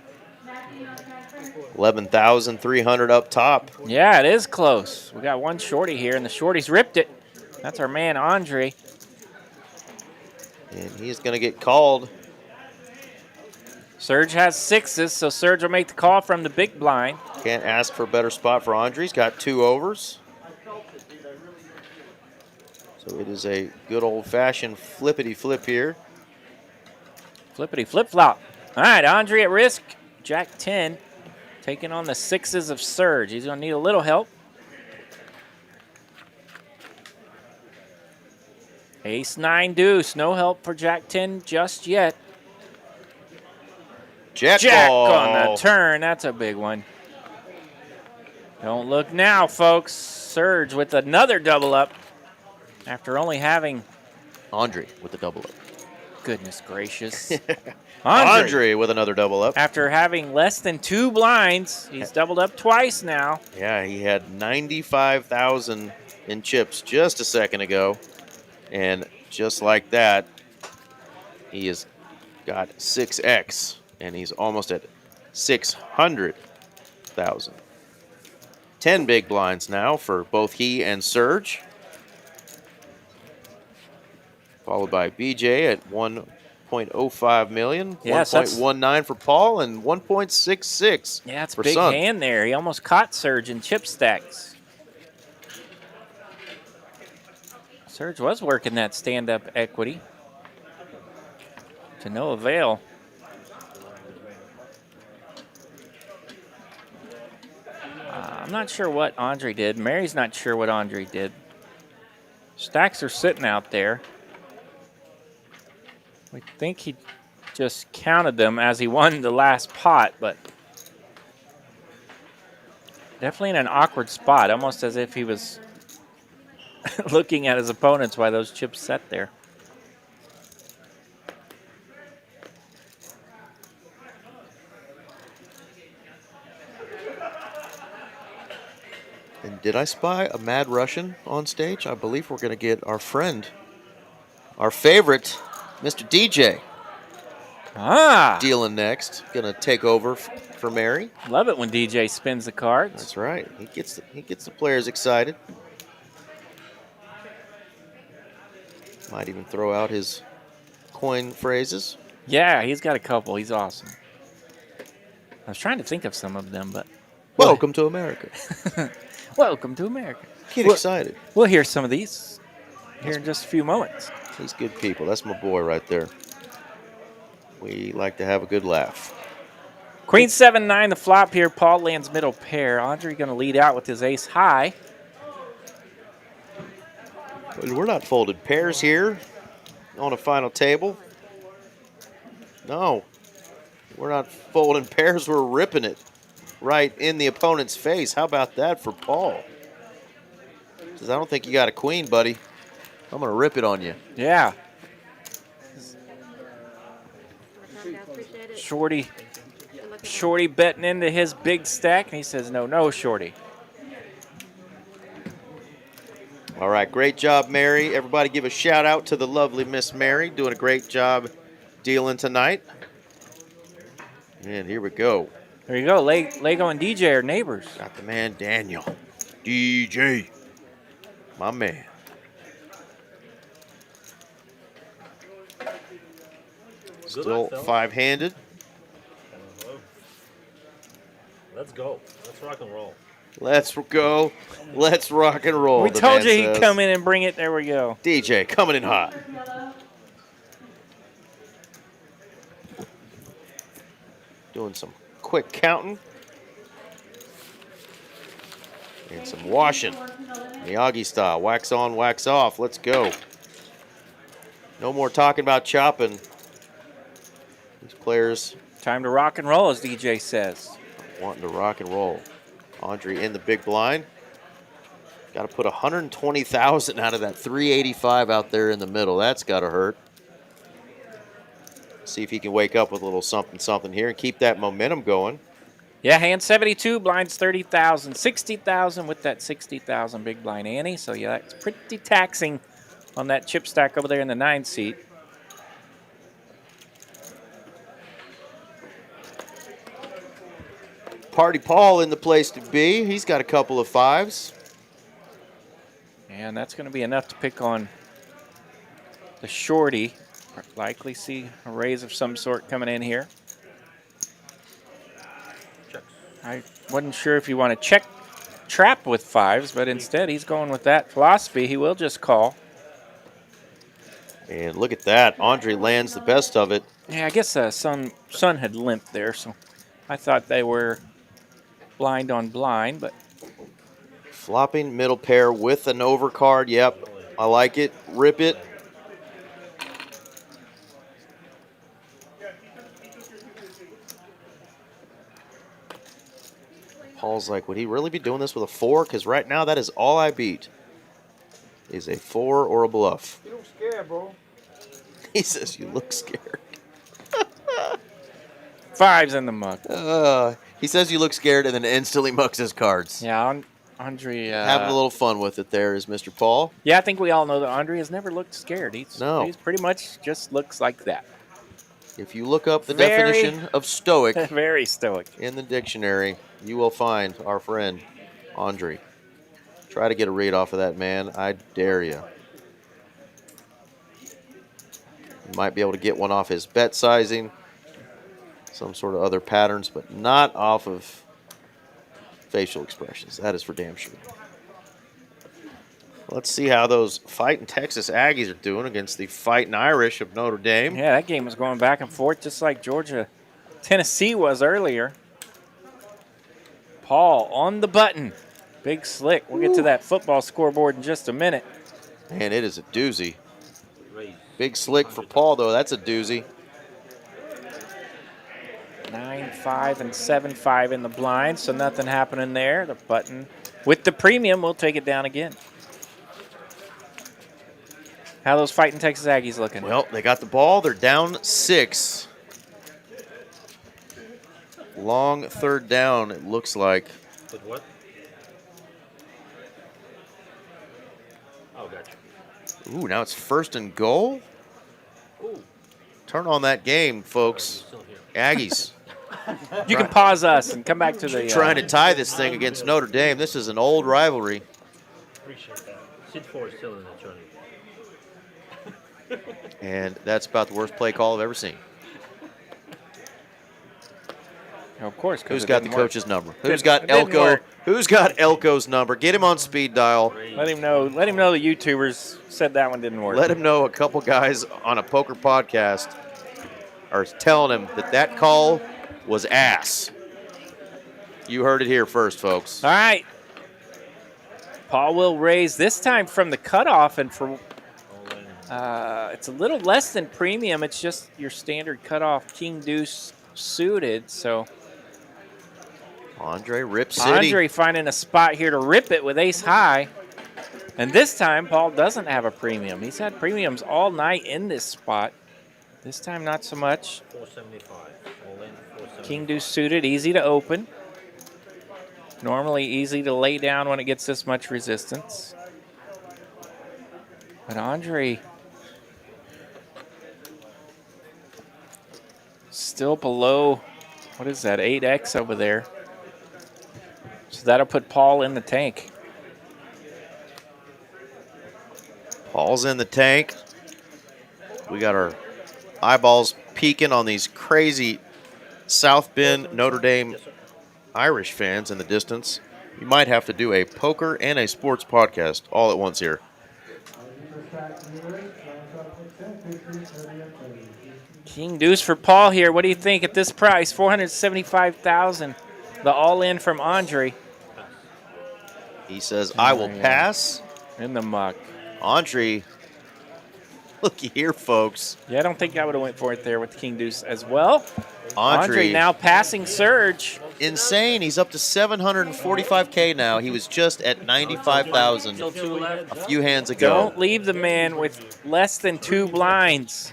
11,300 up top. Yeah, it is close. We got one shorty here, and the shorty's ripped it. That's our man, Andre. And he's going to get called. Serge has 6s, so Serge will make the call from the big blind. Can't ask for a better spot for Andre. He's got 2 overs. So it is a good old-fashioned flippity-flip here. Flippity flip-flop. All right, Andre at risk. Jack 10 taking on the 6s of Serge. He's going to need a little help. Ace 9 deuce. No help for Jack 10 just yet. Jack on the turn. That's a big one. Don't look now, folks. Serge with another double up after only having Andre with the double up. Goodness gracious. Andre with another double up. After having less than 2 blinds, he's doubled up twice now. Yeah, he had 95,000 in chips just a second ago. And just like that, he has got 6x. And he's almost at 600,000. 10 big blinds now for both he and Serge. Followed by BJ at 1.05 million, Yes, 1.19 for Paul, and 1.66 Yeah, it's a for big Sun. hand there. He almost caught Serge in chip stacks. Serge was working that stand-up equity to no avail. I'm not sure what Andre did. Mary's not sure what Andre did. Stacks are sitting out there. We think he just counted them as he won the last pot, but definitely in an awkward spot, almost as if he was looking at his opponents while those chips sat there. And did I spy a Mad Russian on stage? I believe we're going to get our friend, our favorite, Mr. DJ. Dealing next. Going to take over for Mary. Love it when DJ spins the cards. That's right. He gets the players excited. Might even throw out his coin phrases. Yeah, he's got a couple. He's awesome. I was trying to think of some of them, but... Welcome to America. Welcome to America. Get excited. We'll hear some of these here in just a few moments. He's good people. That's my boy right there. We like to have a good laugh. Queen 7-9, the flop here. Paul lands middle pair. Andre going to lead out with his ace high. But we're not folded pairs here on a final table. No. We're not folding pairs. We're ripping it. right in the opponent's face. How about that for Paul? Says, I don't think you got a queen, buddy. I'm going to rip it on you. Yeah. Guys, appreciate it. Shorty, Good luck, Shorty betting into his big stack, and he says, no, Shorty. All right, great job, Mary. Everybody give a shout out to the lovely Miss Mary. Doing a great job dealing tonight. And here we go. There you go. Lego and DJ are neighbors. Got the man Daniel. DJ. My man. Still five-handed. Let's go. Let's rock and roll. Let's go. Let's rock and roll. We the told man you he'd says. come in and bring it. There we go. DJ coming in hot. Doing some quick counting. And some washing. Miyagi style. Wax on, wax off. Let's go. No more talking about chopping. These players Time to rock and roll, as DJ says. wanting to rock and roll. Andre in the big blind. Got to put 120,000 out of that 385 out there in the middle. That's got to hurt. See if he can wake up with a little something here and keep that momentum going. Yeah, hand 72, blinds 30,000, 60,000 with that 60,000 big blind ante. So yeah, that's pretty taxing on that chip stack over there in the 9 seat. Party Paul in the place to be. He's got a couple of fives. And that's going to be enough to pick on the shorty. Likely see a raise of some sort coming in here. I wasn't sure if you want to check trap with fives, but instead he's going with that philosophy. He will just call. And look at that. Andre lands the best of it. Yeah, I guess Sun had limped there, so I thought they were blind on blind, but Flopping middle pair with an overcard. Yep, I like it. Rip it. Paul's like, would he really be doing this with a 4? Because right now that is all I beat. Is a 4 or a bluff. You look scared, bro. He says you look scared. fives in the mug. He says you look scared and then instantly mucks his cards. Yeah, Andre. Having a little fun with it there is Mr. Paul. Yeah, I think we all know that Andre has never looked scared. He's pretty much just looks like that. If you look up the definition of stoic Very stoic. in the dictionary, you will find our friend Andre. Try to get a read off of that, man. I dare you. You might be able to get one off his bet sizing, some sort of other patterns, but not off of facial expressions. That is for damn sure. Let's see how those fighting Texas Aggies are doing against the fighting Irish of Notre Dame. Yeah, that game was going back and forth just like Georgia, Tennessee was earlier. Paul on the button. Big slick. We'll get to that football scoreboard in just a minute. Man, it is a doozy. Big slick for Paul, though. That's a doozy. 9-5 and 7-5 in the blind, so nothing happening there. The button with the premium, we'll take it down again. How those fighting Texas Aggies looking? Well, they got the ball. They're down 6. Long third down, it looks like. With what? Oh, gotcha. Ooh, now it's 1st and goal. Ooh. Turn on that game, folks. Still here. Aggies You can pause us and come back to the. trying to tie this thing against Notre Dame. This is an old rivalry. Appreciate that. Sid 4 is still in it, Johnny. And that's about the worst play call I've ever seen. Of course. Who's got the coach's number? Who's It got didn't Elko? work. Who's got Elko's number? Get him on speed dial. Let him know. Let him know the YouTubers said that one didn't work. Let him know a couple guys on a poker podcast are telling him that call was ass. You heard it here first, folks. All right. Paul will raise this time from the cutoff, and for it's a little less than premium. It's just your standard cutoff king deuce suited. So Andre Rip City. Andre finding a spot here to rip it with ace high. And this time, Paul doesn't have a premium. He's had premiums all night in this spot. This time, not so much. 475. All in 475. King deuce suited, easy to open. Normally easy to lay down when it gets this much resistance. But Andre still below, what is that, 8x over there. So that'll put Paul in the tank. Paul's in the tank. We got our eyeballs peeking on these crazy South Bend, Notre Dame Irish fans in the distance. You might have to do a poker and a sports podcast all at once here. King deuce for Paul here. What do you think at this price? 475,000. The all-in from Andre. He says, I will pass. In the muck. Andre, looky here, folks. Yeah, I don't think I would have went for it there with the king deuce as well. Andre now passing surge. Insane. He's up to 745K now. He was just at 95,000 a few hands ago. Don't leave the man with less than 2 blinds.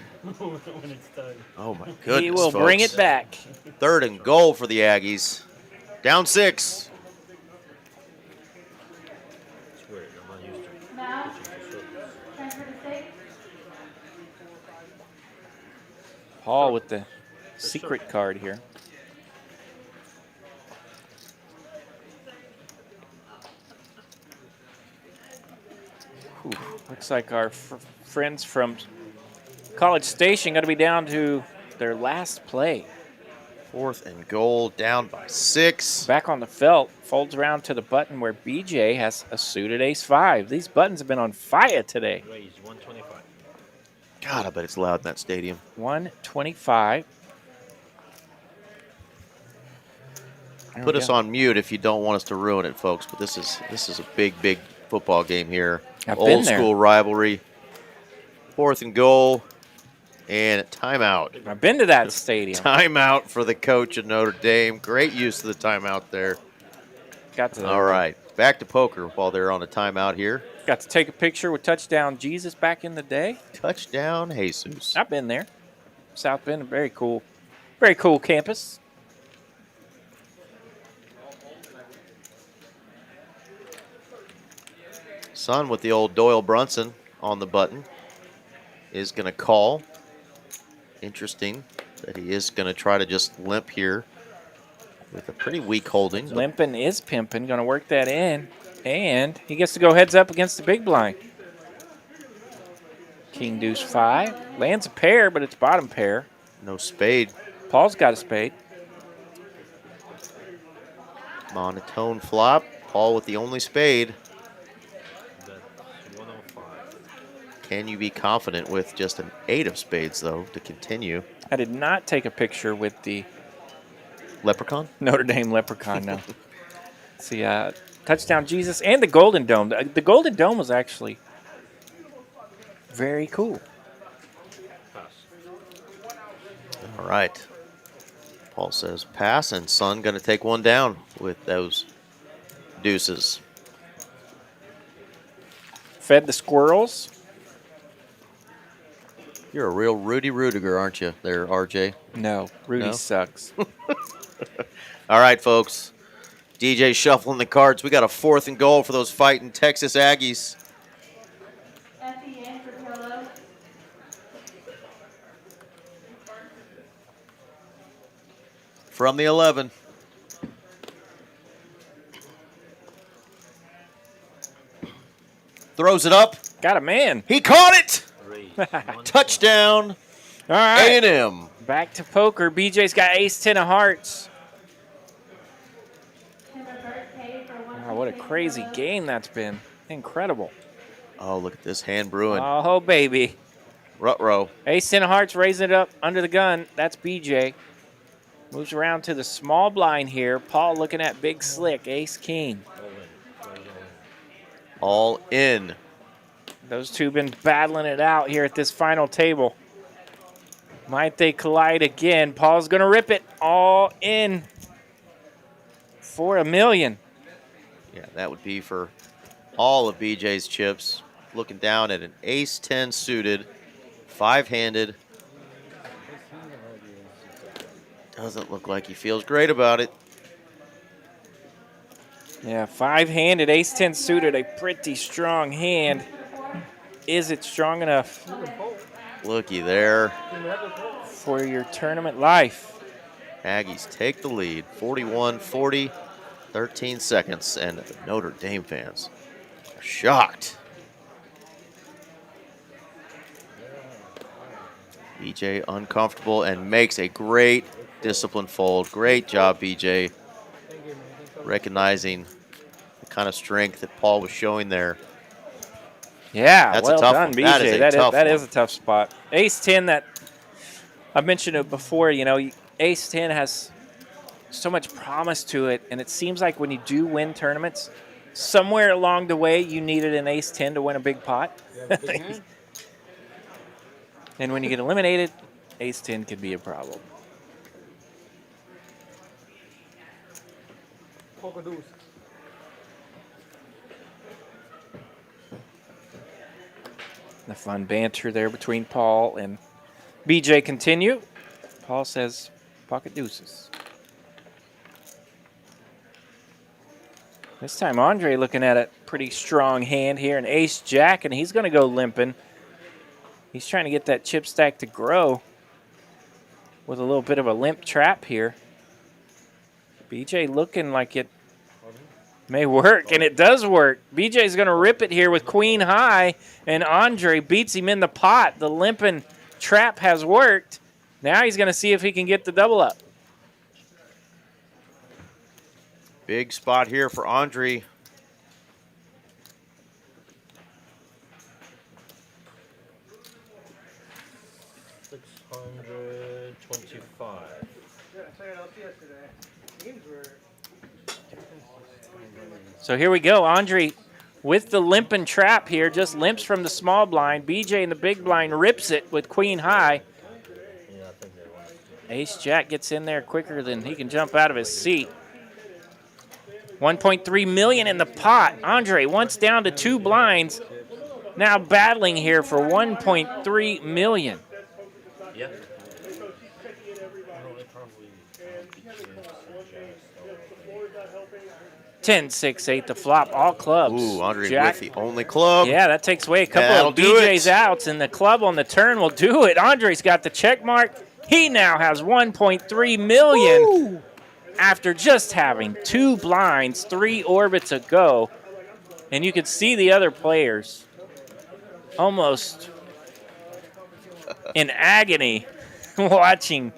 Oh, my goodness, He will folks. bring it back. 3rd and goal for the Aggies. Down 6. Paul with the secret card here. Whew. Looks like our friends from College Station got to be down to their last play. 4th and goal, down by 6. Back on the felt, folds around to the button where BJ has a suited ace-5. These buttons have been on fire today. Raise 125. God, I bet it's loud in that stadium. 125. Put us on mute if you don't want us to ruin it, folks. But this is a big football game here. I've been Old there. school rivalry. 4th and goal, and a timeout. I've been to that stadium. Timeout for the coach of Notre Dame. Great use of the timeout there. Got to All right, back to poker while they're on a timeout here. Got to take a picture with Touchdown Jesus back in the day. Touchdown, Jesus. I've been there. South Bend, very cool campus. Son with the old Doyle Brunson on the button is going to call. Interesting that he is going to try to just limp here with a pretty weak holding. Limping is pimping. Going to work that in. And he gets to go heads up against the big blind. King deuce 5. Lands a pair, but it's bottom pair. No spade. Paul's got a spade. Monotone flop. Paul with the only spade. That's 105. Can you be confident with just an 8 of spades, though, to continue? I did not take a picture with the Leprechaun? Notre Dame Leprechaun, no. Let's see, Touchdown Jesus and the Golden Dome. The Golden Dome was actually very cool. Pass. All right. Paul says pass, and Son going to take one down with those deuces. Fed the squirrels. You're a real Rudy Rudiger, aren't you there, RJ? No, Rudy No? sucks. All right, folks. DJ shuffling the cards. We got a 4th and goal for those fighting Texas Aggies. From the 11. Throws it up. Got a man. He caught it. Raise Touchdown, All right. A&M. Back to poker. BJ's got ace-10 of hearts. Wow, what a crazy game that's been. Incredible. Oh, look at this hand brewing. Oh, baby. Ruh-roh. Ace-10 of hearts, raising it up under the gun. That's BJ. Moves around to the small blind here. Paul looking at big slick, ace-king. All in. Those two been battling it out here at this final table. Might they collide again? Paul's going to rip it all in. for $1 million. Yeah, that would be for all of BJ's chips. Looking down at an ace-10 suited, 5-handed. Doesn't look like he feels great about it. Yeah, 5-handed, ace-10 suited, a pretty strong hand. Is it strong enough Looky there. for your tournament life? Aggies take the lead, 41-40, 13 seconds, and the Notre Dame fans are shocked. BJ uncomfortable and makes a great disciplined fold. Great job, BJ, recognizing the kind of strength that Paul was showing there. Yeah, That's well a tough done, one. BJ. That is a tough spot. Ace-10, that I mentioned it before, you know, Ace-10 has so much promise to it, and it seems like when you do win tournaments, somewhere along the way you needed an Ace-10 to win a big pot. And when you get eliminated, Ace-10 could be a problem. Poker deuce. The fun banter there between Paul and BJ continue. Paul says pocket deuces. This time Andre looking at a pretty strong hand here, an ace-jack, and he's going to go limping. He's trying to get that chip stack to grow with a little bit of a limp trap here. BJ looking like it may work, and it does work. BJ's going to rip it here with queen high, and Andre beats him in the pot. The limping trap has worked. Now he's going to see if he can get the double up. Big spot here for Andre. So here we go. Andre with the limping trap here, just limps from the small blind. BJ in the big blind rips it with queen high. Ace-jack gets in there quicker than he can jump out of his seat. 1.3 million in the pot. Andre once down to 2 blinds, now battling here for 1.3 million. Yeah. 10, 6, 8 to flop, all clubs. Ooh, Andre Jack. with the only club. Yeah, that takes away a couple That'll of do BJ's it. outs, and the club on the turn will do it. Andre's got the check mark. He now has 1.3 million. Ooh. After just having 2 blinds, 3 orbits ago. And you could see the other players almost in agony watching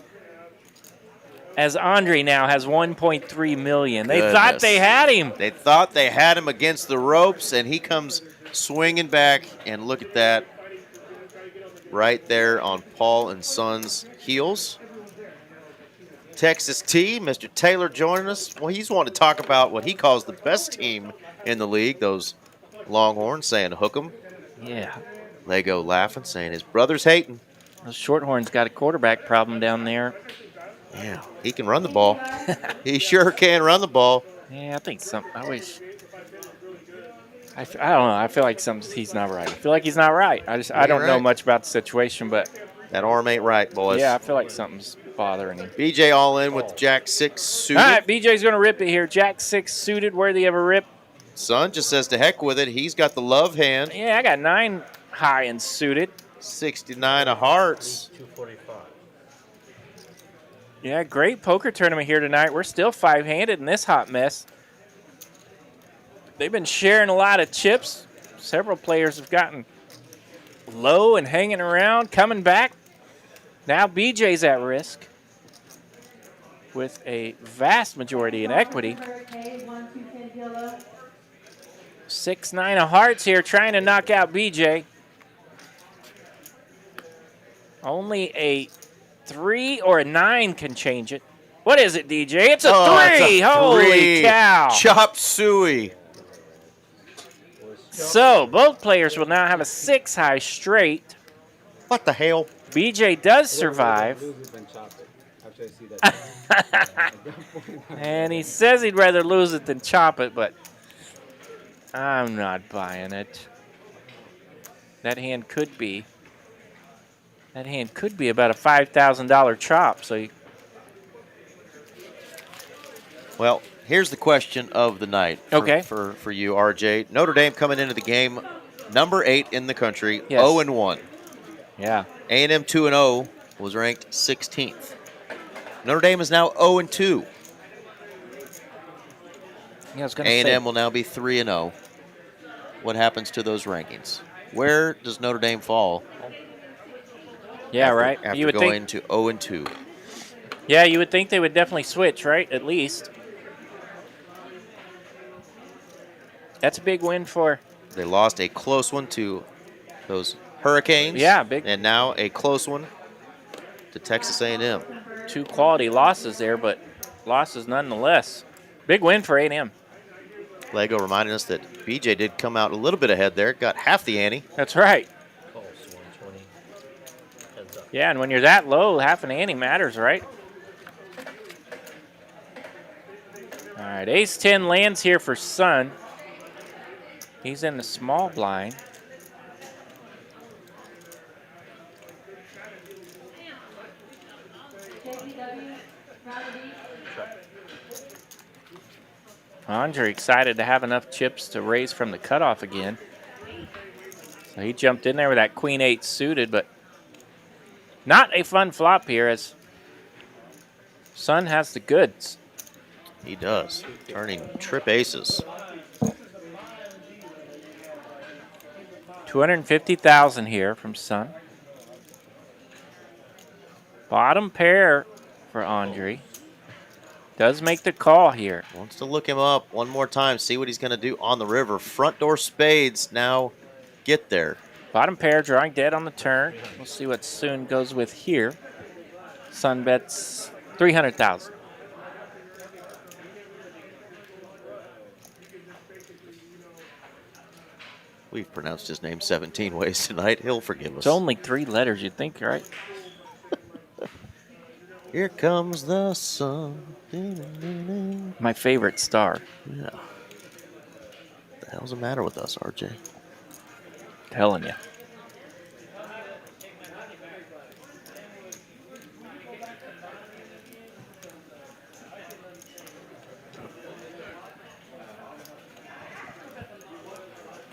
as Andre now has 1.3 million. They thought they had him. They thought they had him against the ropes, and he comes swinging back, and look at that. Right there on Paul and Son's heels. Texas T, Mr. Taylor joining us. Well, he's wanting to talk about what he calls the best team in the league, those Longhorns, saying hook 'em. Yeah. Lego laughing, saying his brother's hating. Those Shorthorns got a quarterback problem down there. Yeah, he can run the ball. He sure can run the ball. Yeah, I think I wish. I don't know. I feel like he's not right. I feel like he's not right. I don't know much about the situation, but that arm ain't right, boys. Yeah, I feel like something's bothering him. BJ all in with Jack 6 suited. All right, BJ's going to rip it here. Jack 6 suited, worthy of a rip. Son just says to heck with it. He's got the love hand. Yeah, I got 9 high and suited. 69 of hearts. 245. Yeah, great poker tournament here tonight. We're still 5-handed in this hot mess. They've been sharing a lot of chips. Several players have gotten low and hanging around, coming back. Now BJ's at risk with a vast majority in equity. 6-9 of hearts here trying to knock out BJ. Only a 3 or a 9 can change it. What is it, DJ? It's a 3. It's a Holy 3. cow. Chop suey. So both players will now have a 6 high straight. What the hell? BJ does survive. after I see that. And he says he'd rather lose it than chop it, but I'm not buying it. That hand could be. That hand could be about a $5,000 chop. So, Well, here's the question of the night for you, RJ. Notre Dame coming into the game, number 8 in the country, Yes. 0-1. Yeah. A&M 2-0 was ranked 16th. Notre Dame is now 0-2. Yeah, I was going to say. A&M will now be 3-0. What happens to those rankings? Where does Notre Dame fall? Yeah, after, right. After you would going think, to 0-2. Yeah, you would think they would definitely switch, right? At least. That's a big win for. They lost a close one to those Hurricanes. Yeah, big. And now a close one to Texas A&M. 2 quality losses there, but losses nonetheless. Big win for A&M. Lego reminding us that BJ did come out a little bit ahead there. Got half the ante. That's right. Pulse 120. Heads up. Yeah, and when you're that low, half an ante matters, right? All right, ace-10 lands here for Sun. He's in the small blind. Andre excited to have enough chips to raise from the cutoff again. So he jumped in there with that queen-8 suited, but not a fun flop here as Sun has the goods. He does, turning trip aces. 250,000 here from Sun. Bottom pair for Andre. Does make the call here. Wants to look him up one more time, see what he's going to do on the river. Front door spades now get there. Bottom pair drawing dead on the turn. We'll see what Sun goes with here. Sun bets 300,000. We've pronounced his name 17 ways tonight. He'll forgive us. It's only 3 letters, you'd think, right? Here comes the sun. My favorite star. Yeah. What the hell's the matter with us, RJ? Telling you.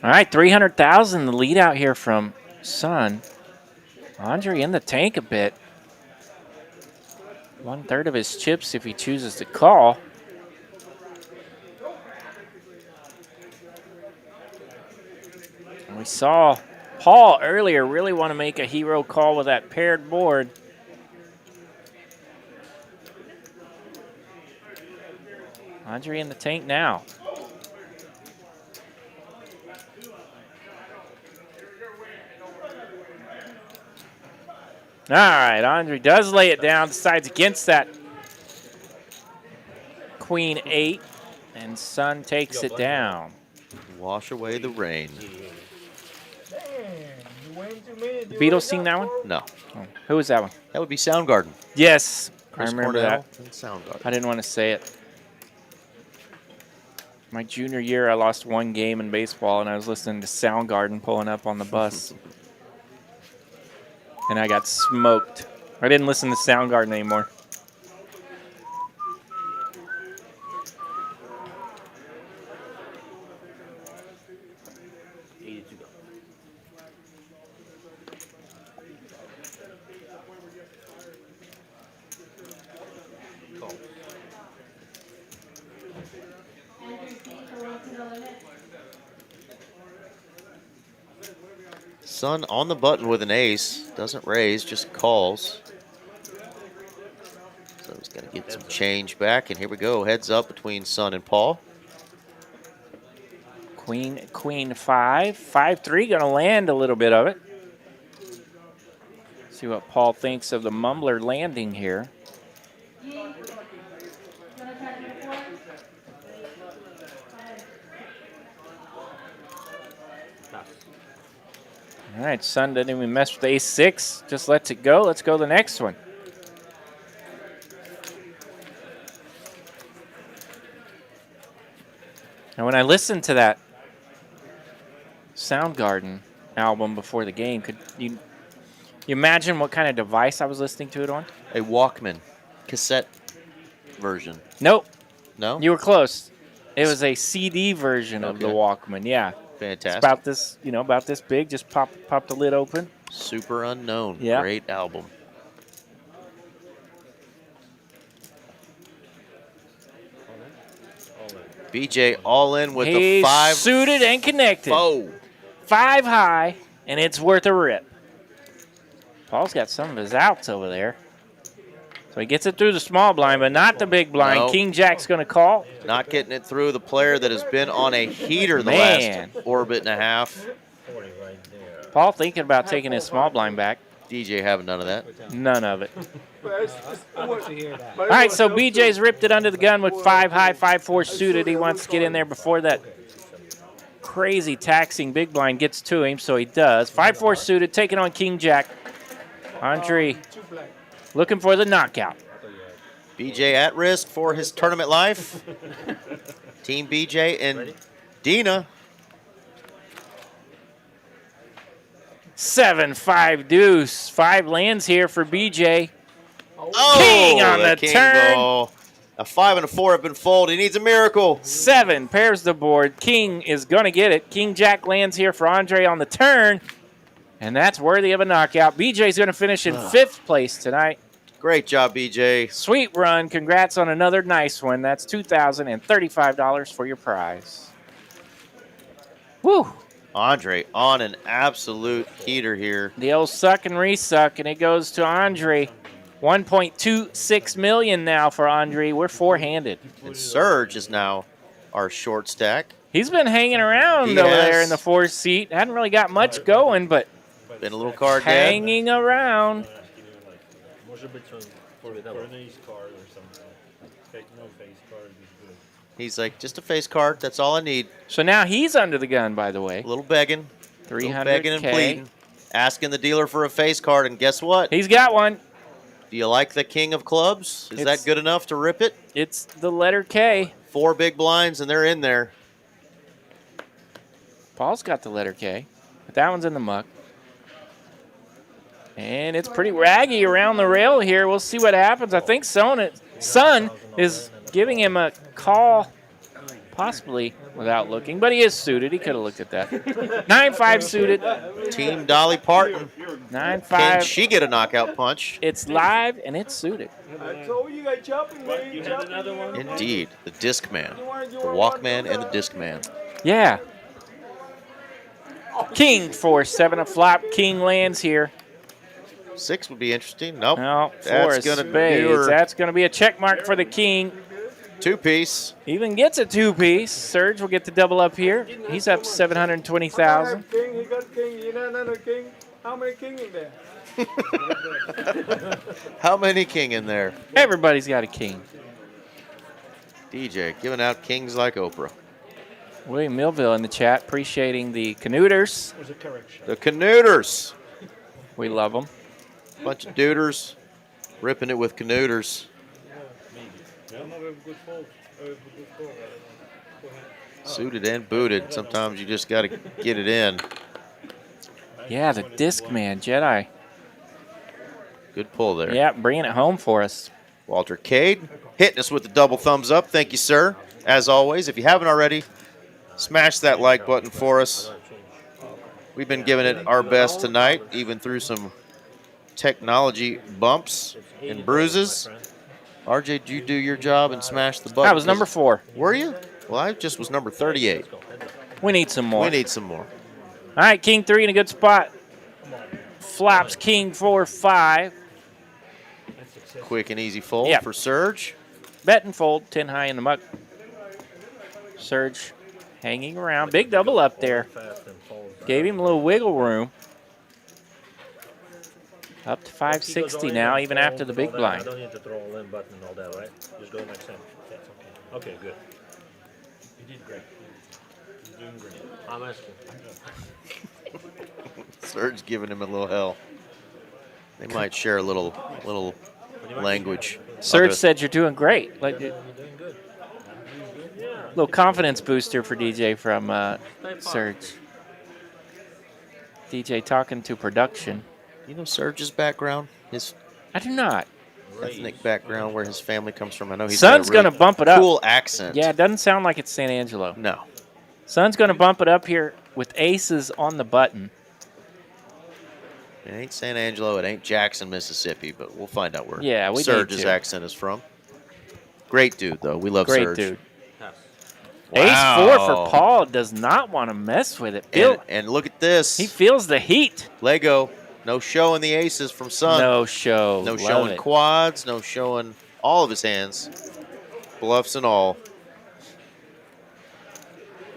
All right, 300,000, the lead out here from Sun. Andre in the tank a bit. 1/3 of his chips if he chooses to call. And we saw Paul earlier really want to make a hero call with that paired board. Andre in the tank now. All right, Andre does lay it down, decides against that queen-8, and Sun takes it down. Wash away the rain. The Beatles sing that one? No. Oh, who was that one? That would be Soundgarden. Yes, Chris I remember Cornell that. and Soundgarden. I didn't want to say it. My junior year, I lost 1 game in baseball, and I was listening to Soundgarden pulling up on the bus. And I got smoked. I didn't listen to Soundgarden anymore. Sun on the button with an ace. Doesn't raise, just calls. So he's going to get some change back. And here we go. Heads up between Sun and Paul. Queen, 5. 5-3, going to land a little bit of it. See what Paul thinks of the mumbler landing here. All right, Sun doesn't even mess with ace-6, just lets it go. Let's go to the next one. And when I listened to that Soundgarden album before the game, could you imagine what kind of device I was listening to it on? A Walkman cassette version. Nope. No? You were close. It was a CD version of the Okay. Walkman. Yeah. It's Fantastic. about this, about this big. Just pop the lid open. Super Unknown. Yeah. Great album. BJ all in with the He's 5. suited and connected. Oh. 5 high, and it's worth a rip. Paul's got some of his outs over there. So he gets it through the small blind, but not the big blind. No. King Jack's going to call. Not getting it through the player that has been on a heater the Man. last orbit and a half. Paul thinking about taking his small blind back. DJ having none of that. None of it. All All right, so BJ's ripped it under the gun with 5 high, 5-4 suited. He wants to get in there before that crazy taxing big blind gets to him, so he does. 5-4 suited, taking on King Jack. Andre looking for the knockout. BJ at risk for his tournament life. Team BJ and Dina. 7-5 deuce. 5 lands here for BJ. Oh, King on the king turn. ball. A 5 and a 4 have been folded. He needs a miracle. 7 pairs the board. King is going to get it. King Jack lands here for Andre on the turn. And that's worthy of a knockout. BJ's going to finish in 5th place tonight. Great job, BJ. Sweet run. Congrats on another nice one. That's $2,035 for your prize. Woo. Andre on an absolute heater here. The old suck and resuck, and it goes to Andre. 1.26 million now for Andre. We're four-handed. And Serge is now our short stack. He's been hanging around He over has. there in the 4th seat. Hadn't really got much going, but Been a little card dead. hanging around. He's like, just a face card. That's all I need. So now he's under the gun, by the way. A little begging. A little 300K. begging and pleading. Asking the dealer for a face card, and guess what? He's got one. Do you like the king of clubs? Is It's- that good enough to rip it? It's the letter K. 4 big blinds, and they're in there. Paul's got the letter K, but that one's in the muck. And it's pretty raggy around the rail here. We'll see what happens. I think Son is giving him a call, possibly without looking, but he is suited. He could have looked at that. 9-5 suited. Team Dolly Parton. 9-5. Can she get a knockout punch? It's live and it's suited. I told you guys chopping, man. You had another one? Indeed. The Disc Man. The Walkman and the Disc Man. Yeah. King for 7 of flop. King lands here. 6 would be interesting. Nope. No, 4 That's of gonna be spades. your- That's going to be a check mark for the King. 2-piece. Even gets a 2-piece. Serge will get the double up here. He's up 720,000. King, he got king. You know another king? How many king in there? How many king in there? Everybody's got a king. DJ giving out kings like Oprah. William Millville in the chat appreciating the Canuters. There's a correction. The Canuters. We love them. Bunch of duders ripping it with Canuters. Suited and booted. Sometimes you just got to get it in. Yeah, the Disc Man, Jedi. Good pull there. Yeah, bringing it home for us. Walter Cade hitting us with the double thumbs up. Thank you, sir. As always, if you haven't already, smash that like button for us. We've been giving it our best tonight, even through some technology bumps and bruises. RJ, did you do your job and smash the button? That was number 4. Were you? Well, I just was number 38. We need some more. We need some more. All right, King 3 in a good spot. Flops King 4-5. Quick and easy fold Yep. for Serge. Bet and fold, 10 high in the muck. Serge hanging around. Big double up there. Gave him a little wiggle room. Up to 560 now, even after the big blind. I don't need to throw all in button and all that, right? Just go next time. That's okay. Okay, good. You did great. You're doing great. I'm asking. Serge giving him a little hell. They might share a little language. Serge Other- said you're doing great. Like, You're doing good. Yeah. Little confidence booster for DJ from Surge. DJ talking to production. You know Serge's background, his I do not. ethnic background, where his family comes from. I know he's Sun's got a really gonna bump it up. cool accent. Yeah, it doesn't sound like it's San Angelo. No. Sun's gonna bump it up here with aces on the button. It ain't San Angelo. It ain't Jackson, Mississippi, but we'll find out where Yeah, we Serge's need to. accent is from. Great dude, though. We love Great Serge. dude. Wow. Ace 4 for Paul does not want to mess with it. And look at this. He feels the heat. Lego. No showing the aces from Sun. No show. No Love showing it. quads. No showing all of his hands. Bluffs and all.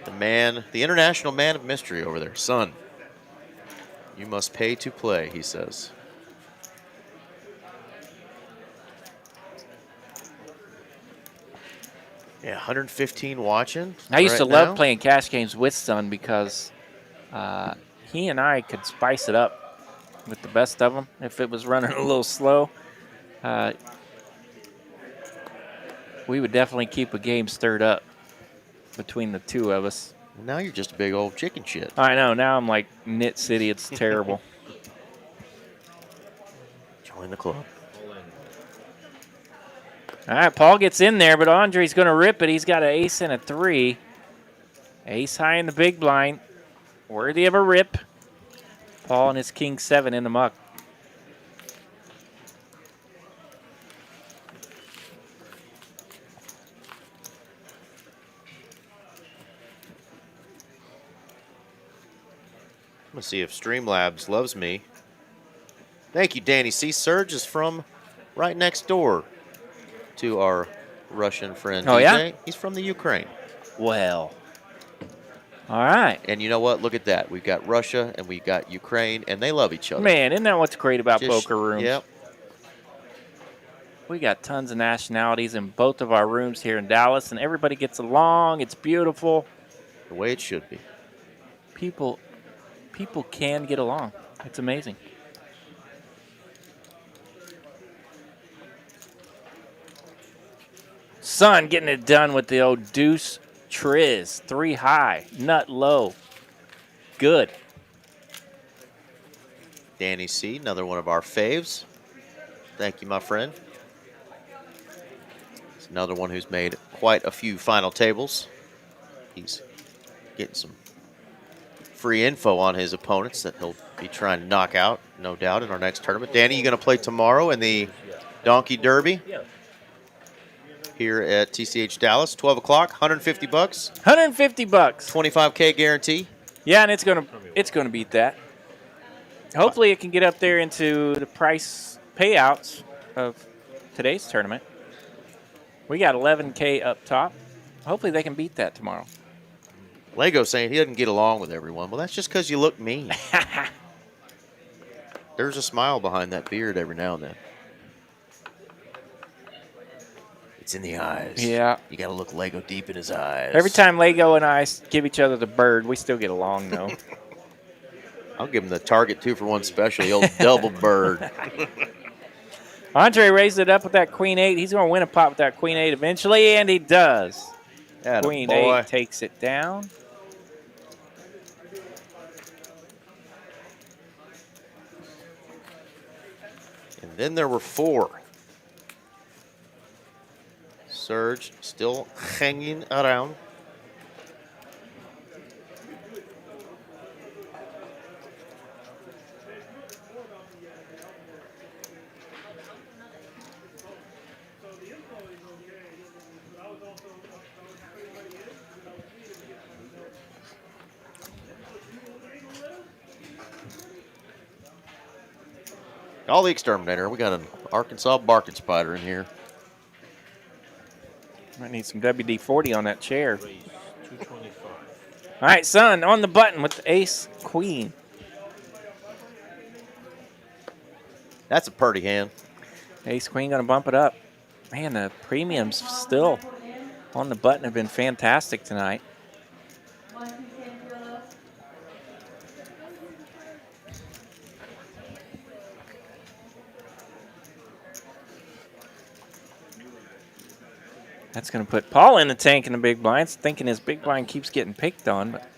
The man, the international man of mystery over there. Sun. You must pay to play, he says. Yeah, 115 watching. I used to right love now. playing cash games with Sun because he and I could spice it up with the best of them. If it was running a little slow, we would definitely keep a game stirred up between the two of us. Now you're just a big old chicken shit. I know. Now I'm like Knit City. It's terrible. Join the club. All right, Paul gets in there, but Andre's going to rip it. He's got an ace and a 3. Ace high in the big blind. Worthy of a rip. Paul and his king 7 in the muck. I'm going to see if Streamlabs loves me. Thank you, Danny C. Surge is from right next door to our Russian friend. Oh, DJ. yeah? He's from the Ukraine. Well. All right. And you know what? Look at that. We've got Russia and we've got Ukraine, and they love each other. Man, isn't that what's great about Just- poker rooms? Yep. We got tons of nationalities in both of our rooms here in Dallas, and everybody gets along. It's beautiful. The way it should be. People can get along. It's amazing. Sun getting it done with the old deuce triz. 3 high, nut low. Good. Danny C., another one of our faves. Thank you, my friend. It's another one who's made quite a few final tables. He's getting some free info on his opponents that he'll be trying to knock out, no doubt, in our next tournament. Danny, you going to play tomorrow in the Donkey Derby? Yeah. Here at TCH Dallas, 12 o'clock, 150 bucks, 150 bucks. 25K guarantee. Yeah, and it's gonna beat that. Hopefully, it can get up there into the price payouts of today's tournament. We got 11K up top. Hopefully, they can beat that tomorrow. Lego saying he doesn't get along with everyone. Well, that's just because you look mean. There's a smile behind that beard every now and then. It's in the eyes. Yeah. You got to look Lego deep in his eyes. Every time Lego and I give each other the bird, we still get along, though. I'll give him the Target 2-for-1 special, the old double bird. Andre raised it up with that Queen 8. He's going to win a pot with that Queen 8 eventually, and he does. Atta Queen boy. 8 takes it down. And then there were 4. Surge still hanging around. All the exterminator. We got an Arkansas barking spider in here. Might need some WD-40 on that chair. Raise 225. All right, Sun on the button with the ace queen. That's a purty hand. Ace queen going to bump it up. Man, the premiums still on the button have been fantastic tonight. That's going to put Paul in the tank in the big blinds, thinking his big blind keeps getting picked on. But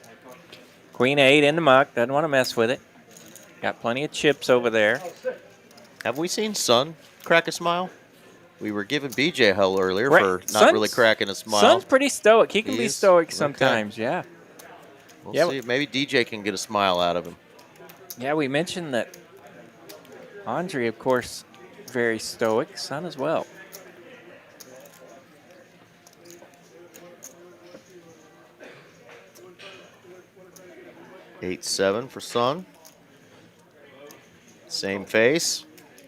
Queen 8 in the muck, doesn't want to mess with it. Got plenty of chips over there. Have we seen Sun crack a smile? We were giving BJ hell earlier Right. for not Sun's- really cracking a smile. Sun's pretty stoic. He can He be is? stoic Okay. sometimes, yeah. We'll Yeah, see. Maybe DJ can get a smile out of him. Yeah, we mentioned that Andre, of course, very stoic. Sun as well. Eight, 7 for Sun. Same face.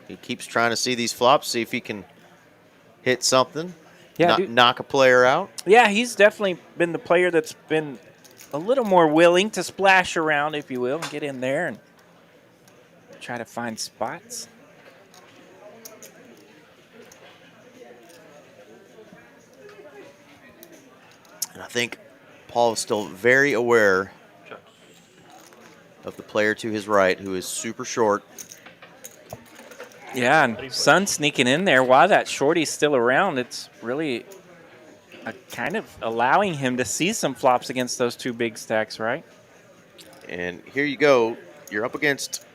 He keeps trying to see these flops, see if he can hit something. Yeah, knock a player out. Yeah, he's definitely been the player that's been a little more willing to splash around, if you will, and get in there and try to find spots. And I think Paul is still very aware of the player to his right, who is super short. Yeah, and Sun sneaking in there while that shorty's still around. It's really kind of allowing him to see some flops against those two big stacks, right? And here you go. You're up against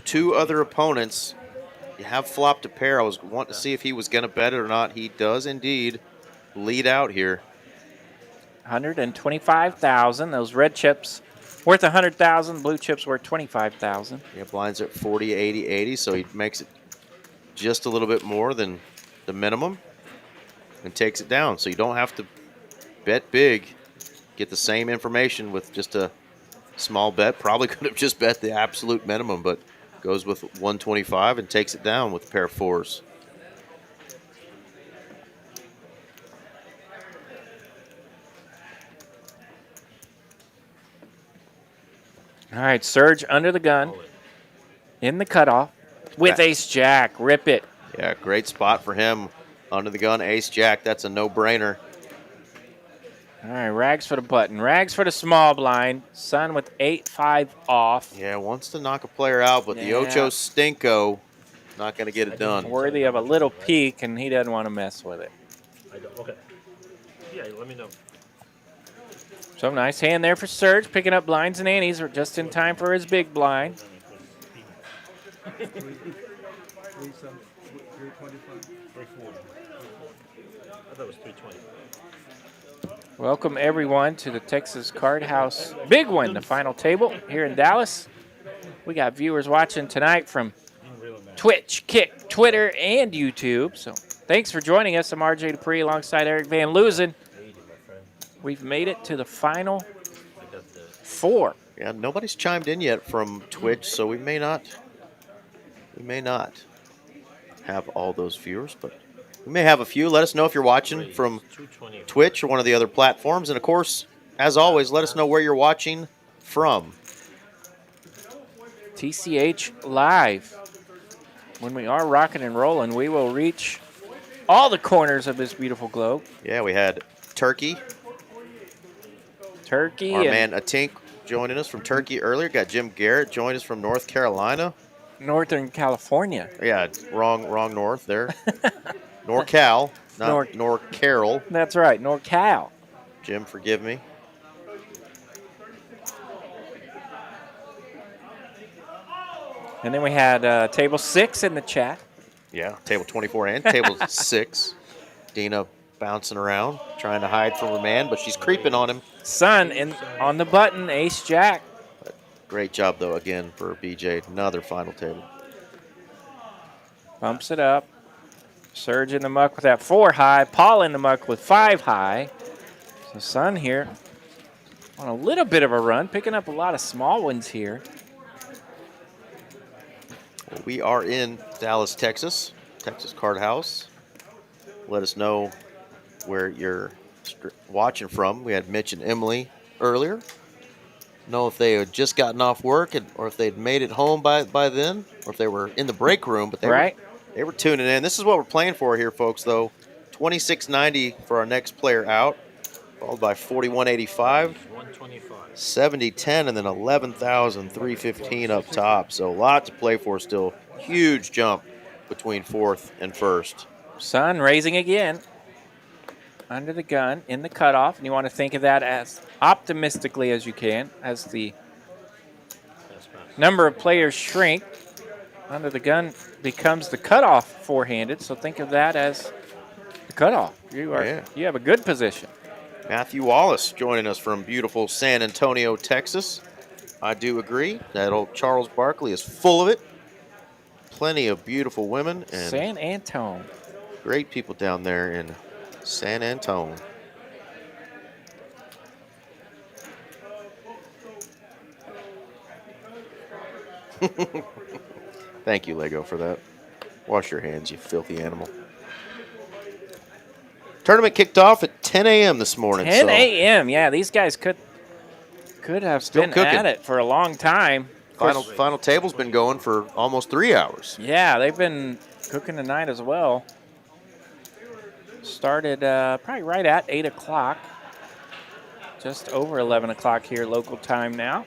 two other opponents. You have flopped a pair. I was wanting to see if he was going to bet it or not. He does indeed lead out here. 125,000. Those red chips worth 100,000. Blue chips worth 25,000. Yeah, blinds at 40, 80, 80, so he makes it just a little bit more than the minimum and takes it down. So you don't have to bet big. Get the same information with just a small bet. Probably could have just bet the absolute minimum, but goes with 125 and takes it down with a pair of fours. All right, Surge under the gun in the cutoff with ace-jack. Rip it. Yeah, great spot for him. Under the gun, ace-jack. That's a no-brainer. All right, rags for the button. Rags for the small blind. Sun with 8-5 off. Yeah, wants to knock a player out, but the Ocho Stinko not going to get it done. Worthy of a little peek, and he doesn't want to mess with it. I don't. Okay. Yeah, let me know. So nice hand there for Surge, picking up blinds and antes just in time for his big blind. 340. I thought it was 320. Welcome everyone to the Texas Card House Big One, the final table here in Dallas. We got viewers watching tonight from Twitch, Kick, Twitter, and YouTube. So thanks for joining us. I'm RJ Dupree alongside Eric Van Loozen. We've made it to the final four. Yeah, nobody's chimed in yet from Twitch, so we may not have all those viewers, but we may have a few. Let us know if you're watching from Twitch or one of the other platforms. And, of course, as always, let us know where you're watching from. TCH Live. When we are rocking and rolling, we will reach all the corners of this beautiful globe. Yeah, we had Turkey. Turkey. Our man Atink joining us from Turkey earlier. Got Jim Garrett joining us from North Carolina. Northern California. Yeah, wrong north there. NorCal, not NorCarol. That's right, NorCal. Jim, forgive me. And then we had table 6 in the chat. Yeah, table 24 and table 6. Dina bouncing around, trying to hide from her man, but she's creeping on him. Sun on the button, ace-jack. Great job, though, again, for BJ. Another final table. Bumps it up. Surge in the muck with that 4 high. Paul in the muck with 5 high. So Sun here on a little bit of a run, picking up a lot of small ones here. Well, we are in Dallas, Texas Card House. Let us know where you're watching from. We had Mitch and Emily earlier. Know if they had just gotten off work or if they'd made it home by then, or if they were in the break room, but they were tuning in. This is what we're playing for here, folks, though. $26.90 for our next player out, followed by $41.85, $70.10, and then $11,315 up top. So a lot to play for still. Huge jump between fourth and first. Sun raising again. under the gun in the cutoff, and you want to think of that as optimistically as you can. As the number of players shrink, under the gun becomes the cutoff four-handed, so think of that as the cutoff. You have a good position. Matthew Wallace joining us from beautiful San Antonio, Texas. I do agree that old Charles Barkley is full of it. Plenty of beautiful women and San Antone. great people down there in San Antone. Thank you, Lego, for that. Wash your hands, you filthy animal. Tournament kicked off at 10 a.m. this morning. 10 a.m. Yeah, these guys could have Still been cooking. at it for a long time. Final table's been going for almost 3 hours. Yeah, they've been cooking tonight as well. Started probably right at 8 o'clock. Just over 11 o'clock here local time now.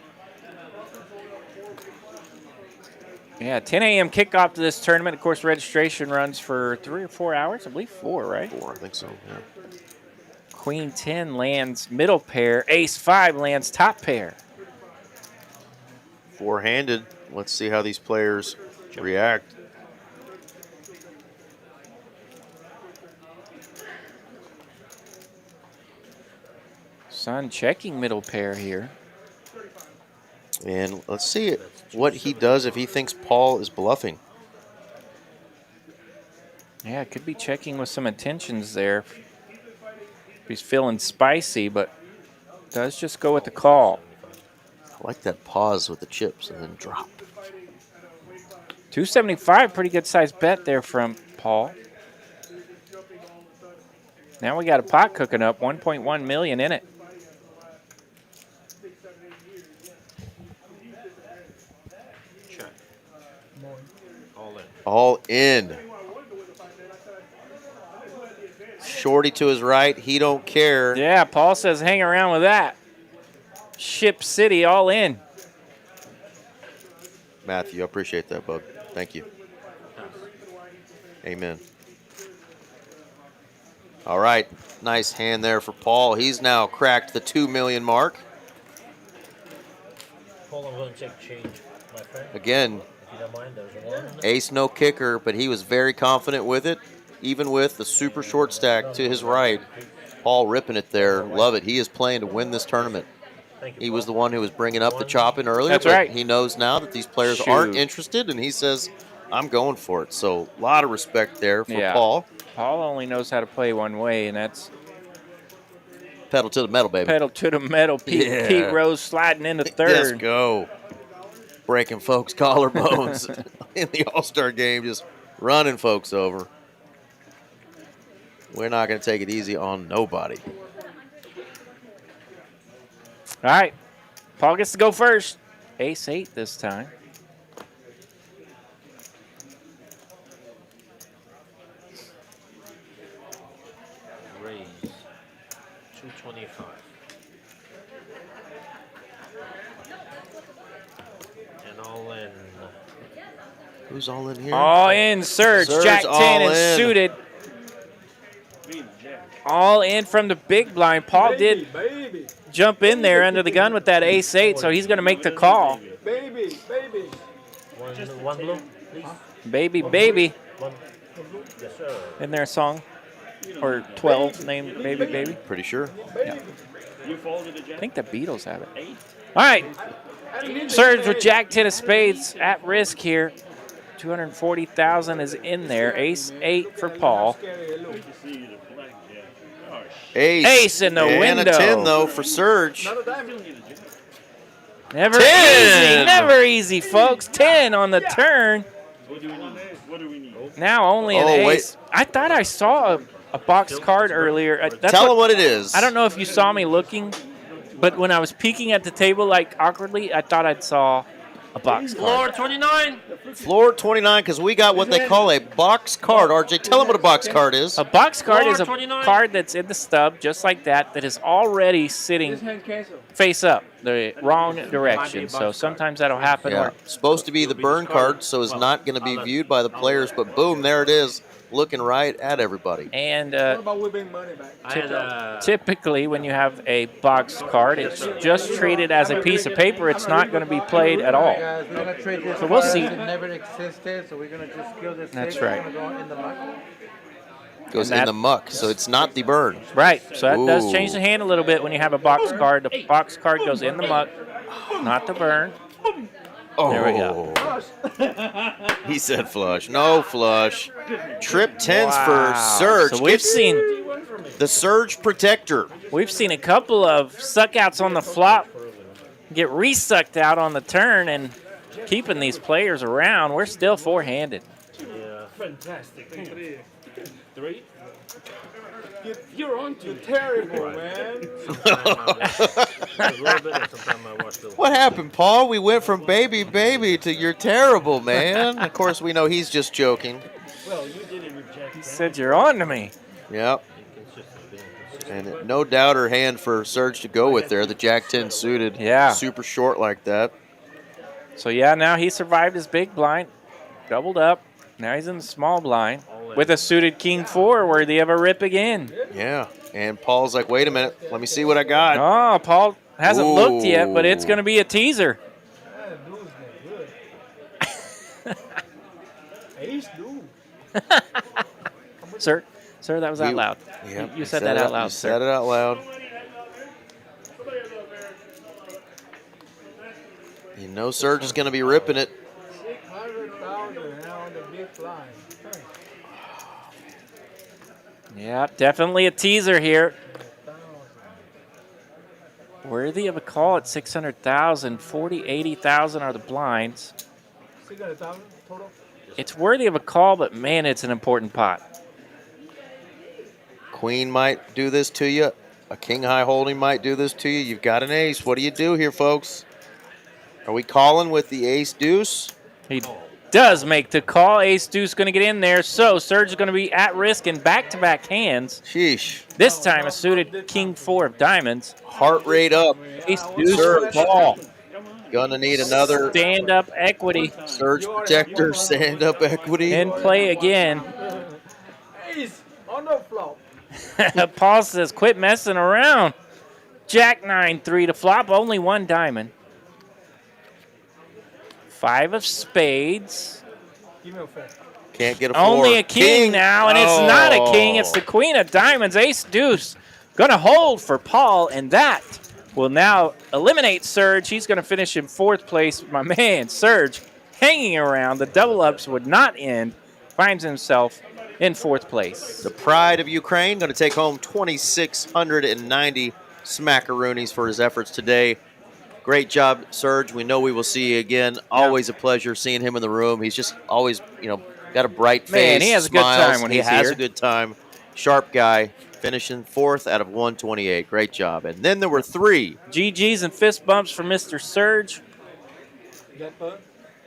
Yeah, 10 a.m. kickoff to this tournament. Of course, registration runs for 3 or 4 hours. I believe 4, right? 4, I think so, yeah. Queen 10 lands middle pair. Ace 5 lands top pair. Four-handed. Let's see how these players react. Sun checking middle pair here. And let's see what he does if he thinks Paul is bluffing. Yeah, could be checking with some intentions there. He's feeling spicy, but does just go with the call. I like that pause with the chips and then drop. 275, pretty good sized bet there from Paul. Now we got a pot cooking up, 1.1 million in it. Check. All in. All in. Shorty to his right. He don't care. Yeah, Paul says hang around with that. Ship City all in. Matthew, I appreciate that, bud. Thank you. Amen. All right. Nice hand there for Paul. He's now cracked the 2 million mark. Paul, I'm going to check change, my friend. Again, If you don't mind, there's a one. ace no kicker, but he was very confident with it, even with the super short stack to his right. Paul ripping it there. Love it. He is playing to win this tournament. Thank you, He was the Paul. one who was bringing up the chopping earlier. That's but right. He knows now that these players Shoot. aren't interested, and he says, I'm going for it. So a lot of respect there for Yeah. Paul. Paul only knows how to play one way, and that's Pedal to the metal, baby. pedal to the metal. Pete, Yeah. Pete Rose sliding into Let's third. go. Breaking folks' collarbones in the All-Star game, just running folks over. We're not going to take it easy on nobody. All right, Paul gets to go first. Ace 8 this time. Raise. 225. And all in. Who's all in here? All in, Surge. Surge, Jack 10 all and in. suited. All in from the big blind. Paul did Baby, jump in there under the gun with that ace 8, so he's going to make the call. baby. One blue, please. Baby, baby. One. Yes, sir. Isn't there a song? Or 12 named Baby, Baby? Pretty sure. I think the Beatles have it. All right. I need Surge the with Jack 10 of spades at risk here. 240,000 is in there. Ace 8 for Paul. Ace. Ace in the and window. a 10, though, for Surge. Never 10. easy. Never easy, folks. 10 on the turn. Now only an Oh, wait. ace. I thought I saw a box card earlier. Tell him what it is. I don't know if you saw me looking, but when I was peeking at the table, like awkwardly, I thought I saw a box card. Floor 29. Floor 29, because we got what they call a box card. RJ, tell him what a box card is. A box card is a Floor 29. card that's in the stub, just like that, that is already sitting face up. the wrong direction. So sometimes that'll happen. Yeah, Where supposed to be the burn card, so it's not going to be viewed by the players, but boom, there it is, looking right at everybody. and What about whipping money back? I had typically, when you have a box card, it's just treated as a piece of paper. It's not going to be played at all. Guys, we're gonna trade this So we'll card. see. It never existed, so we're gonna just kill this. That's thing. right. It's gonna go in the muck. Goes And in the muck, so it's not the burn. Right. So that does Ooh. change the hand a little bit when you have a box card. The box card goes in the muck, not the burn. Oh, There we go. He said flush. No flush. Trip 10s Wow. for Surge. So we've Gets seen the Surge Protector. a couple of suckouts on the flop get resucked out on the turn, and keeping these players around. We're still four-handed. Yeah. Fantastic. Three? You're on to terrible, man. A little bit, and sometimes I watch the. What happened, Paul? We went from baby to you're terrible, man. Of course, we know he's just joking. Well, you did it with Jack. He said you're on to me. Yep. And no doubter hand for Surge to go with there. The Jack 10 suited. Yeah. Super short like that. So, yeah, now he survived his big blind, doubled up. Now he's in the small blind with a suited king 4, worthy of a rip again. Yeah. And Paul's like, wait a minute. Let me see what I got. Oh, Paul hasn't looked yet, but it's going to be a teaser. That dude's not good. Ace dude. Sir, that was out loud. Yep, You said that out loud, You sir. said it out loud. You know Surge is going to be ripping it. 600,000 now on the big fly. Yeah, definitely a teaser here. Worthy of a call at 600,000. 40, 80,000 are the blinds. 600,000 total. It's worthy of a call, but man, it's an important pot. Queen might do this to you. A king high holding might do this to you. You've got an ace. What do you do here, folks? Are we calling with the ace deuce? He does make the call. Ace deuce going to get in there. So Surge is going to be at risk in back-to-back hands. Sheesh. This time a suited king 4 of diamonds. Heart rate up. Ace deuce for call. Gonna need another Stand-up equity. Surge Protector, stand-up equity. In play again. Ace on the flop. Paul says, quit messing around. Jack 9-3 to flop. Only one diamond. 5 of spades. Give me a four. Can't get a 4. Only a king now, and it's not a king. It's the queen of diamonds. Ace deuce. Going to hold for Paul, and that will now eliminate Surge. He's going to finish in 4th place. My man, Surge, hanging around. The double-ups would not end. Finds himself in 4th place. The pride of Ukraine going to take home 2,690 smackaroonies for his efforts today. Great job, Surge. We know we will see you again. Always a pleasure seeing him in the room. He's just always, got a bright face. Man, he has a good smiles. time when he he's has here. a good time. Sharp guy, finishing 4th out of 128. Great job. And then there were 3. GGs and fist bumps for Mr. Surge. That fun?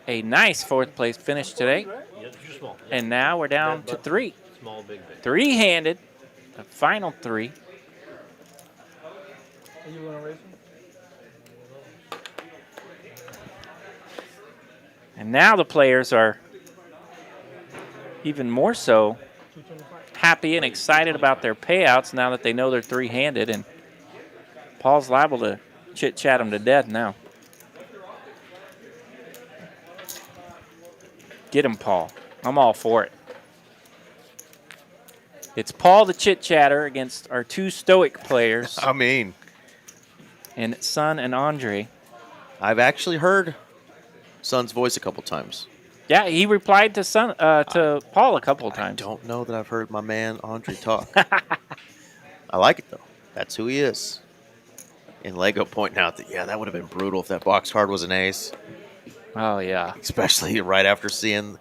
A nice 4th place finish today. Yeah, you're small. And now we're down to 3. Small, big, big. 3-handed. The final 3. Are you gonna raise me? And now the players are even more so 225. happy and excited about their payouts now that they know they're 3-handed. And Paul's liable to chit-chat them to death now. Get him, Paul. I'm all for it. It's Paul the chit-chatter against our 2 stoic players, I mean, and Son and Andre. I've actually heard Son's voice a couple times. Yeah, he replied to to Paul a couple of I times. don't know that I've heard my man Andre talk. I like it, though. That's who he is. And Lego pointing out that, that would have been brutal if that box card was an ace. Oh, yeah. Especially right after seeing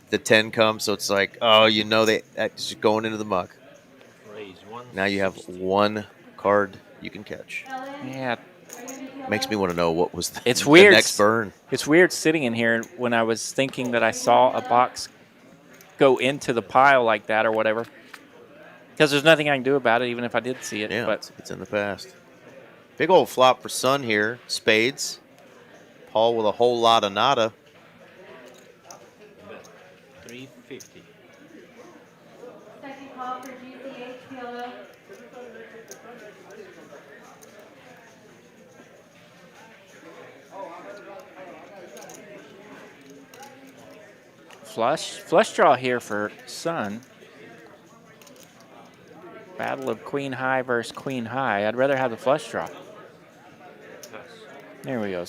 the 10 come. So it's like, that's just going into the muck. Raise one. Now you have 1 card you can catch. Yeah. Makes me want to know what was It's the weird. next burn. It's weird sitting in here when I was thinking that I saw a box go into the pile like that or whatever. Because there's nothing I can do about it, even if I did see it. Yeah, But it's in the past. Big old flop for Sun here. Spades. Paul with a whole lot of nada. Bet 350. Second call for GCH PLO. Flush draw here for Sun. Battle of Queen High versus Queen High. I'd rather have the flush draw. Pass. There we go.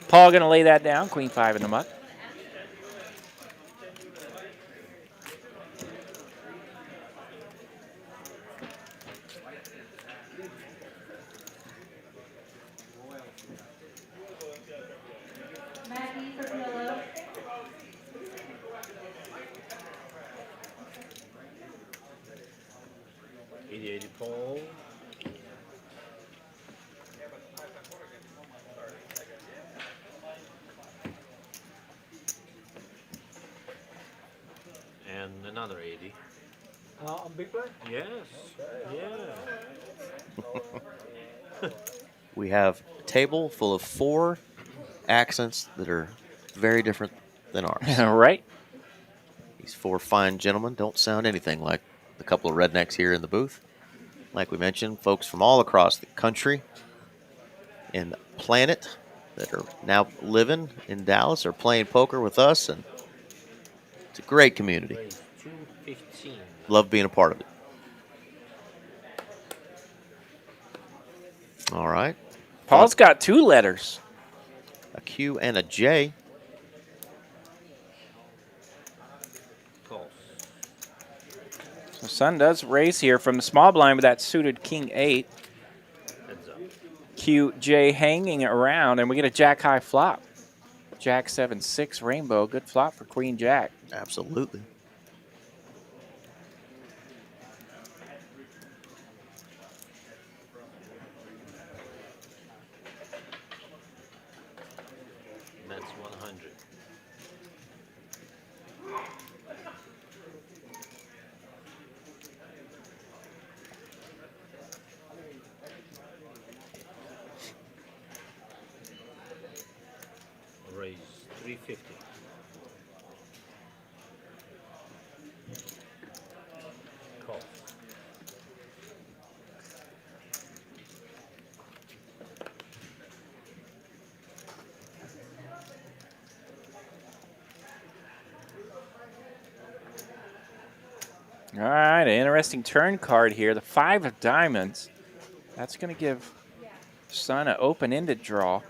Paul gonna lay that down. Queen 5 in the muck. Maggie for PLO. $80 Paul. And another 80. On big blind? Yes. Yeah. We have a table full of 4 accents that are very different than ours. Right? These 4 fine gentlemen don't sound anything like the couple of rednecks here in the booth. Like we mentioned, folks from all across the country and the planet that are now living in Dallas are playing poker with us, and it's a great community. Raise 215. Love being a part of it. All right. Paul's got 2 letters. A Q and a J. Calls. So Sun does raise here from the small blind with that suited King 8. Heads up. QJ hanging around, and we get a Jack High flop. Jack 7-6 rainbow. Good flop for Queen Jack. Absolutely. That's 100. Raise 350. Call. All right, an interesting turn card here. The 5 of diamonds. That's going to give Sun an open-ended draw.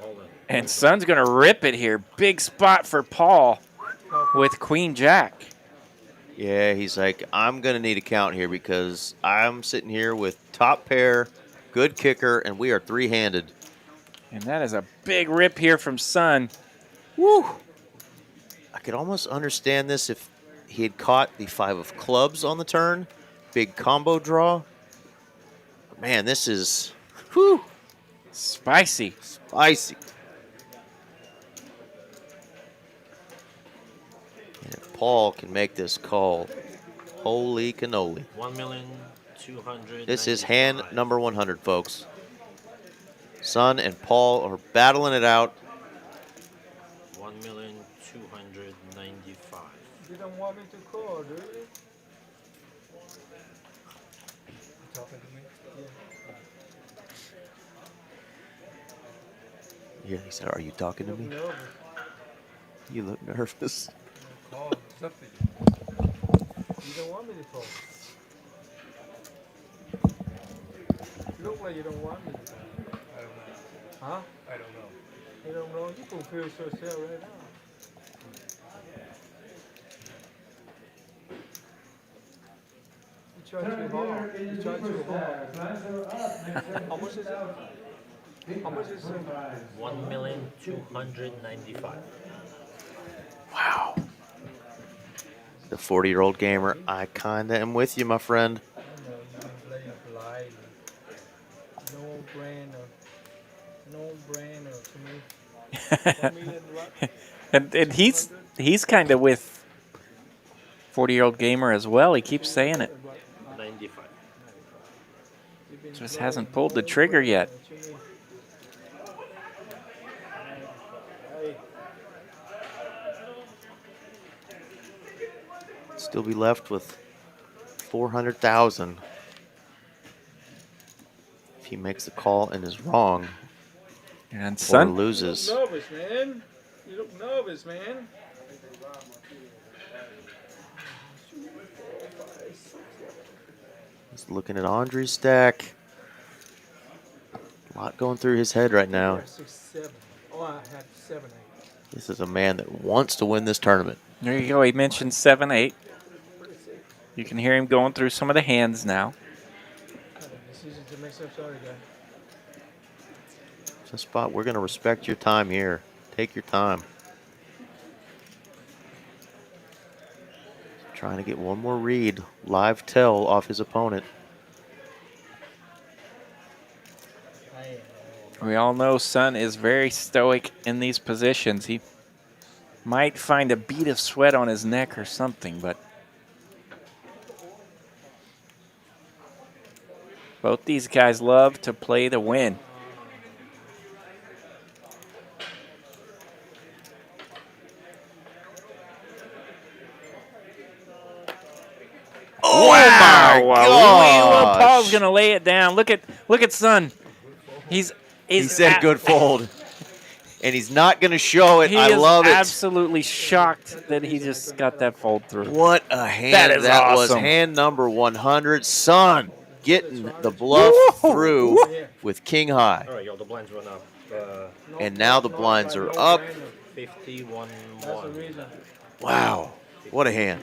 All in. And Sun's going to rip it here. Big spot for Paul with Queen Jack. Yeah, he's like, I'm going to need a count here because I'm sitting here with top pair, good kicker, and we are 3-handed. And that is a big rip here from Sun. Woo! I could almost understand this if he had caught the 5 of clubs on the turn. Big combo draw. But man, this is, whew, Spicy. spicy. And if Paul can make this call, holy cannoli. 1,200,000. This is hand number 100, folks. Sun and Paul are battling it out. 1,295,000. You don't want me to call, do you? Talking to me? Yeah, he said, are you talking to Yeah. me? Nervous. You look nervous. Call something. You don't want me to call. Look like you don't want me to call. I don't know. Huh? I don't know. You don't know? You confuse yourself right now. You try too hard. You try too hard. How much is it? How much is it? 1,295,000. Wow. The 40-year-old gamer, I kind of am with you, my friend. I know you've been playing blind. No brainer. No brainer to me. 1 million what? And he's kind of with 40-year-old gamer as well. He keeps saying it. 95. You've Just hasn't pulled the trigger yet. Still be left with 400,000. If he makes the call and is wrong, And or Sun, loses. You look nervous, man. You look nervous, man. He's looking at Andre's stack. A lot going through his head right now. 6, 7. Oh, I had 7, 8. This is a man that wants to win this tournament. there you go. He mentioned 7-8. You can hear him going through some of the hands now. Decision to make some sorry, guy. So Spot, we're going to respect your time here. Take your time. Trying to get one more read, live tell off his opponent. We all know Sun is very stoic in these positions. He might find a bead of sweat on his neck or something, but both these guys love to play to win. Oh my Well, Paul's gosh. gonna lay it down. Look at Sun. He said good fold. And he's not going to show it. He I is love it. absolutely shocked that he just got that fold through. What a hand That is was. awesome. Hand number 100. Sun getting the bluff through with king high. All right, yo, the blinds run up. And now the blinds are up. 51 That's the reason. Wow. What a hand.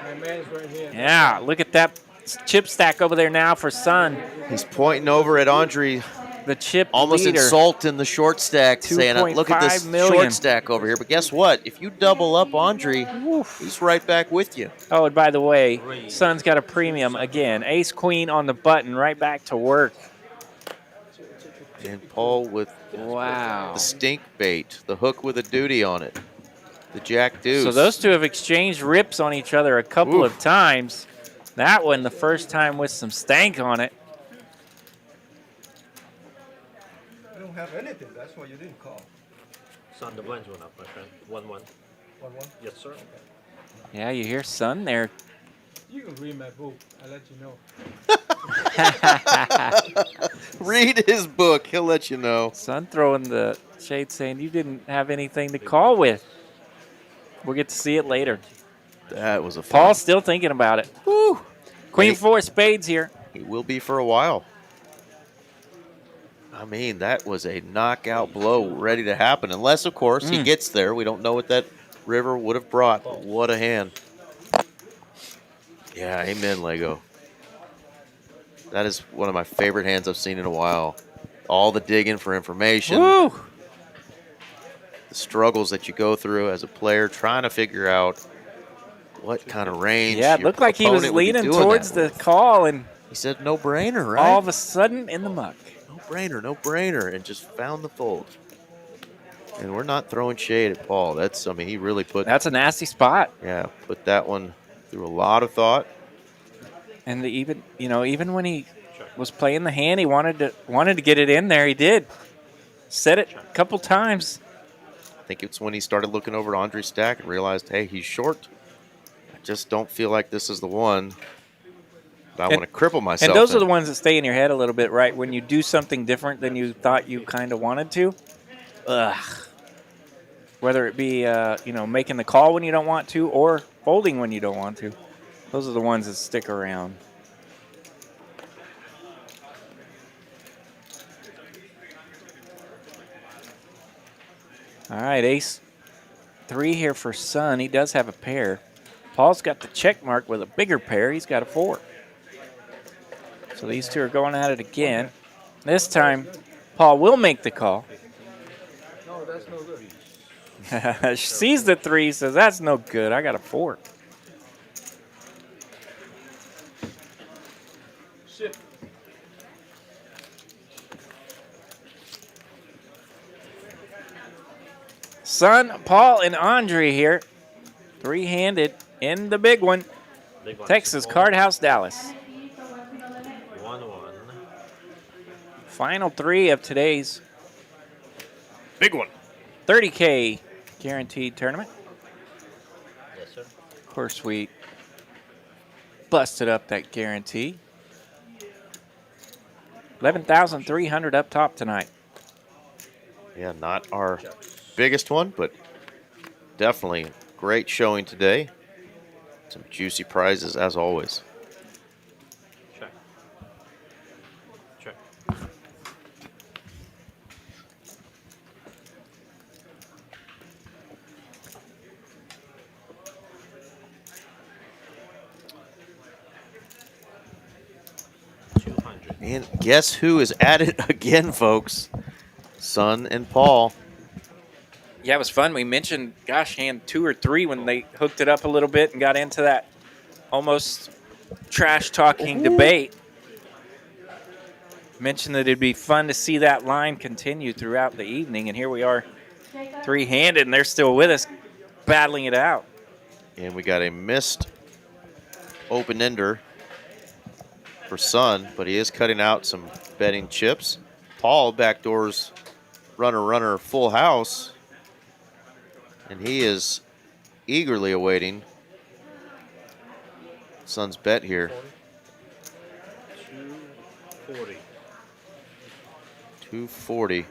My man's right here. Yeah, look at that chip stack over there now for Sun. He's pointing over at Andre, The chip almost leader. insulting the short stack, saying, look at this 2.5 million. short stack over here. But guess what? If you double up Andre, he's right back with you. Oh, and by the way, Sun's got a premium again. Ace Queen on the button, right back to work. And Paul with Wow. the stink bait, the hook with a duty on it, the jack deuce. So those two have exchanged rips on each other a couple of times. That one, the first time with some stank on it. You don't have anything. That's why you didn't call. Son, the blinds run up, my friend. 1-1. 1-1. Yes, sir. Yeah, you hear Sun there. You can read my book. I'll let you know. Read his book. He'll let you know. Sun throwing the shade saying you didn't have anything to call with. We'll get to see it later. That was a fun. Paul's still thinking about it. Woo. Queen Hey. 4 spades here. He will be for a while. I mean, that was a knockout blow ready to happen. Unless, of course, he gets there. We don't know what that river would have brought. But what a hand. Yeah, amen, Lego. That is one of my favorite hands I've seen in a while. All the digging for information. Woo! The struggles that you go through as a player trying to figure out what kind of range. Yeah, it your looked like he was opponent would be leaning doing towards that the with. call, and He said no brainer, right? all of a sudden in the muck. No brainer, no brainer, and just found the fold. And we're not throwing shade at Paul. That's, I mean, he really put, That's a nasty spot. yeah, put that one through a lot of thought. And even when he was playing the hand, he wanted to get it in there. He did. Said it a couple times. I think it's when he started looking over at Andre's stack and realized, hey, he's short. I just don't feel like this is the one. But I want to cripple myself. And those in. are the ones that stay in your head a little bit, right? When you do something different than you thought you kind of wanted to. Ugh. Whether it be, making the call when you don't want to or folding when you don't want to. Those are the ones that stick around. All right, ace 3 here for Sun. He does have a pair. Paul's got the check mark with a bigger pair. He's got a 4. So these two are going at it again. This time, Paul will make the call. No, that's no good. Sees the 3, says, that's no good. I got a 4. Shit. Sun, Paul, and Andre here. 3-handed in the big one. Big blinds. Texas Card House, Dallas. 1-1. Final 3 of today's Big one. 30K guaranteed tournament. Yes, sir. Of course, we busted up that guarantee. 11,300 up top tonight. Yeah, not our biggest one, but definitely great showing today. Some juicy prizes as always. Check. Check. And guess who is at it again, folks? Son and Paul. Yeah, it was fun. We mentioned, gosh, hand 2 or 3 when they hooked it up a little bit and got into that almost trash-talking debate. Mentioned that it'd be fun to see that line continue throughout the evening, and here we are, three-handed, and they're still with us, battling it out. And we got a missed open-ender for Son, but he is cutting out some betting chips. Paul backdoors runner, full house. And he is eagerly awaiting Son's bet here. 240. 240. You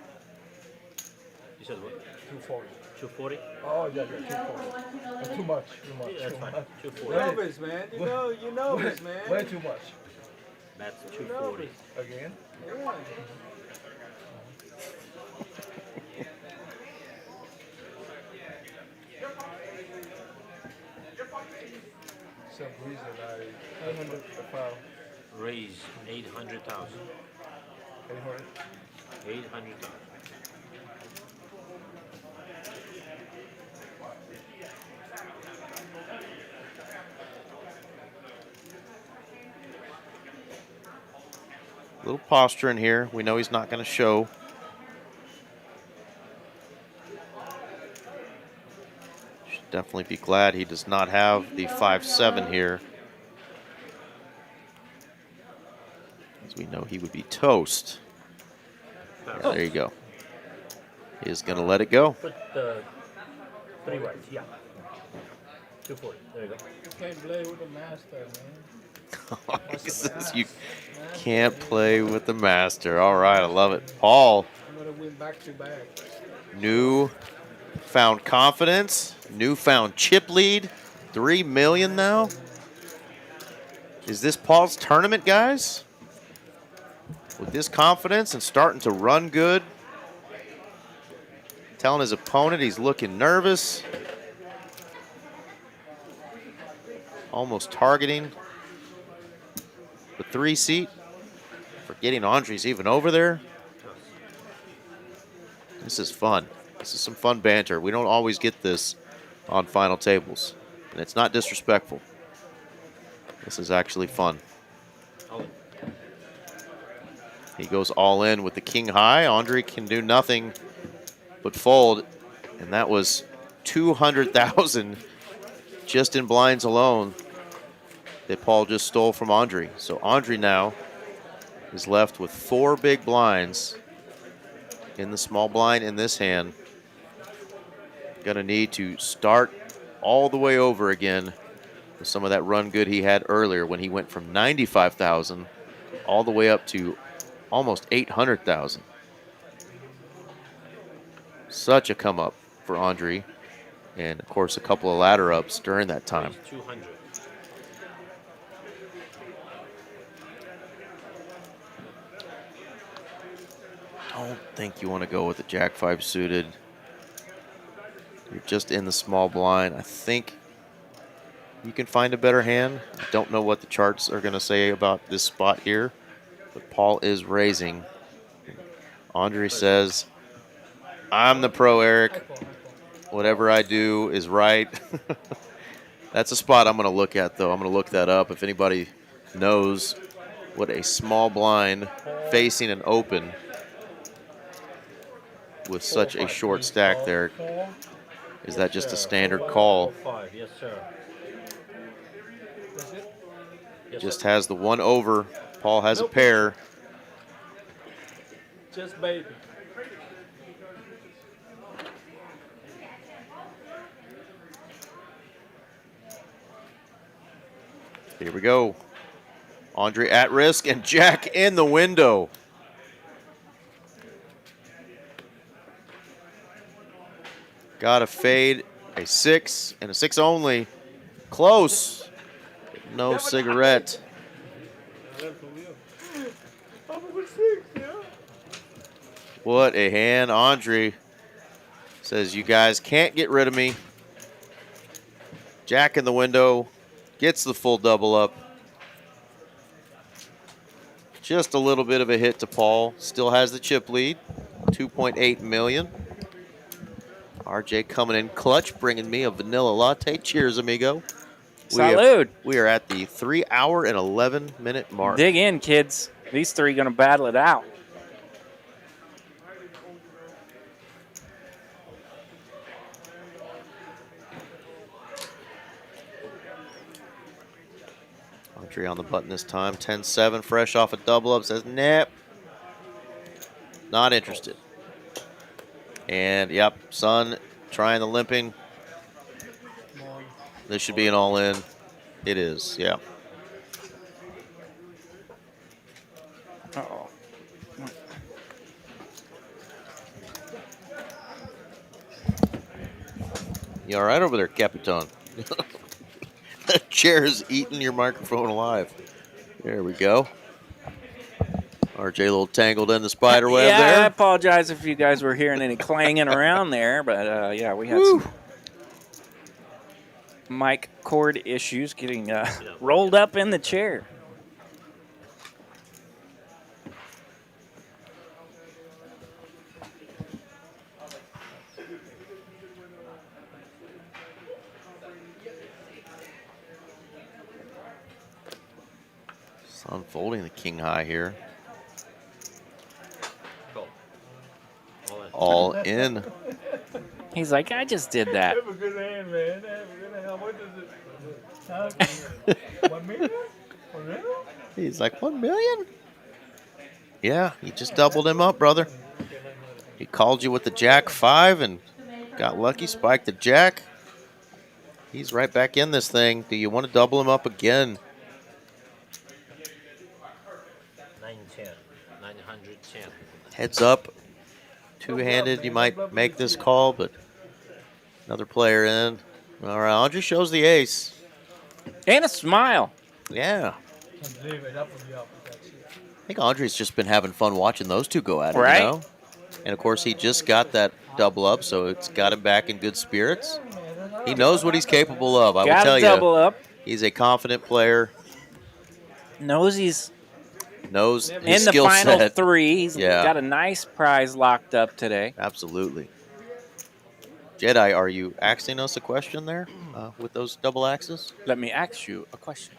said what? 240. 240? Oh, yeah, 240. Too much. Yeah, that's fine. 240. Nervous, man. You know this, man. Way too much. That's 240. Again? Yeah. Some reason I 800 a pound. Raise 800,000. 800. 800,000. Little posture in here. We know he's not going to show. Should definitely be glad he does not have the 5-7 here. As we know he would be toast. Yeah, there you go. He is going to let it go. Put the 3 whites, yeah. 240. There you go. You can't play with the master, man. He says you can't play with the master. All right, I love it. Paul, I'm gonna win back to back. new found confidence, newfound chip lead, 3 million now. Is this Paul's tournament, guys? With this confidence and starting to run good, telling his opponent he's looking nervous, almost targeting the 3 seat, forgetting Andre's even over there. This is fun. This is some fun banter. We don't always get this on final tables, and it's not disrespectful. This is actually fun. He goes all in with the king high. Andre can do nothing but fold, and that was 200,000 just in blinds alone that Paul just stole from Andre. So Andre now is left with 4 big blinds in the small blind in this hand. Gonna need to start all the way over again with some of that run good he had earlier when he went from 95,000 all the way up to almost 800,000. Such a come up for Andre, and of course a couple of ladder ups during that time. 200. Don't think you want to go with the Jack 5 suited. You're just in the small blind. I think you can find a better hand. I don't know what the charts are going to say about this spot here, but Paul is raising. Andre says, I'm the pro, Eric. Whatever I do is right. That's a spot I'm going to look at, though. I'm going to look that up. If anybody knows what a small blind facing an open with such a short stack there, is that just a standard call? 5. Yes, sir. Just has the one over. Paul has a pair. Just baby. Here we go. Andre at risk and Jack in the window. Got a fade, a 6, and a 6 only. Close. No cigarette. What a hand. Andre says, you guys can't get rid of me. Jack in the window. Gets the full double up. Just a little bit of a hit to Paul. Still has the chip lead. 2.8 million. RJ coming in clutch, bringing me a vanilla latte. Cheers, amigo. Salud. We are at the 3 hour and 11-minute mark. Dig in, kids. These three going to battle it out. Andre on the button this time. 10-7, fresh off a double up. Says, nap. Not interested. And, yep, Sun trying the limping. This should be an all-in. It is, yeah. Uh-oh. You all right over there, Capitan? The chair is eating your microphone alive. There we go. RJ a little tangled in the spider web yeah, there. I apologize if you guys were hearing any clanging around there, but yeah, we had some mic cord issues getting rolled up in the chair. Unfolding the king high here. All in. He's like, I just did that. Have a good hand, man. Have a good hand. How much is it? 1 million? 1 million? He's like, 1 million? Yeah, he just doubled him up, brother. He called you with the jack 5 and got lucky, spiked the jack. He's right back in this thing. Do you want to double him up again? 910. 910. Heads up. Two-handed, you might make this call, but another player in. All right, Andre shows the ace. And a smile. Yeah. Can't believe it. Up with the up. That's it. I think Andre's just been having fun watching those two go at it, Right. you know? And, of course, he just got that double up, so it's got him back in good spirits. He knows what he's capable of, I will Got tell a you. double up. He's a confident player. Knows he's Knows in his the skill final set. 3. He's Yeah. got a nice prize locked up today. Absolutely. Jedi, are you asking us a question there with those double axes? Let me ask you a question.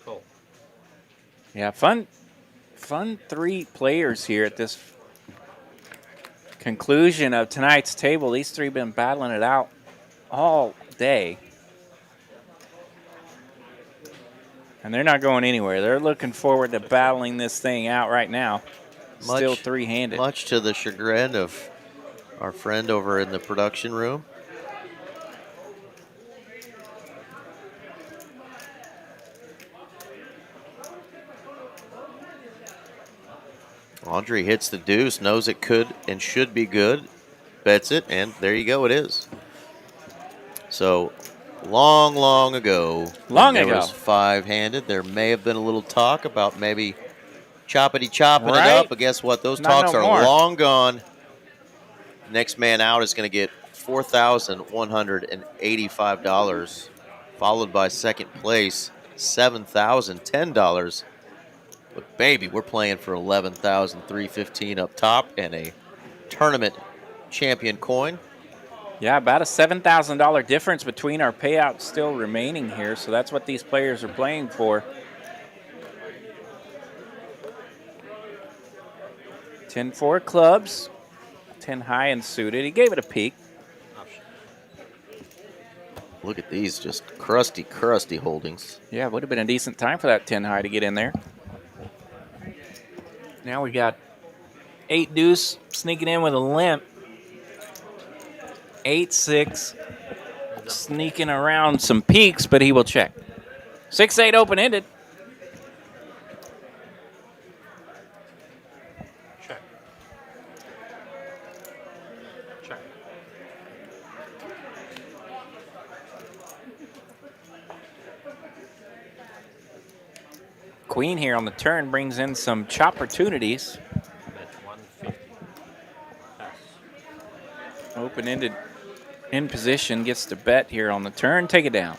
Cool. Yeah, fun 3 players here at this conclusion of tonight's table. These 3 have been battling it out all day. And they're not going anywhere. They're looking forward to battling this thing out right now. Still 3-handed. Much to the chagrin of our friend over in the production room. Andre hits the deuce, knows it could and should be good, bets it, and there you go, it is. So, long ago, when there was 5-handed, there may have been a little talk about maybe chopping it up, but guess what? Those talks are long gone. Next man out is going to get $4,185, followed by second place, $7,010. But baby, we're playing for $11,315 up top and a tournament champion coin. Yeah, about a $7,000 difference between our payouts still remaining here, so that's what these players are playing for. 10-4 clubs. 10 high and suited. He gave it a peek. Look at these, just crusty, crusty holdings. Yeah, it would have been a decent time for that 10 high to get in there. Now we got 8 deuce sneaking in with a limp. 8-6 sneaking around some peaks, but he will check. 6-8 open-ended. Check. Check. Queen here on the turn brings in some chopportunities. Bet 150. Pass. Open-ended in position, gets to bet here on the turn. Take it down.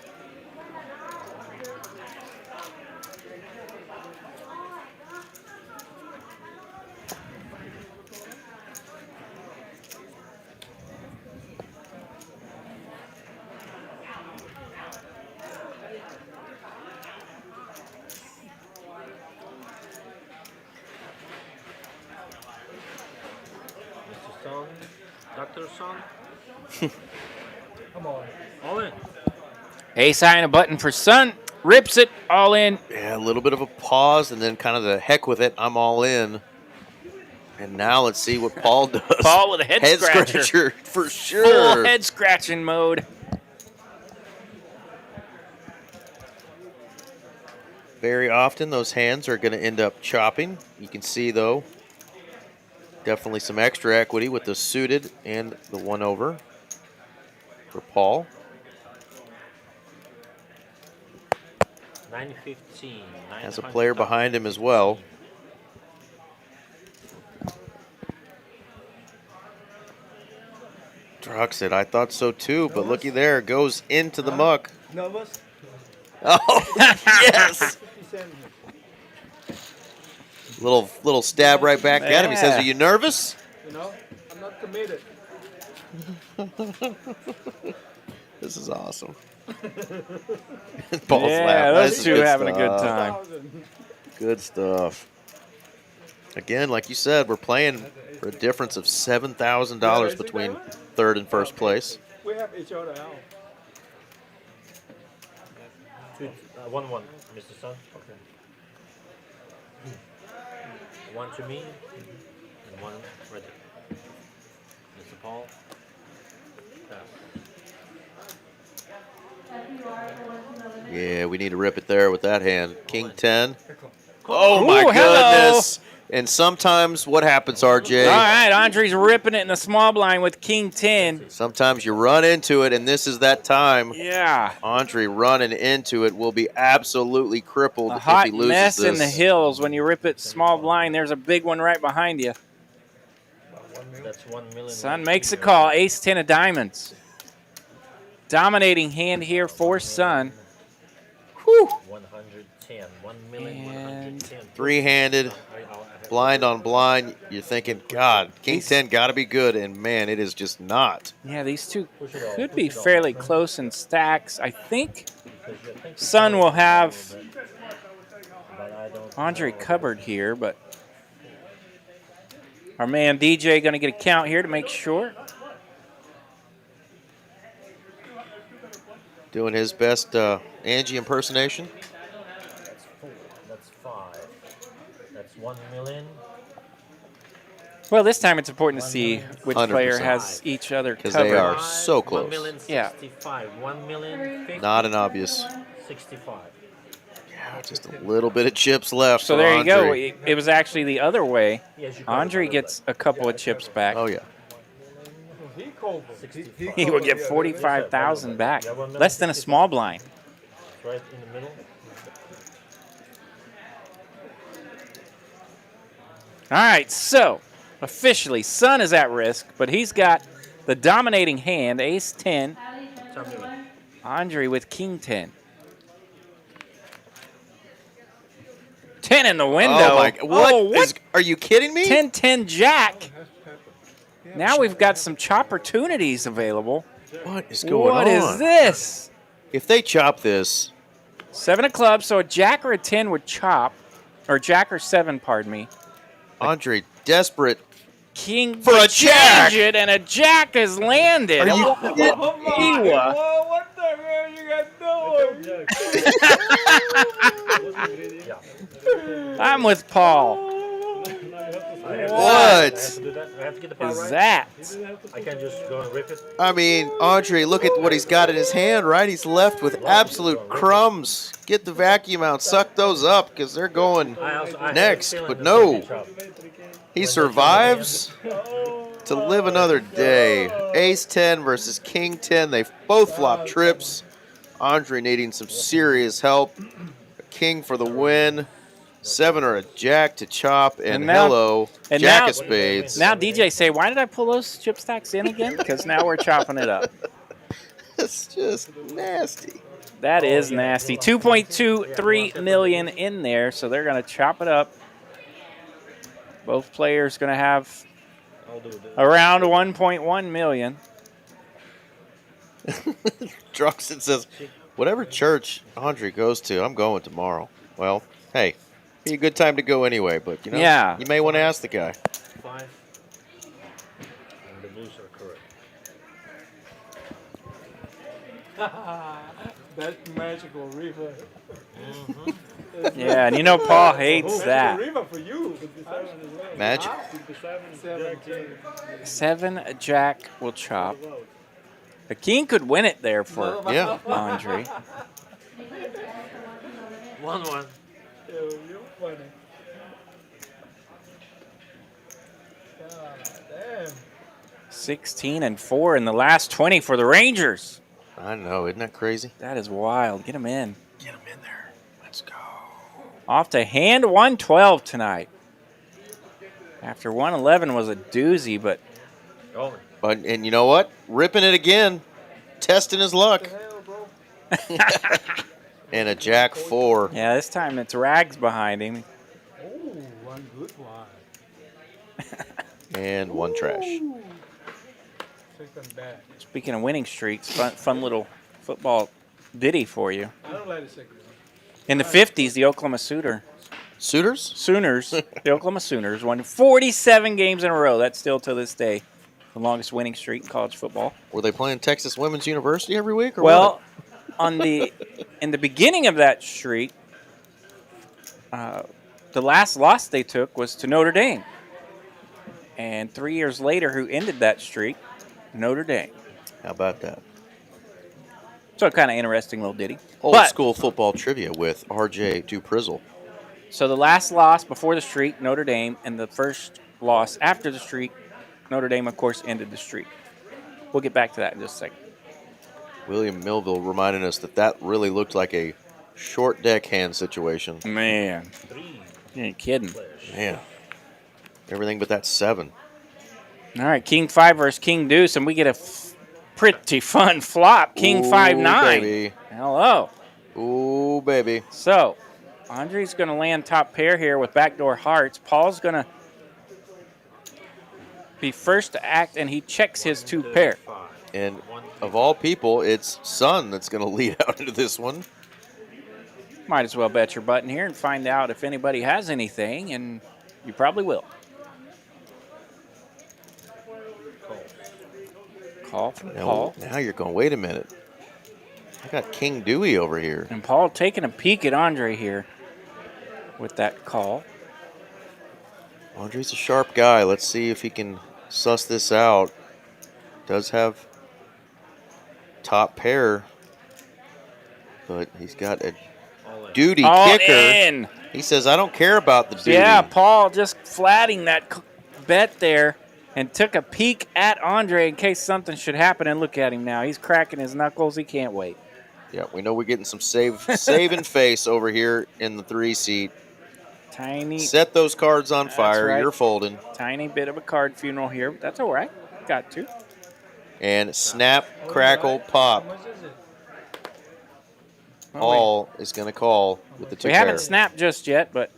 Mr. Son, Dr. Son, Come on. all in. Ace high and a button for Sun. Rips it all in. Yeah, a little bit of a pause, and then kind of the heck with it. I'm all in. And now let's see what Paul does. Paul with a head scratcher. for sure. Full head scratching mode. Very often those hands are going to end up chopping. You can see, though, definitely some extra equity with the suited and the 1-over for Paul. 915. Has a player behind him as well. Trucks it. I thought so too, but looky there. Goes into the muck. Nervous? Oh, yes. 57. Little stab right back at him. He says, Yeah. "Are you nervous?" You know, I'm not committed. This is awesome. Paul's Yeah, laughing. those This is two good having a good stuff. time. 1,000. Good stuff. Again, like you said, we're playing for a difference of $7,000 between third and first place. We have each other out. 1-1, Mr. Son. Okay. 1 to me, and 1 right there. Mr. Paul. Pass. Yeah, we need to rip it there with that hand. King 10. Oh, my Ooh, hello. goodness. And sometimes what happens, RJ? All right, Andre's ripping it in the small blind with King 10. Sometimes you run into it, and this is that time. Yeah. Andre running into it will be absolutely crippled A if hot he loses mess this. in the hills when you rip it small blind. There's a big one right behind you. That's 1 million. Sun makes a call. Ace 10 of diamonds. Dominating hand here for Sun. Whew. 110. 1,110,000. And Three-handed, blind on blind. You're thinking, God, King 10 got to be good, and man, it is just not. yeah, these two could be fairly close in stacks. I think Sun will have Andre covered here, but our man DJ going to get a count here to make sure. Doing his best Angie impersonation. That's 4. That's 5. That's 1 million. Well, this time it's important to see which 100%. player has each other Because covered. they are so close. 1,065,000. Yeah. 1,050,000. Not an obvious. 65. Yeah, just a little bit of chips left. So for there you go. Andre. It was actually the other way. Yes, you Andre covered, gets a couple of chips back. Oh, yeah. He covered. He will get 45,000 back. Less than a small blind. It's right in the middle. All right, so officially Sun is at risk, but he's got the dominating hand, Ace 10. Tell me when. Andre with King 10. 10 in the window. Oh, my God. What? Oh, what? Are you kidding me? 10-10 Jack. Now we've got some chopportunities available. What is going on? What is this? If they chop this, 7 of clubs, so a Jack or a 10 would chop. Or Jack or 7, pardon me. Andre desperate King For a jack! it, and a jack has landed. Are you Oh my! Ewa. Whoa, what the hell you got doing? I'm with Paul. What? I have to do that. I have to get the power Is right. that? I can't just go and rip it. I mean, Andre, look at what he's got in his hand, right? He's left with absolute crumbs. Get the vacuum out, suck those up, because they're going I next. have a But feeling no, it's gonna be he survives to live another day. Ace 10 versus King 10. They both flop trips. Andre needing some serious help. A king for the win. 7 or a jack to chop, and now- hello, and jack now- of spades. Now DJ say, why did I pull those chip stacks in again? Because now we're chopping it up. It's just nasty. That is nasty. 2.23 million in there, so they're going to chop it up. Both players going to have around 1.1 million. Druxton says, whatever church Andre goes to, I'm going tomorrow. Well, hey, be a good time to go anyway, but you know, Yeah. you may want to ask the guy. 5. And the blues are correct. That's magical river. Yeah, and you know Paul hates that. River for you. Magic. 7 jack will chop. The king could win it there for Yeah. Andre. 1-1. You're funny. God damn. 16 and 4 in the last 20 for the Rangers. I know, isn't that crazy? That is wild. Get him in. Get him in there. Let's go. Off to hand 112 tonight. After 111 was a doozy, but Oh, And you know what? Ripping it again. Testing his luck. What the hell, bro? And a jack 4. yeah, this time it's Rags behind him. Oh, one good one. And 1 trash. Second bad. Speaking of winning streaks, fun little football ditty for you. I don't like the second one. In the 50s, the Oklahoma Suitors? Sooners, the Oklahoma Sooners won 47 games in a row. That's still to this day the longest winning streak in college football. Were they playing Texas Women's University every week? Or Well, in the beginning of that streak, the last loss they took was to Notre Dame. And 3 years later, who ended that streak? Notre Dame. How about that? So kind of interesting little ditty. Old But- school football trivia with RJ Duprizzle. So the last loss before the streak, Notre Dame, and the first loss after the streak, Notre Dame, of course, ended the streak. We'll get back to that in just a second. William Millville reminding us that really looked like a short deck hand situation. Man, 3 you ain't kidding. players. Man, everything but that 7. All right, King 5 versus King Deuce, and we get a pretty fun flop. King Ooh, 5-9. baby. Hello. Ooh, baby. So, Andre's going to land top pair here with backdoor hearts. Paul's going to be first to act, and he checks his 2 pair. 5. And of all people, it's Son that's going to lead out into this one. Might as well bet your button here and find out if anybody has anything, and you probably will. Call from Paul. Now you're going, wait a minute. I got King Dewey over here. And Paul taking a peek at Andre here with that call. Andre's a sharp guy. Let's see if he can suss this out. Does have top pair, but he's got a duty All kicker. in. He says, I don't care about the duty. Yeah, Paul just flatting that bet there and took a peek at Andre in case something should happen. And look at him now. He's cracking his knuckles. He can't wait. Yeah, we know we're getting some saving face over here in the 3 seat. Tiny, Set those cards on That's fire. right. You're folding. tiny bit of a card funeral here. But that's all right. Got to. And snap, crackle, pop. How much is it? Paul is going to call with the 2 We pair. haven't snapped just yet, but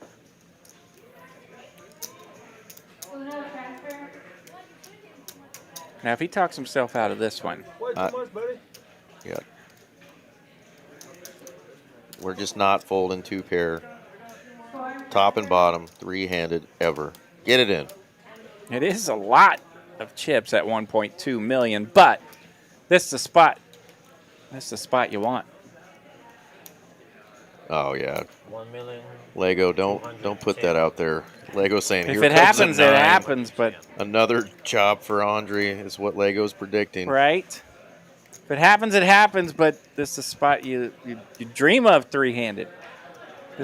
Uno transfer. now if he talks himself out of this one, What, too much, buddy? Yeah. We're just not folding 2 pair. Four. Top and bottom, 3-handed ever. Get it in. It is a lot of chips at 1.2 million, but this is the spot. That's the spot you want. Oh yeah, 1 million. Lego, don't put that out there. Lego saying If here it comes happens, a it 9. happens. But Another chop for Andre is what Lego's predicting. right, if it happens, it happens. But this is the spot you dream of three-handed.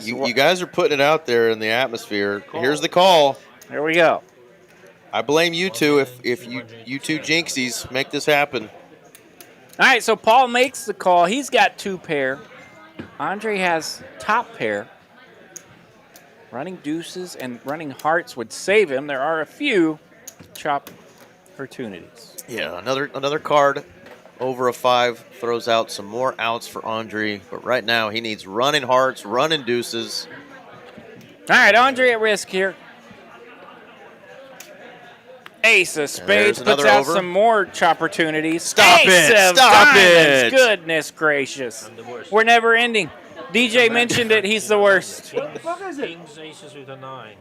You guys are putting it out there in the atmosphere. Here's the call. There we go. I blame you two if you two jinxies make this happen. All right, so Paul makes the call. He's got 2 pair. Andre has top pair. Running deuces and running hearts would save him. There are a few chop opportunities. Yeah, another card over a 5 throws out some more outs for Andre, but right now he needs running hearts, running deuces. All right, Andre at risk here. Ace of spades puts out some more chop opportunities. Stop Ace it! of Stop diamonds. it! Goodness gracious. I'm the worst. We're never ending. DJ mentioned it. He's the worst. Kings, aces with a 9.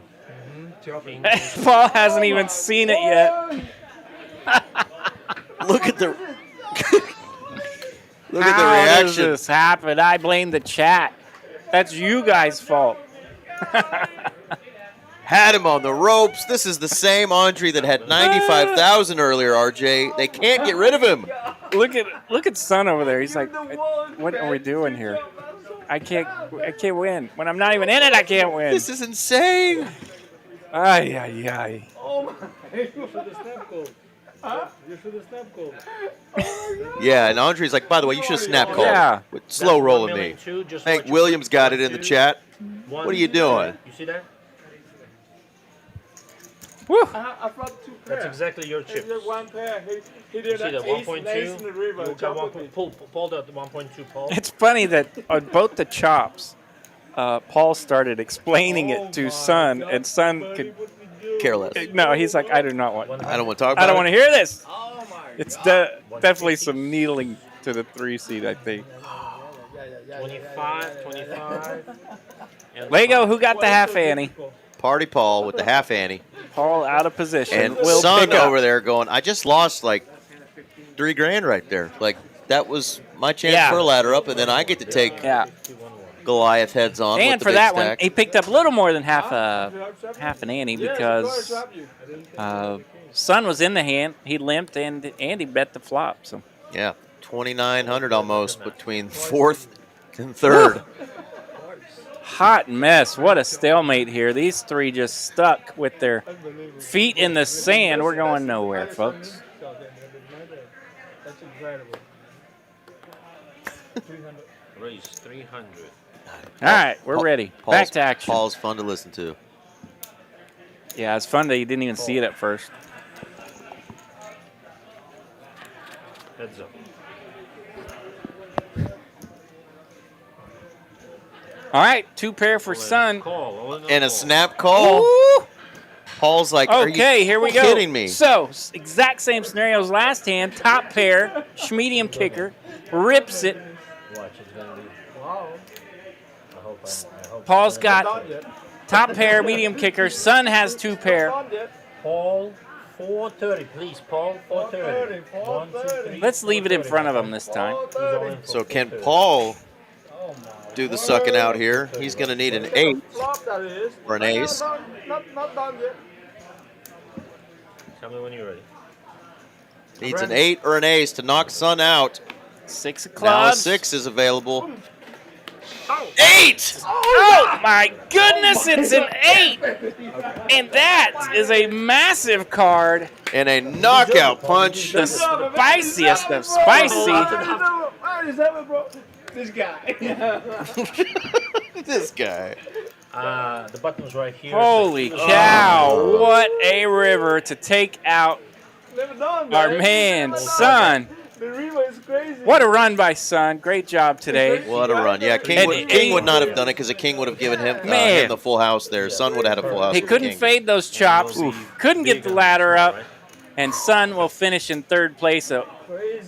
Paul hasn't even seen it yet. Look at the look at How the does reaction. this happen? I blame the chat. That's you guys' fault. Had him on the ropes. This is the same Andre that had 95,000 earlier, RJ. They can't get rid of him. Look at Son over there. He's like, what are we doing here? I can't win. When I'm not even in it, I can't win. This is insane. Ay, ay, ay. Oh my. You should have snap called. Huh? You should have snap called. Yeah, and Andre's like, by the way, you should have snap called. Yeah. With slow rolling me. Hank Williams got it in the chat. What are you doing? You see that? Woo. I brought 2 pairs. That's exactly your He chips. did 1 pair. He You did see an that ace 1.2? and ace in the river. You got 1. Pull that 1.2, Paul. It's funny that on both the chops, Paul started explaining it to Son, and Son could Careless. no. He's like, I do not want. I don't want to talk about I don't want it. to hear this. Oh my. It's definitely some needling to the 3 seed, I think. 25. And Lego, who got the half ante? Party Paul with the half ante. Paul out of position. And Will Son pick up. over there going, I just lost like $3 grand right there. Like, that was my chance Yeah. for a ladder up, and then I get to take Yeah. Goliath heads on. And with the for big that one, stack. he picked up a little more than half an ante because Son was in the hand. He limped and he bet the flop. So Yeah, 2,900 almost between 4th and 3rd. hot mess. What a stalemate here. These 3 just stuck with their feet in the sand. We're going nowhere, folks. That's incredible. raise 300. All right, we're ready. Back to action. Paul's fun to listen to. Yeah, it's fun that you didn't even see it at first. Heads up. All right, 2 pair for Son. And a snap call. Ooh. Paul's like, Okay, are you here we go. kidding me? So, exact same scenario as last hand. Top pair, medium kicker, rips it. Watch, it's going to be. Wow. I hope Paul's got Not yet. top pair, medium kicker. Son has 2 pair. Not yet. Paul, 430, please, Paul, 430. 430. Let's leave it in front of him this time. 430. So can Paul Oh my. do the sucking out here? He's going to need an 8 Flop that is. or an ace. Not done yet. Tell me when you're ready. Needs an 8 or an ace to knock Son out. 6 of Now a clubs. 6 is available. 8! Oh my goodness, it's an 8! And that is a massive card. And a knockout punch. The spiciest of spicy. This guy. This guy. The button's right here. Holy cow, what a river to take out Never done, our man, Son. The river is crazy. What a run by Son. Great job today. What a run. Yeah, King would not have done it because the King would have given him, Man. him the full house there. Son would have had a full house. He with the couldn't King. fade those chops, couldn't get the ladder up, and Son will finish in 3rd place. A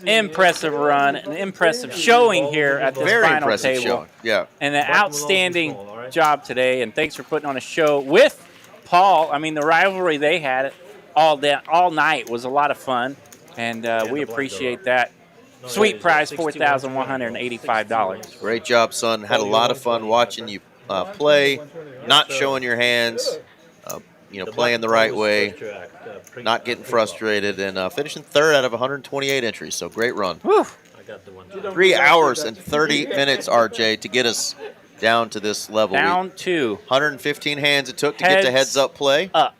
impressive run, an impressive showing here at this Very final impressive table. showing. Yeah. And an outstanding job today, and thanks for putting on a show with Paul. I mean, the rivalry they had all night was a lot of fun, and we appreciate that. Sweet prize, $4,185. Great job, son. Had a lot of fun watching you play, not showing your hands, playing the right way, not getting frustrated, and finishing third out of 128 entries. So great run. Whew. I got the one. 3 hours and 30 minutes, RJ, to get us down to this level. Down to 115 hands it took to get to heads up play. Up.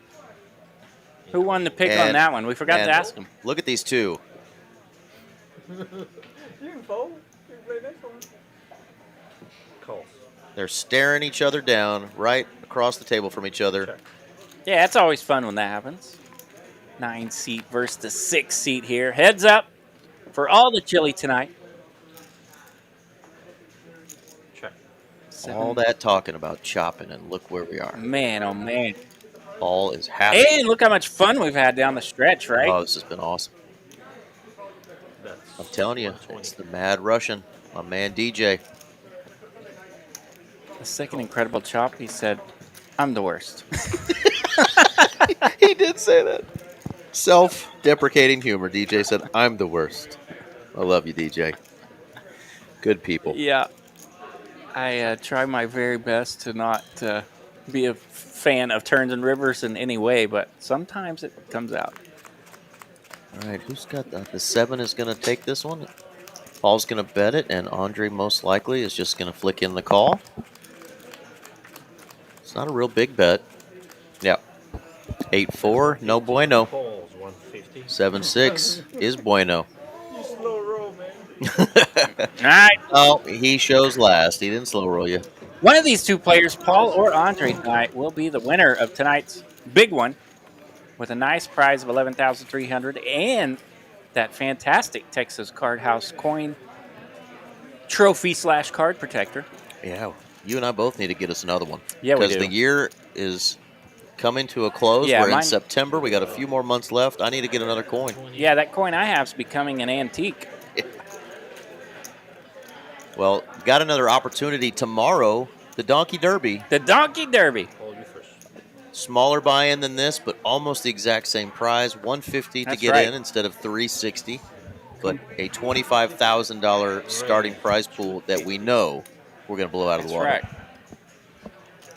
Who won the pick on that one? We forgot to ask him. Look at these two. You can fold. You can play next one. Calls. They're staring each other down right across the table from each other. Check. Yeah, it's always fun when that happens. 9-seat versus the 6-seat here. Heads up for all the chili tonight. Check. All that talking about chopping, and look where we are. Man, oh man. Ball is happy. And look how much fun we've had down the stretch, right? Oh, this has been awesome. I'm telling you, it's the Mad Russian, my man DJ. The second incredible chop, he said, I'm the worst. He did say that. Self-deprecating humor. DJ said, I'm the worst. I love you, DJ. Good people. Yeah. I try my very best to not be a fan of turns and rivers in any way, but sometimes it comes out. All right, who's got that? The 7 is going to take this one. Paul's going to bet it, and Andre most likely is just going to flick in the call. It's not a real big bet. Yeah. 8-4, no bueno. 7-6 is bueno. You slow roll, man. All right. Oh, he shows last. He didn't slow roll you. One of these two players, Paul or Andre tonight, will be the winner of tonight's big one with a nice prize of $11,300 and that fantastic Texas Card House coin trophy / card protector. Yeah, you and I both need to get us another one. Yeah, we do. Because the year is coming to a close. Yeah, We're in September. We got a few more months left. I need to get another coin. Yeah, that coin I have is becoming an antique. Well, got another opportunity tomorrow. The Donkey Derby. The Donkey Derby. Smaller buy-in than this, but almost the exact same prize. $150 to That's get right. in instead of $360. But a $25,000 starting prize pool that we know we're going to blow out of the water. That's right.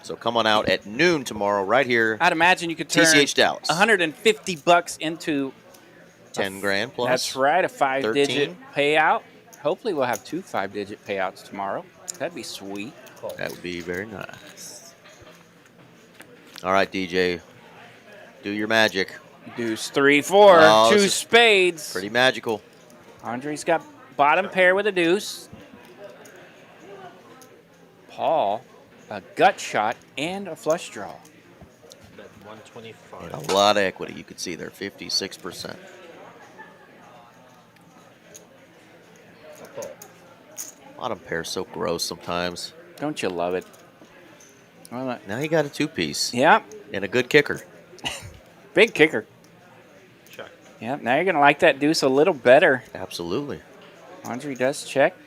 So come on out at noon tomorrow, right here. I'd imagine you could turn TCH Dallas. $150 into 10 grand plus. That's right, a 5-digit 13. payout. Hopefully we'll have 2 5-digit payouts tomorrow. That'd be sweet. That would be very nice. All right, DJ, do your magic. Deuce 3-4, Oh, 2 this is spades. Pretty magical. Andre's got bottom pair with a deuce. Paul, a gut shot and a flush draw. Bet 125. And a lot of equity. You could see there, 56%. Bottom pair so gross sometimes. Don't you love it? Well, Now you got a 2-piece. yeah, And a good kicker. big kicker. Check. Yeah, now you're going to like that deuce a little better. Absolutely. Andre does check.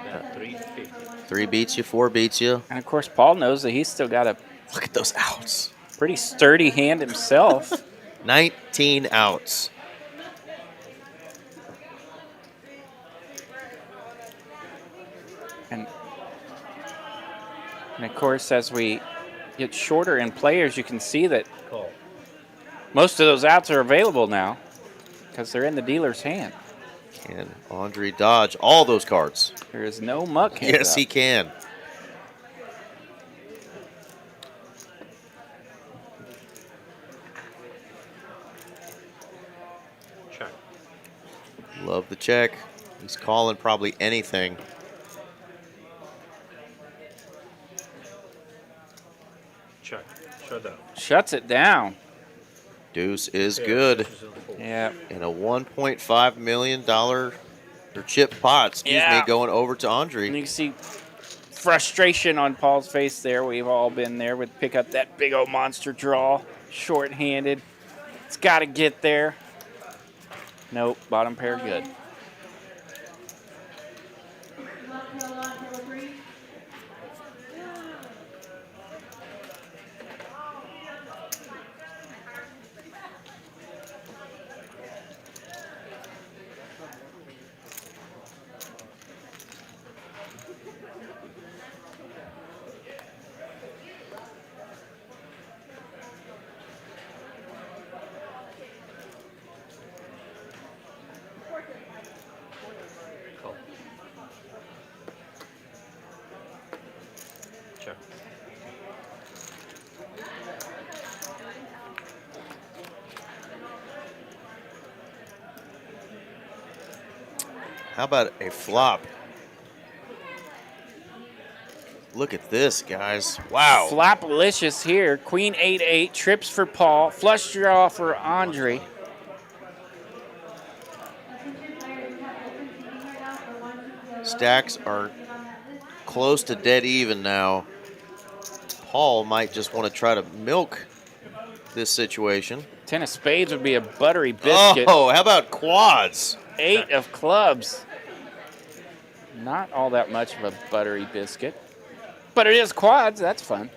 Bet 350. 3 beats you, 4 beats you. And, of course, Paul knows that he's still got a Look at those outs. pretty sturdy hand himself. 19 outs. And of course, as we get shorter in players, you can see that Call. most of those outs are available now because they're in the dealer's hand. Can Andre dodge all those cards? There is no muck hands Yes, up. he can. Check. Love the check. He's calling probably anything. Check. Showdown. Shuts it down. Deuce is good. Yeah. And a $1.5 million or chip pot, Yeah. going over to And Andre. you can see frustration on Paul's face there. We've all been there with pick up that big old monster draw. Short-handed. It's got to get there. Nope. Bottom pair good. Check. How about a flop? Look at this, guys. Wow. Flopalicious here. Queen 8-8, trips for Paul. Flush draw for Andre. Attention players, we have open seating right now for 1, 2, 3, 11. Stacks are close to dead even now. Paul might just want to try to milk this situation. 10 of spades would be a buttery biscuit. Oh, how about quads? 8 of clubs. Not all that much of a buttery biscuit. But it is quads. That's fun.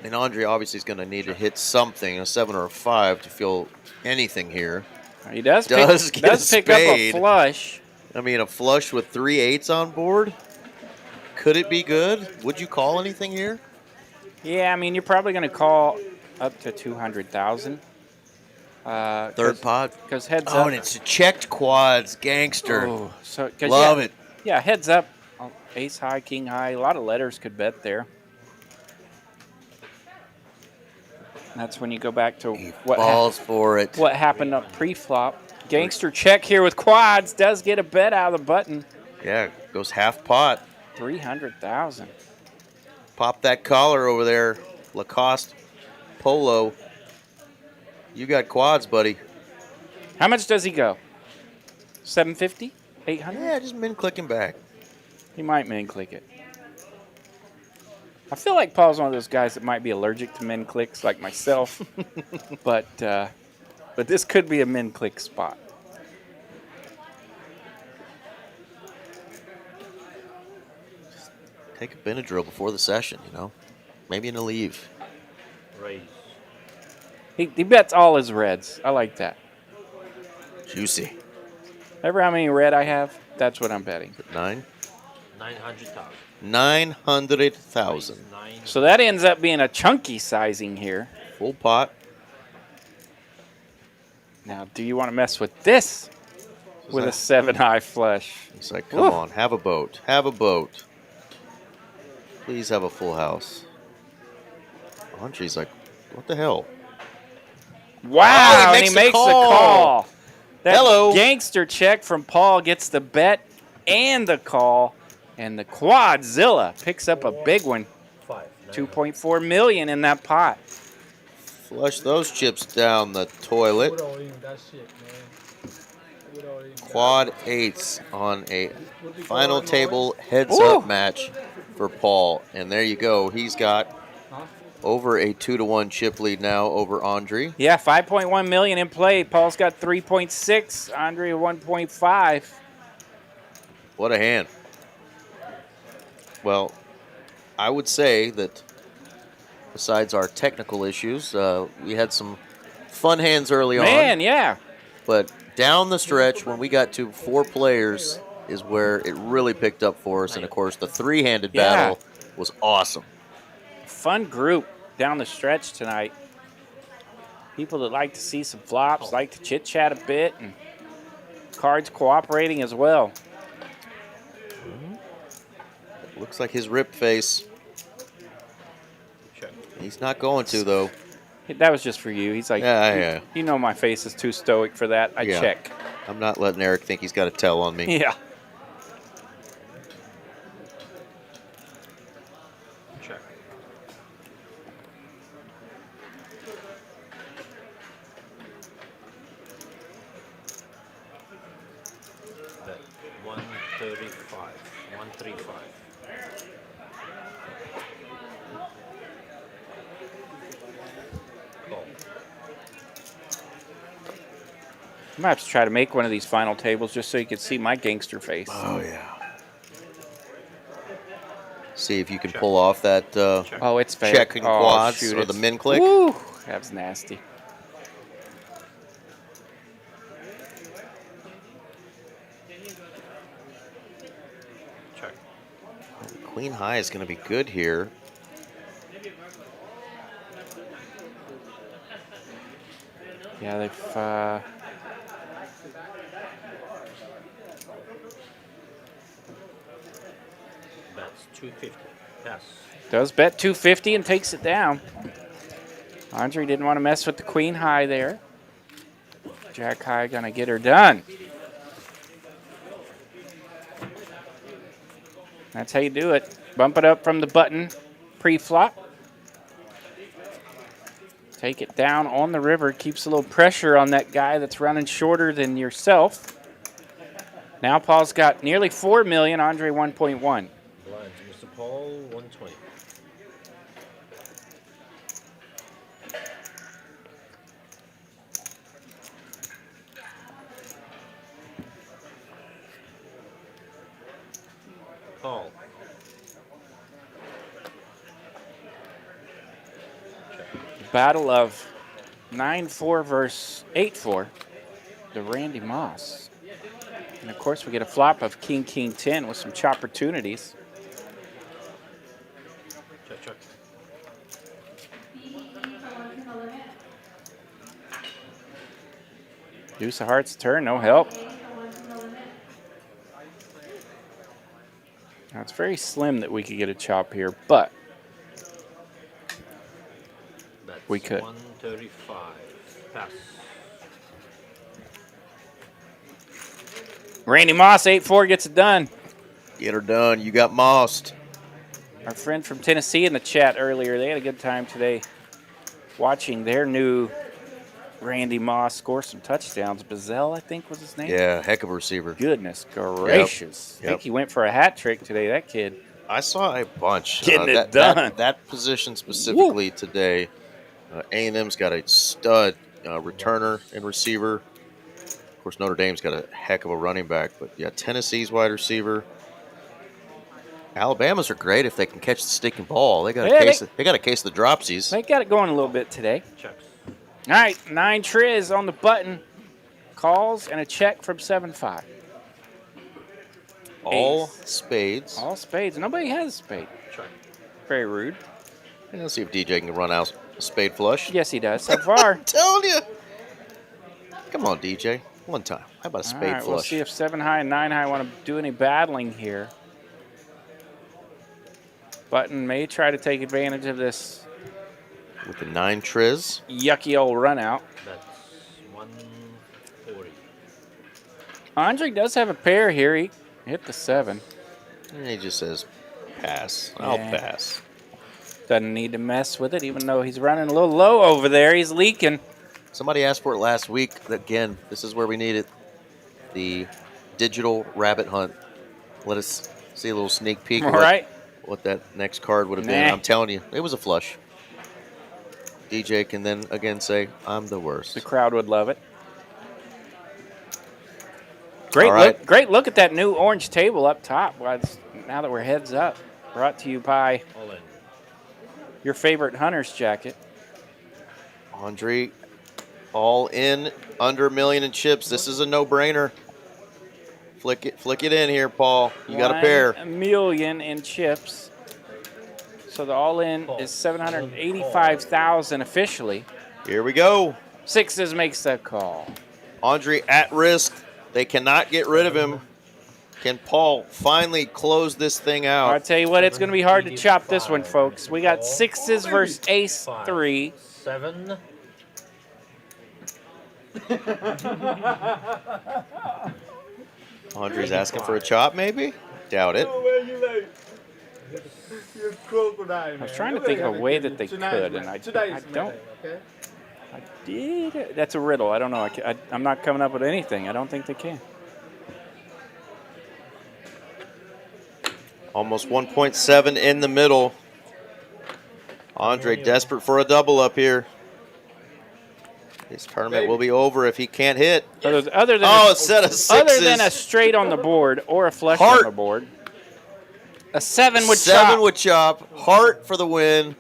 And Andre obviously is going to need to hit something, a 7 or a 5, to feel anything here. He does pick up a flush. I mean, a flush with 3 8s on board. Could it be good? Would you call anything here? Yeah, I mean, you're probably going to call up to 200,000. Third pot. Because heads up. Oh, and it's checked quads, gangster. Oh, so, Love it. Yeah, heads up. Ace high, king high. A lot of letters could bet there. That's when you go back to what happened up pre-flop. Gangster check here with quads. Does get a bet out of the button. Yeah, goes half pot. 300,000. Pop that collar over there, Lacoste Polo. You got quads, buddy. How much does he go? 750? 800? Yeah, just min clicking back. He might min click it. I feel like Paul's one of those guys that might be allergic to min clicks, like myself. but this could be a min click spot. Take a Benadryl before the session, you know. Maybe in a leave. Raise. He bets all his reds. I like that. Juicy. Ever how many red I have? That's what I'm betting. 9? 900,000. 900,000. So that ends up being a chunky sizing here. Full pot. Now, do you want to mess with this with a 7 high flush? He's like, come on, have a boat. Have a boat. Please have a full house. Andre's like, what the hell? Wow, and he makes the call. That Hello. Gangster check from Paul gets the bet and the call. And the Quadzilla picks up a big one. 2.4 million in that pot. Flush those chips down the toilet. Put all in that shit, man. Put all in. Quad 8s on a What do you final call it, table Lloyd? heads-up match for Paul. And there you go. He's got Huh? over a 2-1 chip lead now over Andre. Yeah, 5.1 million in play. Paul's got 3.6. Andre 1.5. What a hand. Well, I would say that besides our technical issues, we had some fun hands early on. Man, yeah. But down the stretch, when we got to 4 players, is where it really picked up for us. And, of course, the 3-handed battle was awesome. Fun group down the stretch tonight. People that like to see some flops, like to chit-chat a bit, and cards cooperating as well. Looks like his rip face. He's not going to, though. That was just for you. He's like, yeah. You know my face is too stoic for that. I check. I'm not letting Eric think he's got a tell on me. Yeah. Check. Bet 135. 135. I might have to try to make one of these final tables just so you can see my gangster face. Oh, yeah. See if you can pull off that Oh, it's fake. check and quads shoot, or the it's- min click. Woo, that was nasty. Check. Queen high is going to be good here. Yeah, they've... That's 250. Pass. Does bet 250 and takes it down. Andre didn't want to mess with the queen high there. Jack high gonna get her done. That's how you do it. Bump it up from the button pre-flop. Take it down on the river. Keeps a little pressure on that guy that's running shorter than yourself. Now Paul's got nearly 4 million, Andre 1.1. Blinds, Mr. Paul, 120. Paul. Battle of 9-4 versus 8-4. The Randy Moss. And of course we get a flop of King, King 10 with some chopportunities. Check, check. BDE for 1 to the limit. Deuce of hearts turn, no help. A for 1 to the limit. Now it's very slim that we could get a chop here, but That's we could. 135. Pass. Randy Moss, 8-4, gets it done. Get her done. You got mossed. Our friend from Tennessee in the chat earlier, they had a good time today watching their new Randy Moss score some touchdowns. Bazell, I think, was his name. Yeah, heck of a receiver. Goodness gracious. I think he went for a hat trick today, that kid. I saw a bunch. Getting it that, done. That position specifically today, A&M's got a stud returner and receiver. Of course, Notre Dame's got a heck of a running back. But, yeah, Tennessee's wide receiver. Alabama's are great if they can catch the sticking ball. They got they got a case of the dropsies. They got it going a little bit today. Checks. All right, 9 triz on the button. Calls and a check from 7-5. All Ace. spades. All spades. Nobody has a spade. Check. Very rude. And let's see if DJ can run out a spade flush. Yes, he does so far. I'm telling you. Come on, DJ. One time. How about a spade All right, flush? we'll see if 7 high and 9 high want to do any battling here. Button may try to take advantage of this With the 9 triz. yucky old run out. That's 140. Andre does have a pair here. He hit the 7. And he just says, pass. I'll Yeah. pass. Doesn't need to mess with it, even though he's running a little low over there. He's leaking. Somebody asked for it last week. Again, this is where we need it. The digital rabbit hunt. Let us see a little sneak peek All of right. what that next card would have been. Nah. I'm telling you, it was a flush. DJ can then again say, I'm the worst. The crowd would love it. Great All right. look! Great look at that new orange table up top. Now that we're heads up, brought to you by All in. your favorite hunter's jacket. Andre, all in, under $1 million in chips. This is a no-brainer. Flick it in here, Paul. You got a pair. $1 million in chips. So the all-in is 785,000 officially. Here we go. Sixes makes that call. Andre at risk. They cannot get rid of him. Can Paul finally close this thing out? I tell you what, it's going to be hard to chop this one, folks. We got sixes versus ace 3. 7. Andre's asking for a chop, maybe? Doubt it. Oh, man, you like, you're a crocodile, man. I was trying to think of a way that they could, and I don't. Okay? I did. That's a riddle. I don't know. I'm not coming up with anything. I don't think they can. Almost 1.7 in the middle. Andre desperate for a double up here. This tournament will be over if he can't hit. Other than Oh, a set of sixes. other than a straight on the board or a flush on the board, a 7 would chop. 7 would chop. Heart for the win.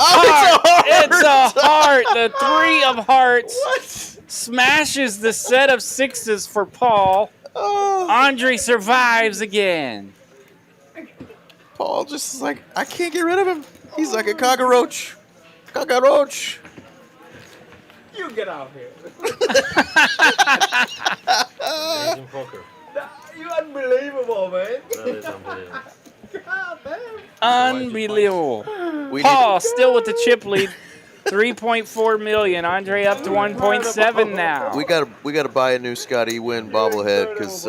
Oh, It's a heart. The 3 of hearts What? smashes the set of sixes for Paul. Oh, Andre survives again. Paul just is like, I can't get rid of him. He's like a cockroach. Cockroach. You get out here. Amazing poker. You unbelievable, man. That is unbelievable. God damn. Unbelievable. We Paul still with the chip lead. 3.4 million. Andre up to 1.7 now. we gotta buy a new Scotty Wynn bobblehead because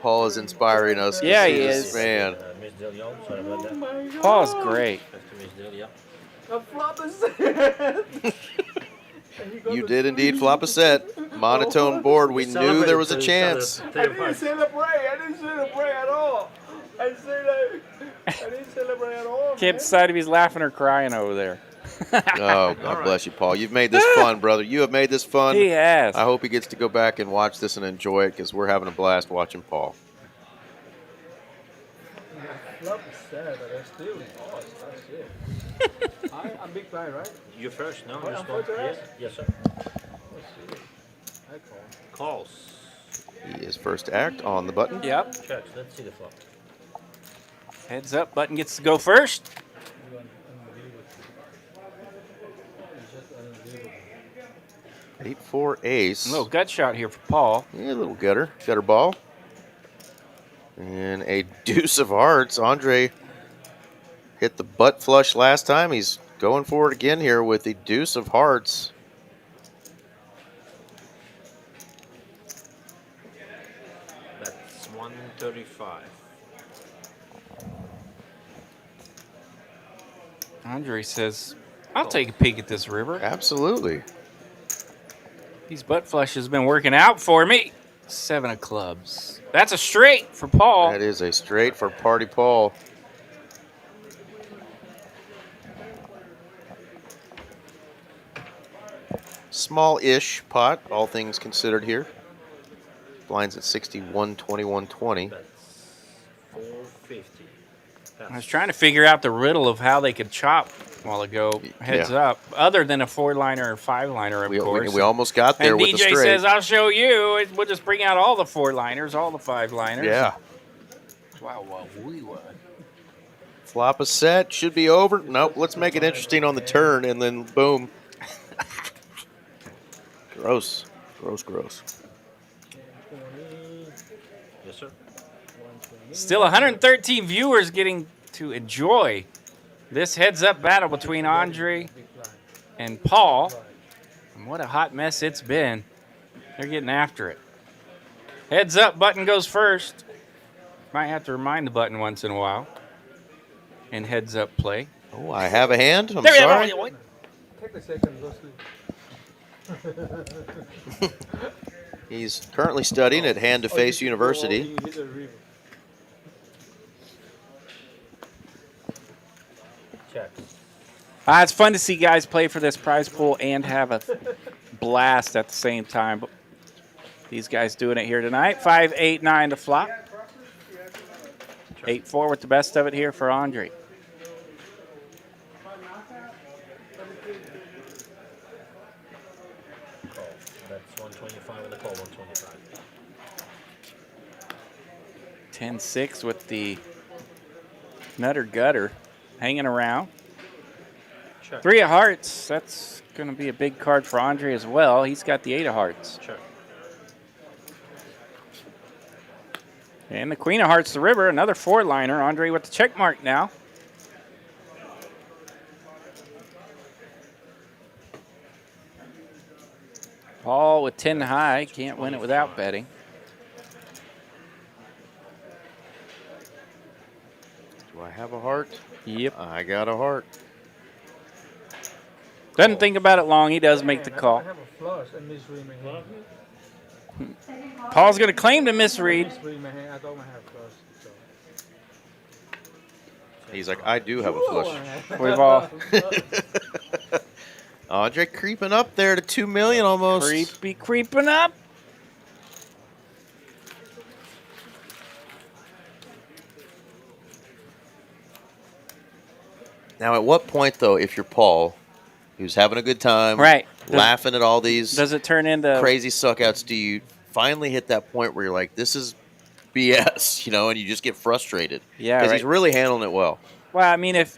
Paul is inspiring us. to Yeah, see he this is. Man, Miss De Leon, sorry about that. Oh my God. Paul's great. That's to Miss De Leon. A flop is set. you did indeed flop a set. Monotone board. We knew there was a chance. I didn't celebrate. I didn't celebrate at all. I didn't celebrate at all. Can't decide if he's laughing or crying over there. Oh, God bless you, Paul. You've made this fun, brother. You have made this fun. He has. I hope he gets to go back and watch this and enjoy it because we're having a blast watching Paul. Flop is sad, but I still lost. That's it. I'm big blind, right? You first, no? Oh, Just I'm go. first, Yes, right? yes, sir. Let's see. I call. Calls. He is first to act on the button. Yep. Checks. Let's see the flop. Heads up. Button gets to go first. You unbelievable. It's just unbelievable. 8-4 ace. A little gut shot here for Paul. Yeah, a little gutter ball. And a deuce of hearts. Andre hit the butt flush last time. He's going for it again here with the deuce of hearts. That's 135. Andre says, I'll take a peek at this river. Absolutely. These butt flushes have been working out for me. 7 of clubs. That's a straight for Paul. That is a straight for Party Paul. Small-ish pot, all things considered here. Blinds at 61, 21, 20. That's 450. I was trying to figure out the riddle of how they could chop a while ago, heads up, other than a 4-liner or 5-liner, of course. We almost got there and with the DJ straight. says, I'll show you. We'll just bring out all the 4-liners, all the 5-liners. Yeah. Wow, we would. Flop a set, should be over. Nope, let's make it interesting on the turn, and then boom. Gross. Gross. Yes, sir. Still 113 viewers getting to enjoy this heads-up battle between Andre and Paul. And what a hot mess it's been. They're getting after it. Heads up button goes first. Might have to remind the button once in a while. And heads up play. Oh, I have a hand. I'm There sorry. you go. Take a second, go sleep. He's currently studying at Hand to Face University. Checks. It's fun to see guys play for this prize pool and have a blast at the same time. But these guys doing it here tonight. 5, 8, 9 to flop. 8-4 with the best of it here for Andre. Call. That's 125 and the call 125. 10-6 with the nutter gutter hanging around. Check. 3 of hearts. That's going to be a big card for Andre as well. He's got the 8 of hearts. Check. And the Queen of Hearts, the river, another 4-liner. Andre with the check mark now. Paul with 10 high. Can't win it without betting. Do I have a heart? Yep. I got a heart. Doesn't think about it long. He does make the call. I have a flush and misread my hand. Paul's going to claim to misread. Misread my hand. I don't have flush. So. He's like, I do have a flush. We've all Andre creeping up there to 2 million almost. creeping up. Now, at what point, though, if you're Paul, who's having a good time, Right. laughing at all these Does it turn into crazy suckouts, do you finally hit that point where you're like, this is BS, and you just get frustrated? Yeah, Because right. he's really handling it well. Well, I mean, if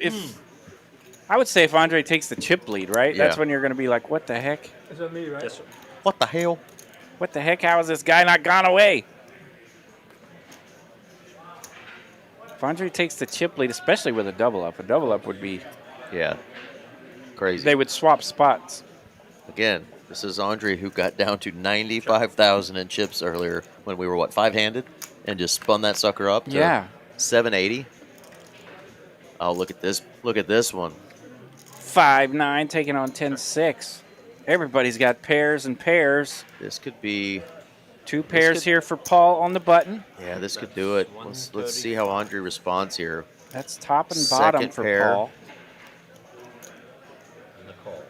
I would say if Andre takes the chip lead, right? Yeah. That's when you're going to be like, what the heck? It's on me, right? Yes, sir. What the hell? What the heck? How has this guy not gone away? If Andre takes the chip lead, especially with a double-up would be, Yeah. Crazy. they would swap spots. Again, this is Andre who got down to 95,000 in chips earlier when we were, what, 5-handed? And just spun that sucker up to Yeah. 780. Oh, look at this. Look at this one. 5-9 taking on 10-6. Everybody's got pairs and pairs. This could be... 2 pairs here for Paul on the button. Yeah, this could do it. Let's see how Andre responds here. That's top and bottom Second for pair. Paul. And the call.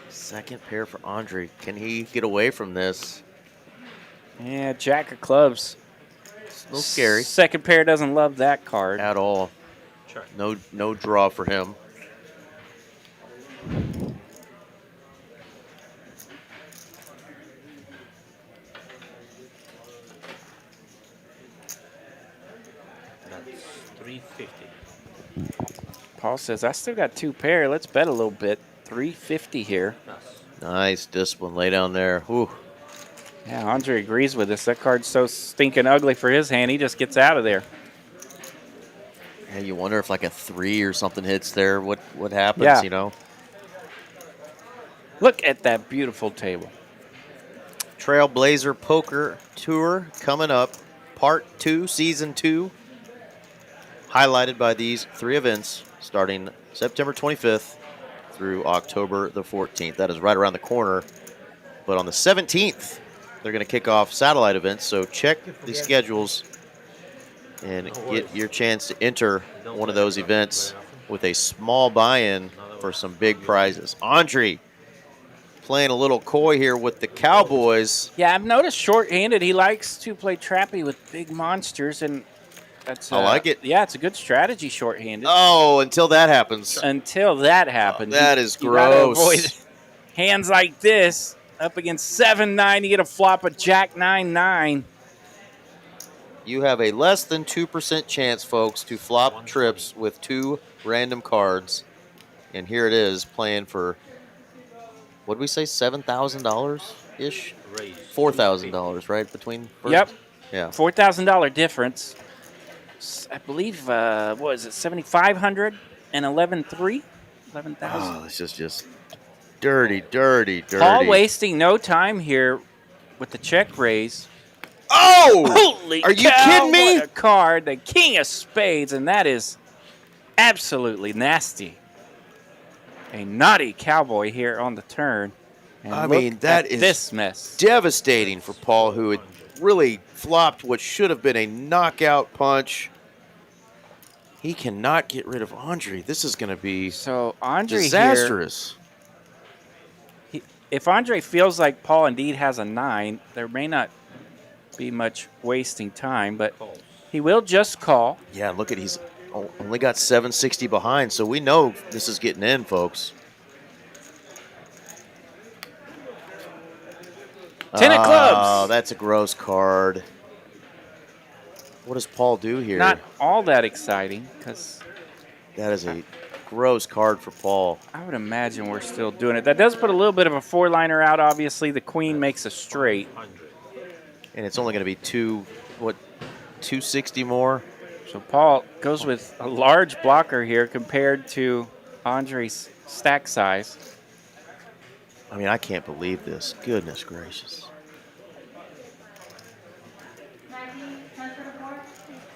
Second pair for Andre. Can he get away from this? Yeah, Jack of clubs. It's a little scary. Second pair doesn't love that card. At all. Sure. No draw for him. That's 350. Paul says, I still got 2 pair. Let's bet a little bit. 350 here. Nice. Nice discipline. Lay down there. Whew. Yeah, Andre agrees with us. That card's so stinking ugly for his hand, he just gets out of there. Yeah, you wonder if like a 3 or something hits there. What happens, Yeah. you know? Look at that beautiful table. Trailblazer Poker Tour coming up. Part 2, Season 2. Highlighted by these 3 events starting September 25th through October the 14th. That is right around the corner. But on the 17th, they're going to kick off satellite events. So check the schedules and get your chance to enter one of those events with a small buy-in for some big prizes. Andre playing a little coy here with the Cowboys. Yeah, I've noticed short-handed, he likes to play trappy with big monsters, and that's I like it. Yeah, it's a good strategy short-handed. Oh, until that happens. Until that happens. That is You gotta gross. avoid hands like this. Up against 7-9, you get a flop of Jack 9-9. You have a less than 2% chance, folks, to flop trips with 2 random cards. And here it is, playing for, what did we say, $7,000-ish? Raise. $4,000, right, between first? Yep. Yeah. $4,000 difference. I believe, what was it, 7,500 and 11,300? 11,000. Oh, this is just dirty, dirty, dirty. Paul wasting no time here with the check raise. Oh! Holy Are you cow, kidding me? What a card, the king of spades, and that is absolutely nasty. A naughty cowboy here on the turn. And I look mean, that at is this mess. devastating for Paul, who had really flopped what should have been a knockout punch. He cannot get rid of Andre. This is going to be So Andre disastrous. here, if Andre feels like Paul indeed has a 9, there may not be much wasting time, but he will just call. Yeah, look at he's only got 760 behind, so we know this is getting in, folks. 10 of clubs. Oh, that's a gross card. What does Paul do here? Not all that exciting, because That is a gross card for Paul. I would imagine we're still doing it. That does put a little bit of a 4-liner out. Obviously, the queen makes a straight. And it's only going to be 260 more? So Paul goes with a large blocker here compared to Andre's stack size. I mean, I can't believe this. Goodness gracious. Maggie, transfer the board.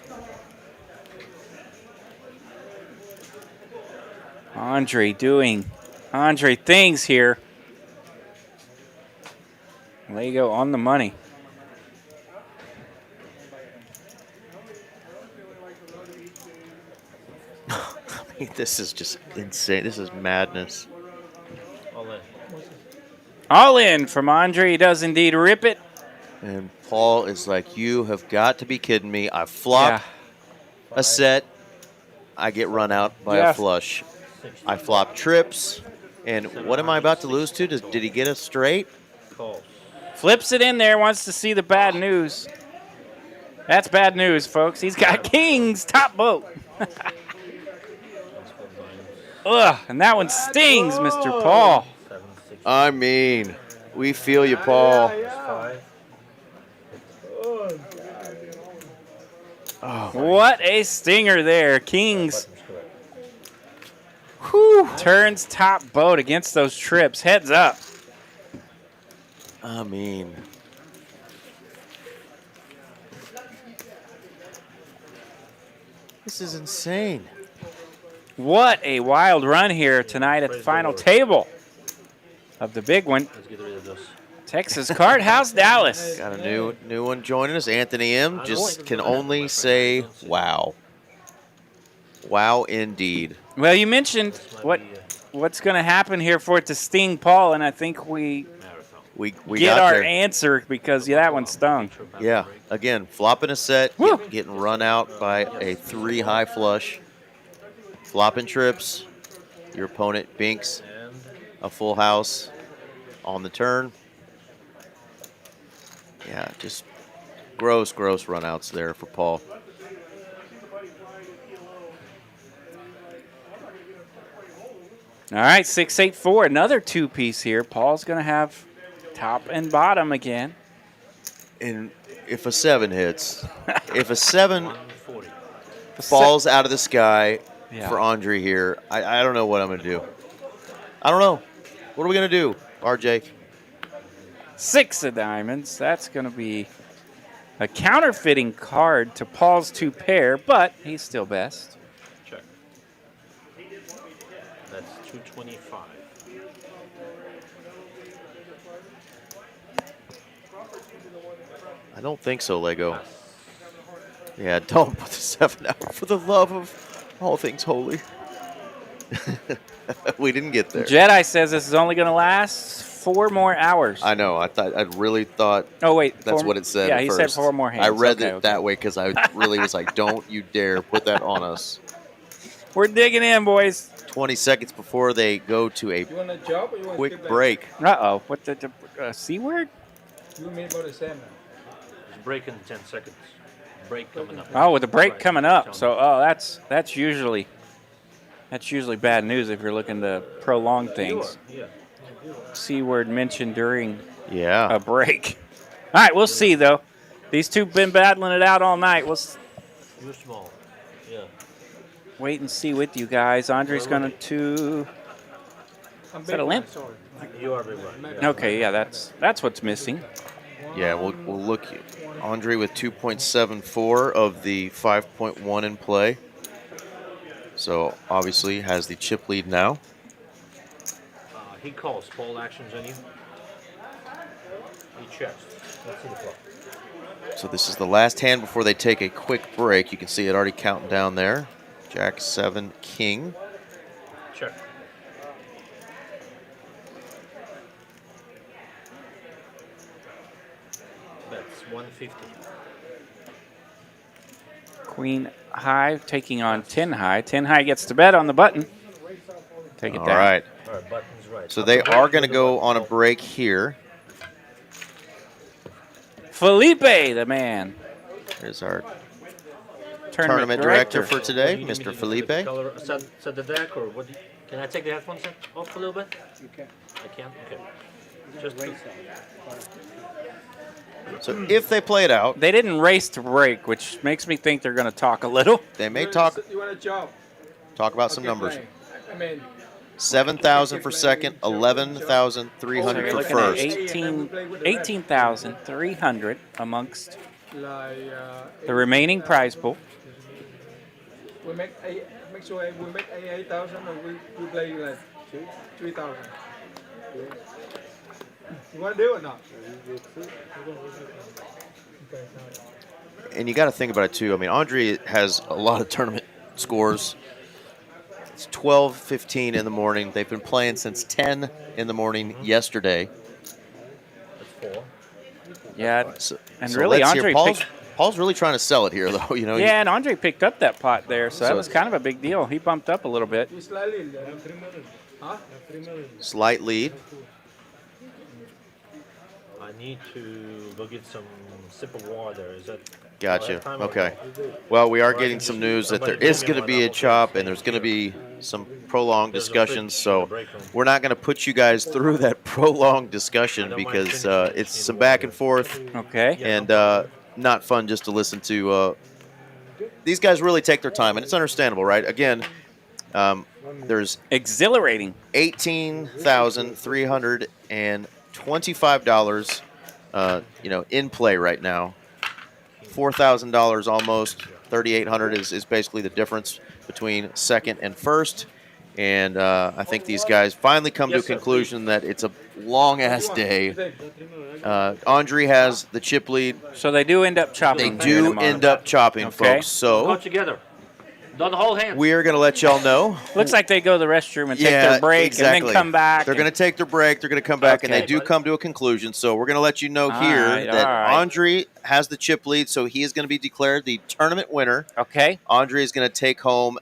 Go ahead. Andre doing Andre things here. There you go, on the money. I mean, this is just insane. This is madness. All in. All in from Andre. He does indeed rip it. And Paul is like, you have got to be kidding me. I flop a set. I get run out by a flush. I flop trips. And what am I about to lose to? Did he get us straight? Call. Flips it in there, wants to see the bad news. That's bad news, folks. He's got kings, top boat. Ugh, and that one stings, Mr. Paul. 760. I mean, we feel you, Paul. That's 5. Oh, God. Oh, What a stinger there. Kings Button's correct. turns top boat against those trips. Heads up. I mean, this is insane. What a wild run here tonight at the Praise the final Lord. table of the big one. Let's get rid of this. Texas Card House Dallas. Got a new one joining us. Anthony M. Just can only say wow. Wow, indeed. Well, you mentioned This might be what's going to happen here for it to sting Paul, and I think we marathon. We get got our there. answer because that one stung. Yeah. Again, flopping a set, Woo. getting run out by a 3 high flush. Flopping trips. Your opponent binks And a full house on the turn. Yeah, just gross runouts there for Paul. All right, 6-8-4, another two-piece here. Paul's going to have top and bottom again. And if a 7 hits, if a 7 140. falls out of the sky Yeah. for Andre here, I don't know what I'm going to do. I don't know. What are we going to do, RJ? 6 of diamonds. That's going to be a counterfeiting card to Paul's 2 pair, but he's still best. Check. That's 225. I don't think so, Lego. Yeah, don't put the 7 out for the love of all things holy. We didn't get there. Jedi says this is only going to last 4 more hours. I know. I really thought Oh, wait. that's 4 what it said. Yeah, at he first. said 4 more hands. I read Okay, it that way because I really was like, "Don't you dare put that on us." We're digging in, boys. 20 seconds before they go to a You want a job or you want to quick skip break. Uh-oh. What the C word? That? You mean about the same? It's break in 10 seconds. Break coming up. Oh, with the break Right. coming up. Tell So, me. that's usually bad news if you're looking to prolong things. Yeah. C word mentioned during Yeah. a break. All right, we'll see though. These two been battling it out all night. We'll You're small. Yeah. wait and see with you guys. Andre's going to. I'm Is that a big limp? man, sorry. You are big one. Yeah. Okay, yeah, that's what's missing. Yeah, we'll look. Andre with 2.74 of the 5.1 in play. So obviously has the chip lead now. He calls. Paul actions on you. He checks. Let's see the flop. So this is the last hand before they take a quick break. You can see it already counting down there. Jack 7 King. Check. That's 150. Queen high taking on 10 high. 10 high gets to bet on the button. Take it All down. right. All right, button's right. So they are going to go on a break here. Felipe, the man. Here's our Tournament director for What do today, you need me to Mr. do? Felipe. Color, set the deck, or what? Can I take the headphones off a little bit? You can. I can. Okay. Just to, So if they play it out, They didn't race to break, which makes me think they're going to talk a little. they may You want talk a job? about some Okay, numbers. play. I mean, 7,000 for second, 11,300 You're for looking at first. 18,300 amongst like the remaining prize pool. we make sure we make 8,000 or we play like 3,000. You want to do it or not? Okay, And you got to think about it too. I mean, Andre has a lot of tournament scores. It's 12:15 in the morning. They've been playing since 10 in the morning yesterday. that's 4. Yeah, So, and so really, let's hear. Andre Paul's really trying to sell it here, though. You know. yeah, and Andre picked up that pot there, so that So- was kind of a big deal. He bumped up a little bit. You slightly. Huh? Slight lead. I need to go get some sip of water. Is that? Gotcha. time or Okay. no? Well, we are Or I getting can some just- news that there somebody is told me going to when be I a was chop, upstairs. and there's going to be some prolonged There's a discussions. fridge in the So break room. we're not going to put you guys through that prolonged I discussion don't mind because finishing it's in some the back water. and forth Okay. Yeah, and no problem. not fun just to listen to these guys really take their time, and it's understandable, right? Again, there's Exhilarating. $18,325, in play right now. $4,000 almost. $3,800 is basically the difference between second and first. And I think these guys finally come to a conclusion that it's a long-ass day. Andre has the chip lead. So they do end up chopping. They do end up chopping, folks. Go So together. Don't hold hands. we are going to let y'all know. Looks like they go to the restroom and take their break exactly. and then come back. They're going to take their break. They're going to come back, and they Okay. do come to a conclusion. So we're going to let you know here right, that all right. Andre has the chip lead, so he is going to be declared the tournament winner. Okay. Andre is going to take home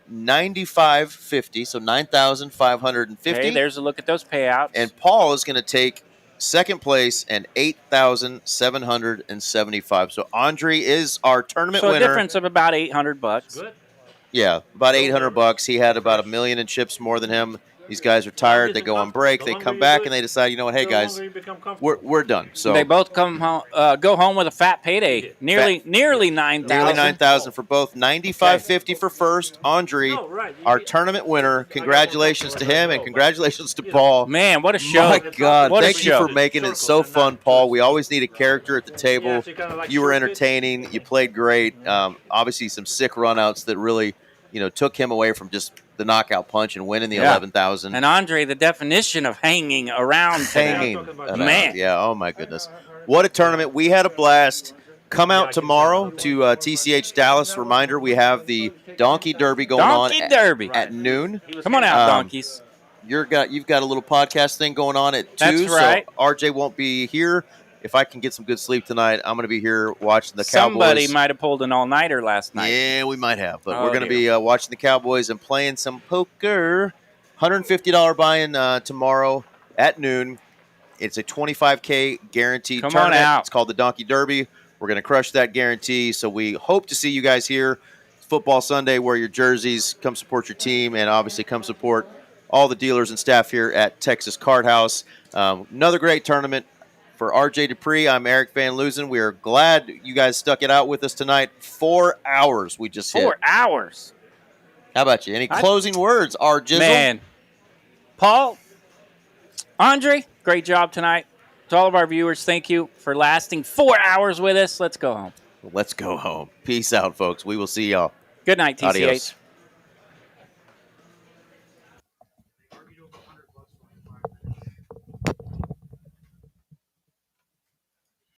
$95.50, so $9,550. Okay, there's a look at those payouts. And Paul is going to take second place and $8,775. So Andre is our tournament so a winner. difference of about $800. Good. Yeah, about $800. He had about $1 million in chips more than him. These guys are tired. They go on break. They come back and they decide, you know what? Hey guys, we're done. So They both come home, go home with a fat payday, nearly 9,000. nearly 9,000 for both. $95.50 for first. Andre, our tournament winner. Congratulations to him and congratulations to Paul. Man, what a show! My God, What a thank you show. for making it so fun, Paul. We always need a character at the table. You were entertaining. You played great. Obviously, some sick runouts that really, took him away from just the knockout punch and winning the 11,000. And Andre, the definition of hanging around today. Hanging around. Man. Yeah, oh my goodness. What a tournament. We had a blast. Come out tomorrow to TCH Dallas. Reminder, we have the Donkey Derby going Donkey on Derby. at noon. Come on out, donkeys. You've got a little podcast thing going on at 2. That's right. So RJ won't be here. If I can get some good sleep tonight, I'm going to be here watching the Somebody Cowboys. might have pulled an all-nighter last night. Yeah, we might have. But Oh, we're going to dear. be watching the Cowboys and playing some poker. $150 buy-in tomorrow at noon. It's a $25K guaranteed Come on tournament. out. It's called the Donkey Derby. We're going to crush that guarantee. So we hope to see you guys here. It's Football Sunday. Wear your jerseys. Come support your team. And obviously come support all the dealers and staff here at Texas Card House. Another great tournament. For RJ Dupree, I'm Eric Van Loosen. We are glad you guys stuck it out with us tonight. 4 hours we just hit. 4 hours. How about you? Any closing words, R. Jizzle? Man. Paul, Andre, great job tonight. To all of our viewers, thank you for lasting 4 hours with us. Let's go home. Let's go home. Peace out, folks. We will see y'all. Good night, TCH. Adios.